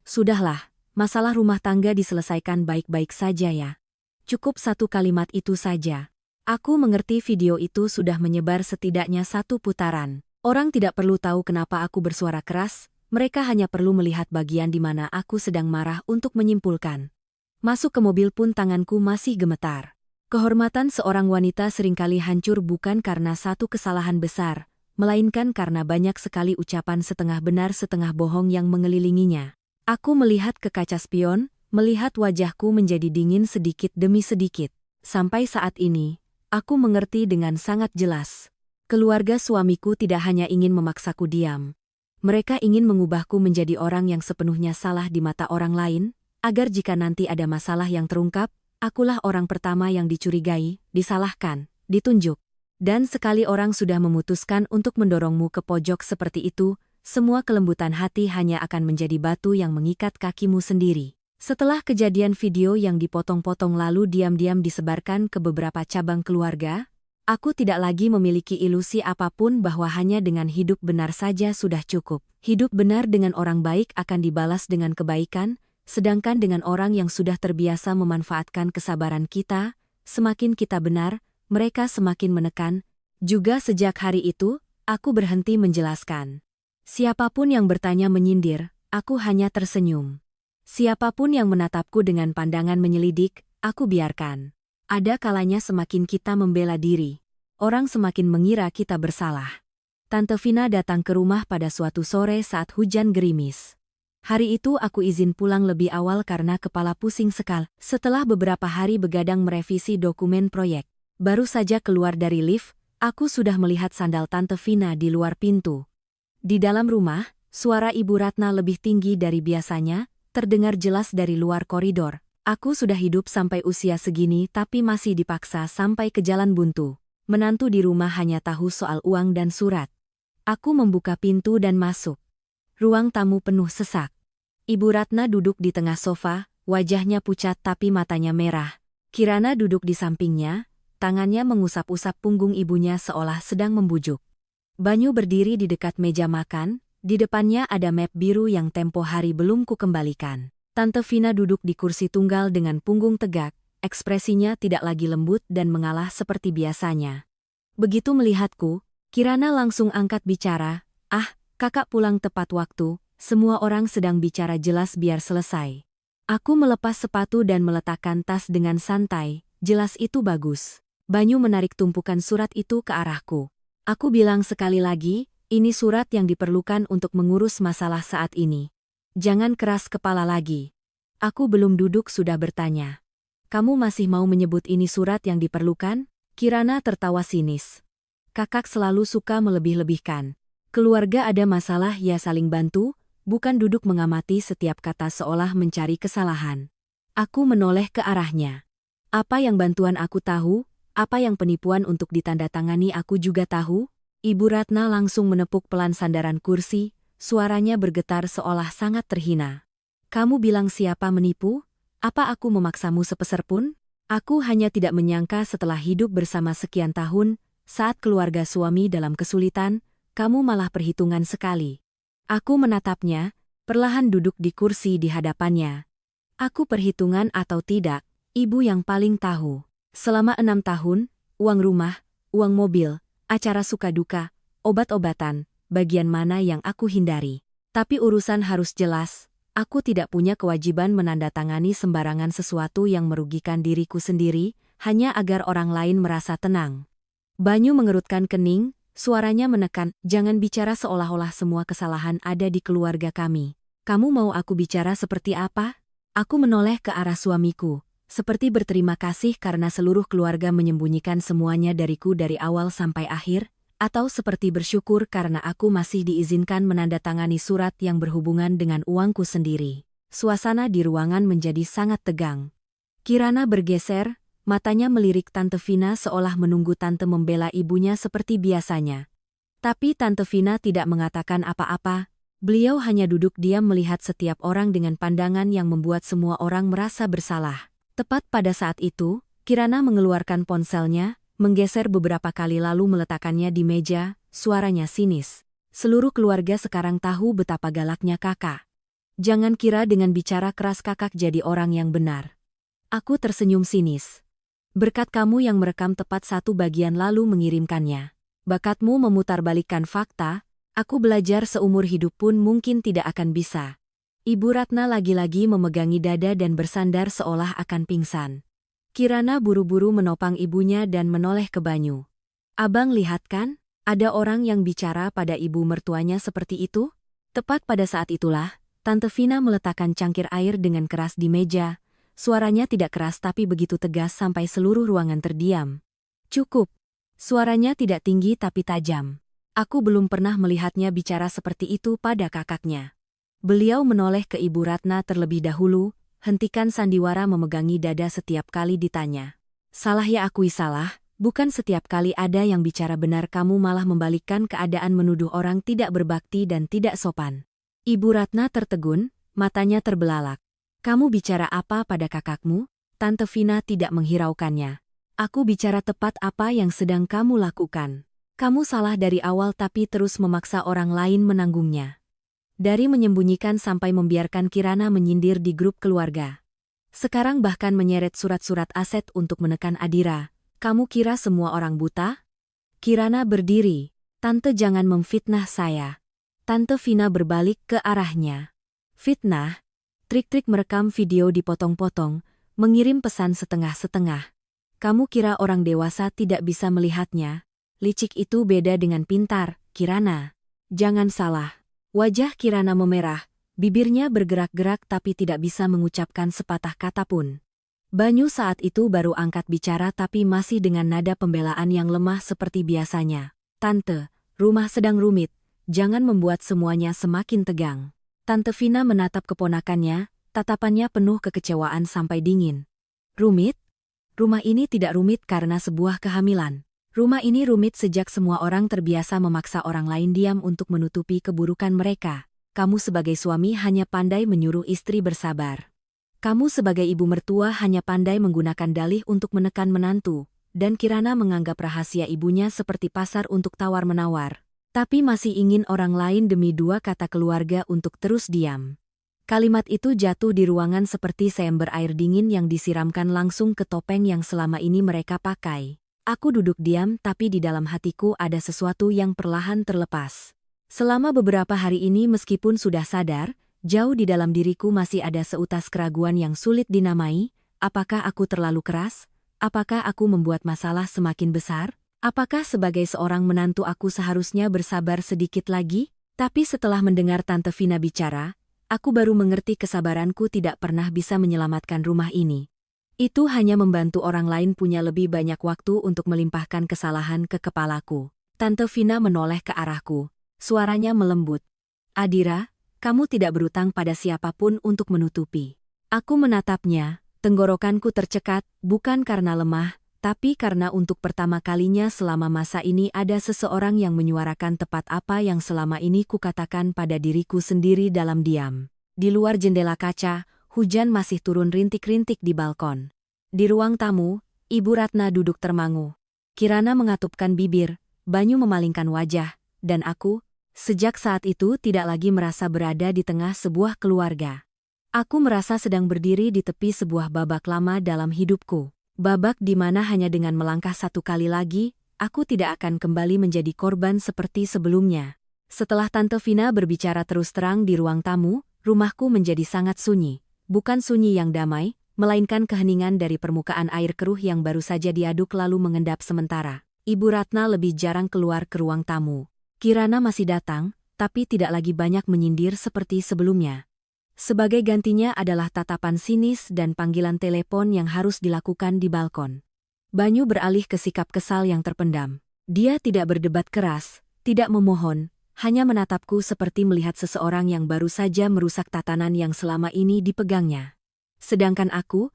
Sudahlah, masalah rumah tangga diselesaikan baik-baik saja ya." Cukup satu kalimat itu saja. Aku mengerti video itu sudah menyebar setidaknya 1 putaran. Orang tidak perlu tahu kenapa aku bersuara keras, mereka hanya perlu melihat bagian di mana aku sedang marah untuk menyimpulkan. Masuk ke mobil pun tanganku masih gemetar. Kehormatan seorang wanita seringkali hancur bukan karena satu kesalahan besar, melainkan karena banyak sekali ucapan setengah benar setengah bohong yang mengelilinginya. Aku melihat ke kaca spion, melihat wajahku menjadi dingin sedikit demi sedikit. Sampai saat ini, aku mengerti dengan sangat jelas. Keluarga suamiku tidak hanya ingin memaksaku diam. Mereka ingin mengubahku menjadi orang yang sepenuhnya salah di mata orang lain, agar jika nanti ada masalah yang terungkap, akulah orang pertama yang dicurigai, disalahkan, ditunjuk. Dan sekali orang sudah memutuskan untuk mendorongmu ke pojok seperti itu, semua kelembutan hati hanya akan menjadi batu yang mengikat kakimu sendiri. Setelah kejadian video yang dipotong-potong lalu diam-diam disebarkan ke beberapa cabang keluarga, aku tidak lagi memiliki ilusi apapun bahwa hanya dengan hidup benar saja sudah cukup. Hidup benar dengan orang baik akan dibalas dengan kebaikan, sedangkan dengan orang yang sudah terbiasa memanfaatkan kesabaran kita, semakin kita benar, mereka semakin menekan. Juga sejak hari itu, aku berhenti menjelaskan. Siapapun yang bertanya menyindir, aku hanya tersenyum. Siapapun yang menatapku dengan pandangan menyelidik, aku biarkan. Ada kalanya semakin kita membela diri, orang semakin mengira kita bersalah. Tante Vina datang ke rumah pada suatu sore saat hujan gerimis. Hari itu aku izin pulang lebih awal karena kepala pusing sekali. Setelah beberapa hari begadang merevisi dokumen proyek, baru saja keluar dari lift, Aku sudah melihat sandal Tante Vina di luar pintu. Di dalam rumah, suara Ibu Ratna lebih tinggi dari biasanya, terdengar jelas dari luar koridor. Aku sudah hidup sampai usia segini tapi masih dipaksa sampai ke jalan buntu. Menantu di rumah hanya tahu soal uang dan surat. Aku membuka pintu dan masuk. Ruang tamu penuh sesak. Ibu Ratna duduk di tengah sofa, wajahnya pucat tapi matanya merah. Kirana duduk di sampingnya, tangannya mengusap-usap punggung ibunya seolah sedang membujuk. Banyu berdiri di dekat meja makan, di depannya ada map biru yang tempo hari belum kukembalikan. Tante Vina duduk di kursi tunggal dengan punggung tegak, ekspresinya tidak lagi lembut dan mengalah seperti biasanya. Begitu melihatku, Kirana langsung angkat bicara, kakak pulang tepat waktu, semua orang sedang bicara jelas biar selesai. Aku melepas sepatu dan meletakkan tas dengan santai, jelas itu bagus. Banyu menarik tumpukan surat itu ke arahku. Aku bilang sekali lagi, ini surat yang diperlukan untuk mengurus masalah saat ini. Jangan keras kepala lagi. Aku belum duduk sudah bertanya. Kamu masih mau menyebut ini surat yang diperlukan? Kirana tertawa sinis. Kakak selalu suka melebih-lebihkan. Keluarga ada masalah ya saling bantu, bukan duduk mengamati setiap kata seolah mencari kesalahan. Aku menoleh ke arahnya. Apa yang bantuan aku tahu? Apa yang penipuan untuk ditandatangani aku juga tahu? Ibu Ratna langsung menepuk pelan sandaran kursi, suaranya bergetar seolah sangat terhina. Kamu bilang siapa menipu? Apa aku memaksamu sepeser pun? Aku hanya tidak menyangka setelah hidup bersama sekian tahun, saat keluarga suami dalam kesulitan, kamu malah perhitungan sekali. Aku menatapnya, perlahan duduk di kursi di hadapannya. Aku perhitungan atau tidak, ibu yang paling tahu. Selama 6 tahun, uang rumah, uang mobil, acara suka duka, obat-obatan, bagian mana yang aku hindari. Tapi urusan harus jelas, aku tidak punya kewajiban menandatangani sembarangan sesuatu yang merugikan diriku sendiri, hanya agar orang lain merasa tenang. Banyu mengerutkan kening, suaranya menekan, jangan bicara seolah-olah semua kesalahan ada di keluarga kami. Kamu mau aku bicara seperti apa? Aku menoleh ke arah suamiku. Seperti berterima kasih karena seluruh keluarga menyembunyikan semuanya dariku dari awal sampai akhir, atau seperti bersyukur karena aku masih diizinkan menandatangani surat yang berhubungan dengan uangku sendiri. Suasana di ruangan menjadi sangat tegang. Kirana bergeser, matanya melirik Tante Vina seolah menunggu Tante membela ibunya seperti biasanya. Tapi Tante Vina tidak mengatakan apa-apa, beliau hanya duduk diam melihat setiap orang dengan pandangan yang membuat semua orang merasa bersalah. Tepat pada saat itu, Kirana mengeluarkan ponselnya, menggeser beberapa kali lalu meletakkannya di meja, suaranya sinis. Seluruh keluarga sekarang tahu betapa galaknya kakak. Jangan kira dengan bicara keras kakak jadi orang yang benar. Aku tersenyum sinis. Berkat kamu yang merekam tepat satu bagian lalu mengirimkannya. Bakatmu memutarbalikkan fakta, aku belajar seumur hidup pun mungkin tidak akan bisa. Ibu Ratna lagi-lagi memegangi dada dan bersandar seolah akan pingsan. Kirana buru-buru menopang ibunya dan menoleh ke Banyu. Abang lihat kan, ada orang yang bicara pada ibu mertuanya seperti itu? Tepat pada saat itulah, Tante Vina meletakkan cangkir air dengan keras di meja. Suaranya tidak keras tapi begitu tegas sampai seluruh ruangan terdiam. Cukup. Suaranya tidak tinggi tapi tajam. Aku belum pernah melihatnya bicara seperti itu pada kakaknya. Beliau menoleh ke Ibu Ratna terlebih dahulu, hentikan sandiwara memegangi dada setiap kali ditanya. Salah ya akui salah, bukan setiap kali ada yang bicara benar kamu malah membalikkan keadaan menuduh orang tidak berbakti dan tidak sopan. Ibu Ratna tertegun, matanya terbelalak. Kamu bicara apa pada kakakmu? Tante Vina tidak menghiraukannya. Aku bicara tepat apa yang sedang kamu lakukan. Kamu salah dari awal tapi terus memaksa orang lain menanggungnya. Dari menyembunyikan sampai membiarkan Kirana menyindir di grup keluarga. Sekarang bahkan menyeret surat-surat aset untuk menekan Adira. Kamu kira semua orang buta? Kirana berdiri. Tante jangan memfitnah saya. Tante Vina berbalik ke arahnya. Fitnah? Trik-trik merekam video dipotong-potong, mengirim pesan setengah-setengah. Kamu kira orang dewasa tidak bisa melihatnya? Licik itu beda dengan pintar, Kirana. Jangan salah. Wajah Kirana memerah, bibirnya bergerak-gerak tapi tidak bisa mengucapkan sepatah kata pun. Banyu saat itu baru angkat bicara tapi masih dengan nada pembelaan yang lemah seperti biasanya. Tante, rumah sedang rumit, jangan membuat semuanya semakin tegang. Tante Vina menatap keponakannya, tatapannya penuh kekecewaan sampai dingin. Rumit? Rumah ini tidak rumit karena sebuah kehamilan. Rumah ini rumit sejak semua orang terbiasa memaksa orang lain diam untuk menutupi keburukan mereka. Kamu sebagai suami hanya pandai menyuruh istri bersabar. Kamu sebagai ibu mertua hanya pandai menggunakan dalih untuk menekan menantu, dan Kirana menganggap rahasia ibunya seperti pasar untuk tawar-menawar. Tapi masih ingin orang lain demi dua kata keluarga untuk terus diam. Kalimat itu jatuh di ruangan seperti seember air dingin yang disiramkan langsung ke topeng yang selama ini mereka pakai. Aku duduk diam tapi di dalam hatiku ada sesuatu yang perlahan terlepas. Selama beberapa hari ini meskipun sudah sadar, jauh di dalam diriku masih ada seutas keraguan yang sulit dinamai. Apakah aku terlalu keras? Apakah aku membuat masalah semakin besar? Apakah sebagai seorang menantu aku seharusnya bersabar sedikit lagi? Tapi setelah mendengar Tante Vina bicara, aku baru mengerti kesabaranku tidak pernah bisa menyelamatkan rumah ini. Itu hanya membantu orang lain punya lebih banyak waktu untuk melimpahkan kesalahan ke kepalaku. Tante Vina menoleh ke arahku. Suaranya melembut. Adira, kamu tidak berutang pada siapapun untuk menutupi. Aku menatapnya, tenggorokanku tercekat, bukan karena lemah, tapi karena untuk pertama kalinya selama masa ini ada seseorang yang menyuarakan tepat apa yang selama ini kukatakan pada diriku sendiri dalam diam. Di luar jendela kaca, hujan masih turun rintik-rintik di balkon. Di ruang tamu, Ibu Ratna duduk termangu. Kirana mengatupkan bibir, Banyu memalingkan wajah, dan aku, sejak saat itu tidak lagi merasa berada di tengah sebuah keluarga. Aku merasa sedang berdiri di tepi sebuah babak lama dalam hidupku. Babak di mana hanya dengan melangkah satu kali lagi, aku tidak akan kembali menjadi korban seperti sebelumnya. Setelah Tante Vina berbicara terus terang di ruang tamu, rumahku menjadi sangat sunyi. Bukan sunyi yang damai, melainkan keheningan dari permukaan air keruh yang baru saja diaduk lalu mengendap sementara. Ibu Ratna lebih jarang keluar ke ruang tamu. Kirana masih datang, tapi tidak lagi banyak menyindir seperti sebelumnya. Sebagai gantinya adalah tatapan sinis dan panggilan telepon yang harus dilakukan di balkon. Banyu beralih ke sikap kesal yang terpendam. Dia tidak berdebat keras, tidak memohon, hanya menatapku seperti melihat seseorang yang baru saja merusak tatanan yang selama ini dipegangnya. Sedangkan aku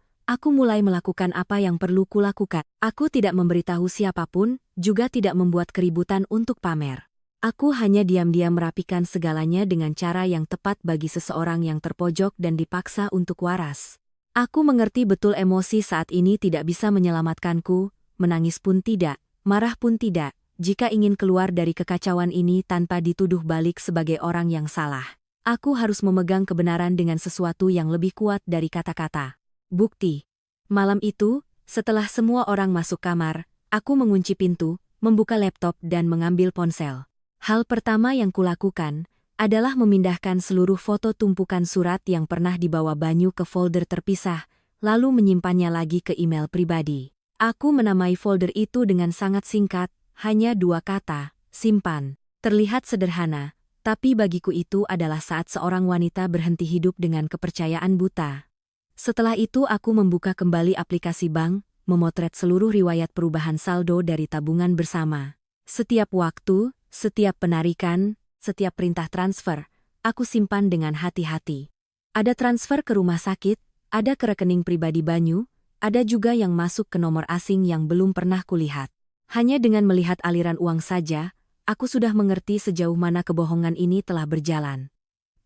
mulai melakukan apa yang perlu kulakukan. Aku tidak memberitahu siapapun, juga tidak membuat keributan untuk pamer. Aku hanya diam-diam merapikan segalanya dengan cara yang tepat bagi seseorang yang terpojok dan dipaksa untuk waras. Aku mengerti betul emosi saat ini tidak bisa menyelamatkanku, menangis pun tidak, marah pun tidak, jika ingin keluar dari kekacauan ini tanpa dituduh balik sebagai orang yang salah. Aku harus memegang kebenaran dengan sesuatu yang lebih kuat dari kata-kata. Bukti. Malam itu, setelah semua orang masuk kamar, aku mengunci pintu, membuka laptop dan mengambil ponsel. Hal pertama yang kulakukan adalah memindahkan seluruh foto tumpukan surat yang pernah dibawa Banyu ke folder terpisah, lalu menyimpannya lagi ke email pribadi. Aku menamai folder itu dengan sangat singkat, hanya 2 kata, simpan. Terlihat sederhana, tapi bagiku itu adalah saat seorang wanita berhenti hidup dengan kepercayaan buta. Setelah itu aku membuka kembali aplikasi bank, memotret seluruh riwayat perubahan saldo dari tabungan bersama. Setiap waktu, setiap penarikan, setiap perintah transfer, aku simpan dengan hati-hati. Ada transfer ke rumah sakit, ada ke rekening pribadi Banyu, ada juga yang masuk ke nomor asing yang belum pernah kulihat. Hanya dengan melihat aliran uang saja, aku sudah mengerti sejauh mana kebohongan ini telah berjalan.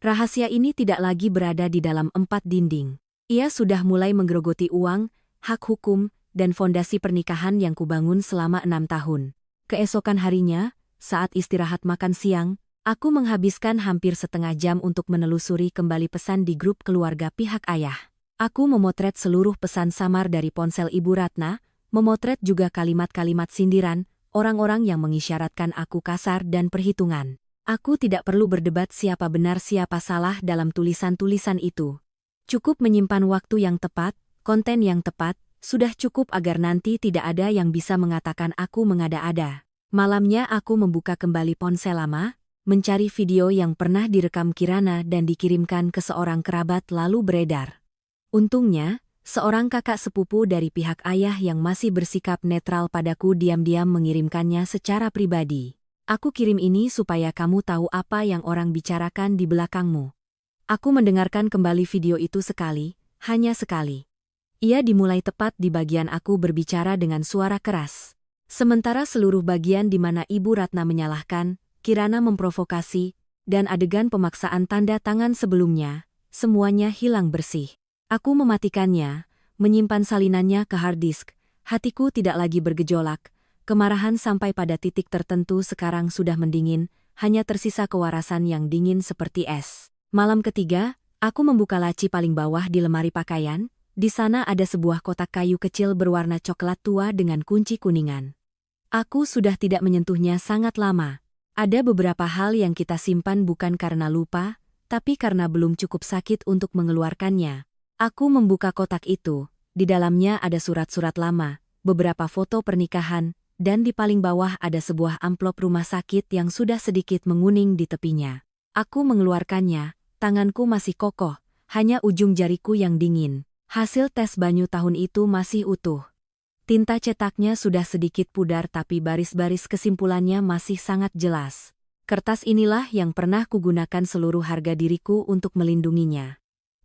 Rahasia ini tidak lagi berada di dalam 4 dinding. Ia sudah mulai menggerogoti uang, hak hukum, dan fondasi pernikahan yang kubangun selama 6 tahun. Keesokan harinya, saat istirahat makan siang, aku menghabiskan hampir setengah jam untuk menelusuri kembali pesan di grup keluarga pihak ayah. Aku memotret seluruh pesan samar dari ponsel Ibu Ratna, memotret juga kalimat-kalimat sindiran, orang-orang yang mengisyaratkan aku kasar dan perhitungan. Aku tidak perlu berdebat siapa benar siapa salah dalam tulisan-tulisan itu. Cukup menyimpan waktu yang tepat, konten yang tepat, sudah cukup agar nanti tidak ada yang bisa mengatakan aku mengada-ada. Malamnya aku membuka kembali ponsel lama, mencari video yang pernah direkam Kirana dan dikirimkan ke seorang kerabat lalu beredar. Untungnya, Seorang kakak sepupu dari pihak ayah yang masih bersikap netral padaku diam-diam mengirimkannya secara pribadi. Aku kirim ini supaya kamu tahu apa yang orang bicarakan di belakangmu. Aku mendengarkan kembali video itu sekali, hanya sekali. Ia dimulai tepat di bagian aku berbicara dengan suara keras. Sementara seluruh bagian di mana Ibu Ratna menyalahkan, Kirana memprovokasi, dan adegan pemaksaan tanda tangan sebelumnya, semuanya hilang bersih. Aku mematikannya, menyimpan salinannya ke hard disk. Hatiku tidak lagi bergejolak, kemarahan sampai pada titik tertentu sekarang sudah mendingin, hanya tersisa kewarasan yang dingin seperti es. Malam ketiga, aku membuka laci paling bawah di lemari pakaian. Di sana ada sebuah kotak kayu kecil berwarna coklat tua dengan kunci kuningan. Aku sudah tidak menyentuhnya sangat lama. Ada beberapa hal yang kita simpan bukan karena lupa, tapi karena belum cukup sakit untuk mengeluarkannya. Aku membuka kotak itu, di dalamnya ada surat-surat lama, beberapa foto pernikahan, dan di paling bawah ada sebuah amplop rumah sakit yang sudah sedikit menguning di tepinya. Aku mengeluarkannya, tanganku masih kokoh, hanya ujung jariku yang dingin. Hasil tes banyu tahun itu masih utuh. Tinta cetaknya sudah sedikit pudar tapi baris-baris kesimpulannya masih sangat jelas. Kertas inilah yang pernah kugunakan seluruh harga diriku untuk melindunginya.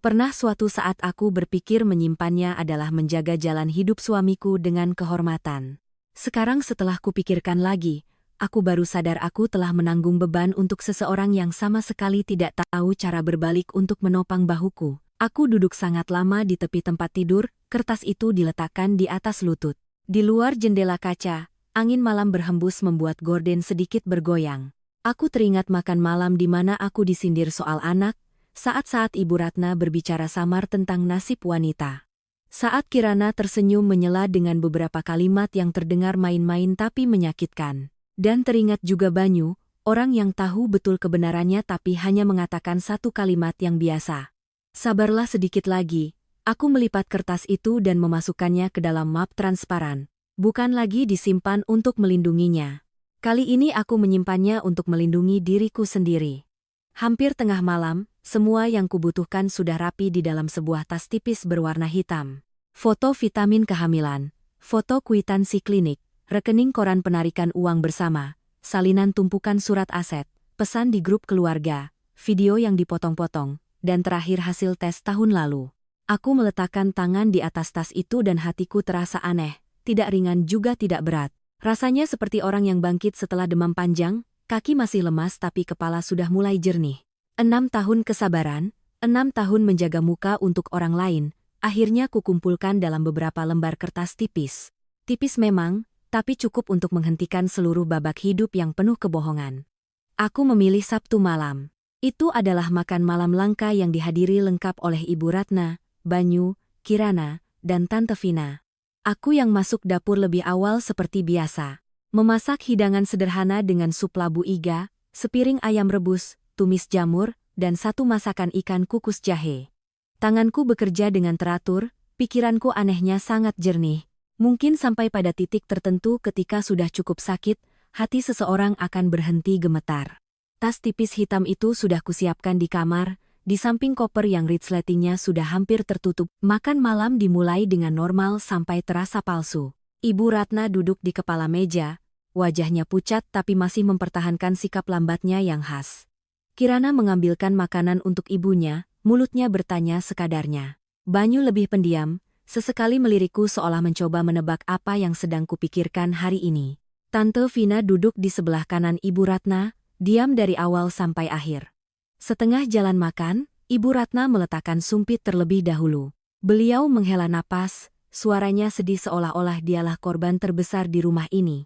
Pernah suatu saat aku berpikir menyimpannya adalah menjaga jalan hidup suamiku dengan kehormatan. Sekarang setelah kupikirkan lagi, aku baru sadar aku telah menanggung beban untuk seseorang yang sama sekali tidak tahu cara berbalik untuk menopang bahuku. Aku duduk sangat lama di tepi tempat tidur, kertas itu diletakkan di atas lutut. Di luar jendela kaca, angin malam berhembus membuat gorden sedikit bergoyang. Aku teringat makan malam di mana aku disindir soal anak, saat-saat Ibu Ratna berbicara samar tentang nasib wanita. Saat Kirana tersenyum menyela dengan beberapa kalimat yang terdengar main-main tapi menyakitkan. Dan teringat juga Banyu, orang yang tahu betul kebenarannya tapi hanya mengatakan satu kalimat yang biasa. Sabarlah sedikit lagi, aku melipat kertas itu dan memasukkannya ke dalam map transparan. Bukan lagi disimpan untuk melindunginya. Kali ini aku menyimpannya untuk melindungi diriku sendiri. Hampir tengah malam, semua yang kubutuhkan sudah rapi di dalam sebuah tas tipis berwarna hitam. Foto vitamin kehamilan, foto kwitansi klinik, rekening koran penarikan uang bersama, salinan tumpukan surat aset, pesan di grup keluarga, video yang dipotong-potong, dan terakhir hasil tes tahun lalu. Aku meletakkan tangan di atas tas itu dan hatiku terasa aneh, tidak ringan juga tidak berat. Rasanya seperti orang yang bangkit setelah demam panjang, kaki masih lemas tapi kepala sudah mulai jernih. 6 tahun kesabaran, 6 tahun menjaga muka untuk orang lain, akhirnya kukumpulkan dalam beberapa lembar kertas tipis. Tipis memang, tapi cukup untuk menghentikan seluruh babak hidup yang penuh kebohongan. Aku memilih Sabtu malam. Itu adalah makan malam langka yang dihadiri lengkap oleh Ibu Ratna, Banyu, Kirana, dan Tante Vina. Aku yang masuk dapur lebih awal seperti biasa. Memasak hidangan sederhana dengan sup labu iga, sepiring ayam rebus, tumis jamur, dan satu masakan ikan kukus jahe. Tanganku bekerja dengan teratur, pikiranku anehnya sangat jernih. Mungkin sampai pada titik tertentu ketika sudah cukup sakit, hati seseorang akan berhenti gemetar. Tas tipis hitam itu sudah kusiapkan di kamar, di samping koper yang resletingnya sudah hampir tertutup. Makan malam dimulai dengan normal sampai terasa palsu. Ibu Ratna duduk di kepala meja, wajahnya pucat tapi masih mempertahankan sikap lambatnya yang khas. Kirana mengambilkan makanan untuk ibunya, mulutnya bertanya sekadarnya. Banyu lebih pendiam, sesekali melirikku seolah mencoba menebak apa yang sedang kupikirkan hari ini. Tante Vina duduk di sebelah kanan Ibu Ratna, diam dari awal sampai akhir. Setengah jalan makan, Ibu Ratna meletakkan sumpit terlebih dahulu. Beliau menghela napas, suaranya sedih seolah-olah dialah korban terbesar di rumah ini.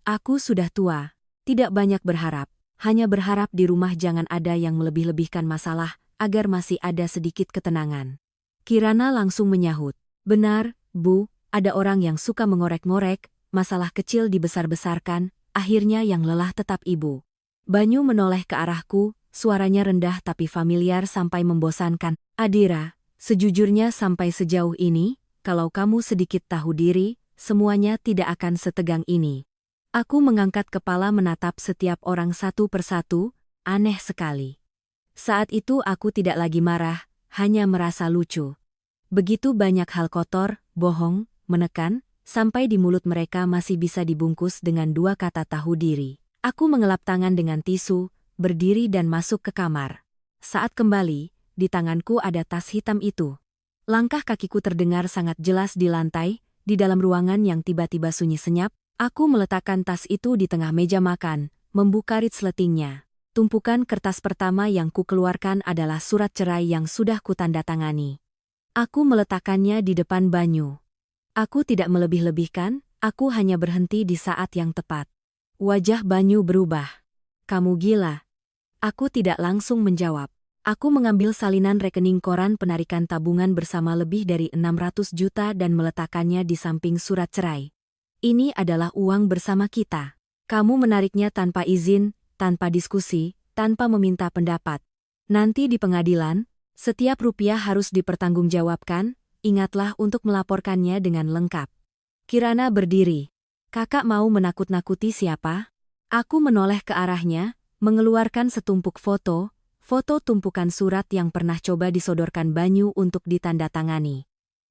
Aku sudah tua, tidak banyak berharap, hanya berharap di rumah jangan ada yang melebih-lebihkan masalah, agar masih ada sedikit ketenangan. Kirana langsung menyahut, benar, Bu, ada orang yang suka mengorek-ngorek, masalah kecil dibesar-besarkan, akhirnya yang lelah tetap Ibu. Banyu menoleh ke arahku, suaranya rendah tapi familiar sampai membosankan. Adira, sejujurnya sampai sejauh ini, kalau kamu sedikit tahu diri, semuanya tidak akan setegang ini. Aku mengangkat kepala menatap setiap orang satu persatu, aneh sekali. Saat itu aku tidak lagi marah, hanya merasa lucu. Begitu banyak hal kotor, bohong, menekan, sampai di mulut mereka masih bisa dibungkus dengan 2 kata tahu diri. Aku mengelap tangan dengan tisu, berdiri dan masuk ke kamar. Saat kembali, di tanganku ada tas hitam itu. Langkah kakiku terdengar sangat jelas di lantai, di dalam ruangan yang tiba-tiba sunyi senyap. Aku meletakkan tas itu di tengah meja makan, membuka resletingnya. Tumpukan kertas pertama yang kukeluarkan adalah surat cerai yang sudah kutandatangani. Aku meletakkannya di depan Banyu. Aku tidak melebih-lebihkan, aku hanya berhenti di saat yang tepat. Wajah Banyu berubah. Kamu gila. Aku tidak langsung menjawab. Aku mengambil salinan rekening koran penarikan tabungan bersama lebih dari 600 juta dan meletakkannya di samping surat cerai. Ini adalah uang bersama kita. Kamu menariknya tanpa izin, tanpa diskusi, tanpa meminta pendapat. Nanti di pengadilan, setiap rupiah harus dipertanggungjawabkan, ingatlah untuk melaporkannya dengan lengkap. Kirana berdiri. Kakak mau menakut-nakuti siapa? Aku menoleh ke arahnya, mengeluarkan setumpuk foto tumpukan surat yang pernah coba disodorkan Banyu untuk ditandatangani.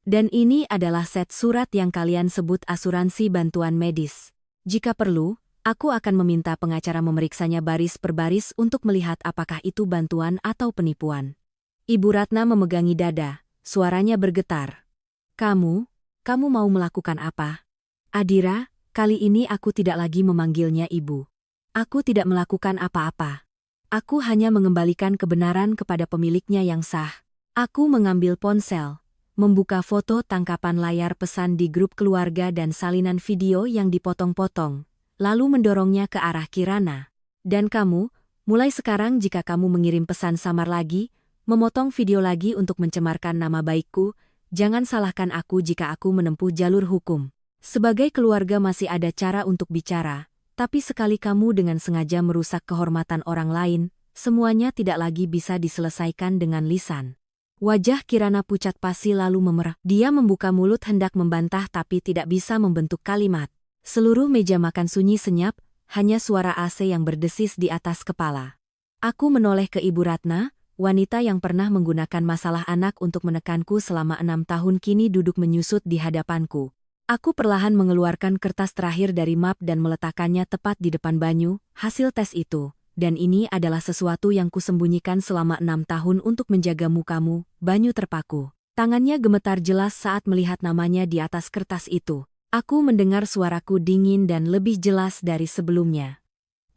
Dan ini adalah set surat yang kalian sebut asuransi bantuan medis. Jika perlu, aku akan meminta pengacara memeriksanya baris per baris untuk melihat apakah itu bantuan atau penipuan. Ibu Ratna memegangi dada, suaranya bergetar. Kamu mau melakukan apa? Adira, kali ini aku tidak lagi memanggilnya ibu. Aku tidak melakukan apa-apa. Aku hanya mengembalikan kebenaran kepada pemiliknya yang sah. Aku mengambil ponsel, membuka foto tangkapan layar pesan di grup keluarga dan salinan video yang dipotong-potong, lalu mendorongnya ke arah Kirana. Dan kamu, mulai sekarang jika kamu mengirim pesan samar lagi, memotong video lagi untuk mencemarkan nama baikku, jangan salahkan aku jika aku menempuh jalur hukum. Sebagai keluarga masih ada cara untuk bicara. Tapi sekali kamu dengan sengaja merusak kehormatan orang lain, semuanya tidak lagi bisa diselesaikan dengan lisan. Wajah Kirana pucat pasi lalu memerah. Dia membuka mulut hendak membantah tapi tidak bisa membentuk kalimat. Seluruh meja makan sunyi senyap, hanya suara AC yang berdesis di atas kepala. Aku menoleh ke Ibu Ratna, wanita yang pernah menggunakan masalah anak untuk menekanku selama 6 tahun kini duduk menyusut di hadapanku. Aku perlahan mengeluarkan kertas terakhir dari map dan meletakkannya tepat di depan Banyu, hasil tes itu, dan ini adalah sesuatu yang kusembunyikan selama 6 tahun untuk menjaga mukamu. Banyu terpaku. Tangannya gemetar jelas saat melihat namanya di atas kertas itu. Aku mendengar suaraku dingin dan lebih jelas dari sebelumnya.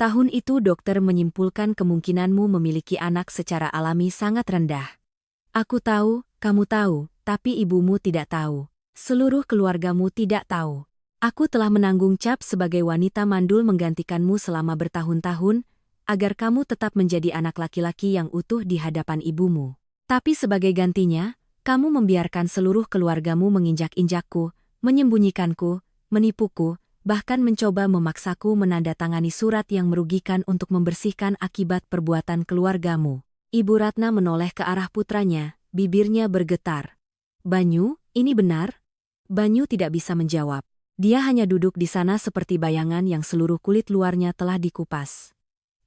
Tahun itu dokter menyimpulkan kemungkinanmu memiliki anak secara alami sangat rendah. Aku tahu, kamu tahu, tapi ibumu tidak tahu. Seluruh keluargamu tidak tahu. Aku telah menanggung cap sebagai wanita mandul menggantikanmu selama bertahun-tahun, agar kamu tetap menjadi anak laki-laki yang utuh di hadapan ibumu. Tapi sebagai gantinya, kamu membiarkan seluruh keluargamu menginjak-injakku, menyembunyikanku, menipuku, bahkan mencoba memaksaku menandatangani surat yang merugikan untuk membersihkan akibat perbuatan keluargamu. Ibu Ratna menoleh ke arah putranya, bibirnya bergetar. Banyu, ini benar? Banyu tidak bisa menjawab. Dia hanya duduk di sana seperti bayangan yang seluruh kulit luarnya telah dikupas.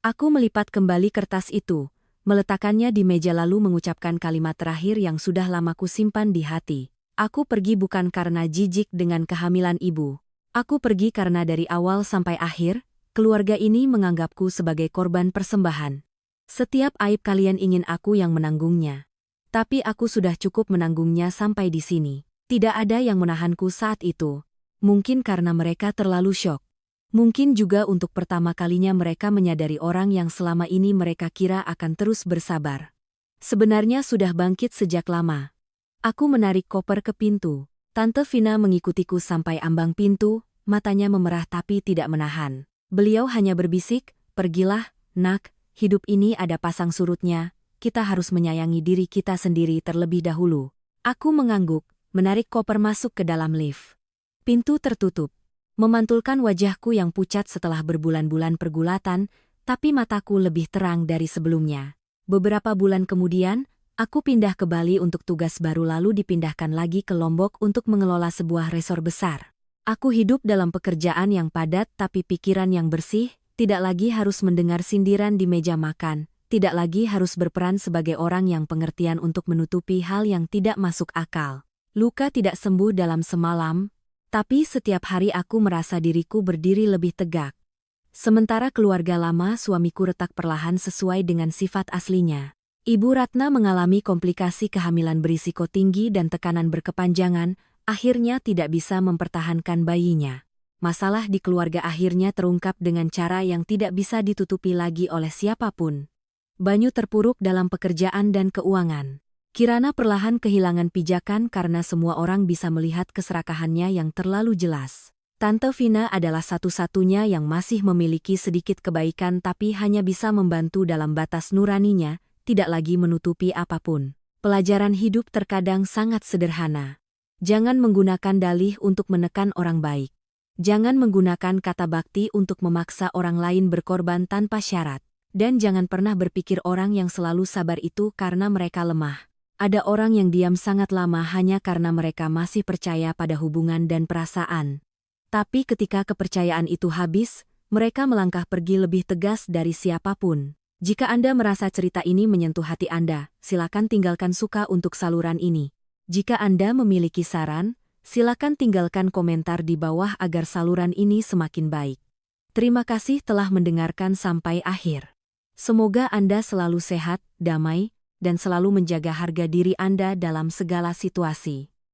Aku melipat kembali kertas itu, meletakkannya di meja lalu mengucapkan kalimat terakhir yang sudah lama kusimpan di hati. Aku pergi bukan karena jijik dengan kehamilan ibu. Aku pergi karena dari awal sampai akhir, keluarga ini menganggapku sebagai korban persembahan. Setiap aib kalian ingin aku yang menanggungnya. Tapi aku sudah cukup menanggungnya sampai di sini. Tidak ada yang menahanku saat itu. Mungkin karena mereka terlalu syok. Mungkin juga untuk pertama kalinya mereka menyadari orang yang selama ini mereka kira akan terus bersabar. Sebenarnya sudah bangkit sejak lama. Aku menarik koper ke pintu. Tante Vina mengikutiku sampai ambang pintu, matanya memerah tapi tidak menahan. Beliau hanya berbisik, pergilah, nak, hidup ini ada pasang surutnya, kita harus menyayangi diri kita sendiri terlebih dahulu. Aku mengangguk. Menarik koper masuk ke dalam lift. Pintu tertutup. Memantulkan wajahku yang pucat setelah berbulan-bulan pergulatan, tapi mataku lebih terang dari sebelumnya. Beberapa bulan kemudian, aku pindah ke Bali untuk tugas baru lalu dipindahkan lagi ke Lombok untuk mengelola sebuah resor besar. Aku hidup dalam pekerjaan yang padat tapi pikiran yang bersih, tidak lagi harus mendengar sindiran di meja makan, tidak lagi harus berperan sebagai orang yang pengertian untuk menutupi hal yang tidak masuk akal. Luka tidak sembuh dalam semalam, tapi setiap hari aku merasa diriku berdiri lebih tegak. Sementara keluarga lama suamiku retak perlahan sesuai dengan sifat aslinya. Ibu Ratna mengalami komplikasi kehamilan berisiko tinggi dan tekanan berkepanjangan, akhirnya tidak bisa mempertahankan bayinya. Masalah di keluarga akhirnya terungkap dengan cara yang tidak bisa ditutupi lagi oleh siapapun. Banyu terpuruk dalam pekerjaan dan keuangan. Kirana perlahan kehilangan pijakan karena semua orang bisa melihat keserakahannya yang terlalu jelas. Tante Vina adalah satu-satunya yang masih memiliki sedikit kebaikan tapi hanya bisa membantu dalam batas nuraninya, tidak lagi menutupi apapun. Pelajaran hidup terkadang sangat sederhana. Jangan menggunakan dalih untuk menekan orang baik. Jangan menggunakan kata bakti untuk memaksa orang lain berkorban tanpa syarat. Dan jangan pernah berpikir orang yang selalu sabar itu karena mereka lemah. Ada orang yang diam sangat lama hanya karena mereka masih percaya pada hubungan dan perasaan. Tapi ketika kepercayaan itu habis, mereka melangkah pergi lebih tegas dari siapapun. Jika Anda merasa cerita ini menyentuh hati Anda, silakan tinggalkan suka untuk saluran ini. Jika Anda memiliki saran, silakan tinggalkan komentar di bawah agar saluran ini semakin baik. Terima kasih telah mendengarkan sampai akhir. Semoga Anda selalu sehat, damai, dan selalu menjaga harga diri Anda dalam segala situasi.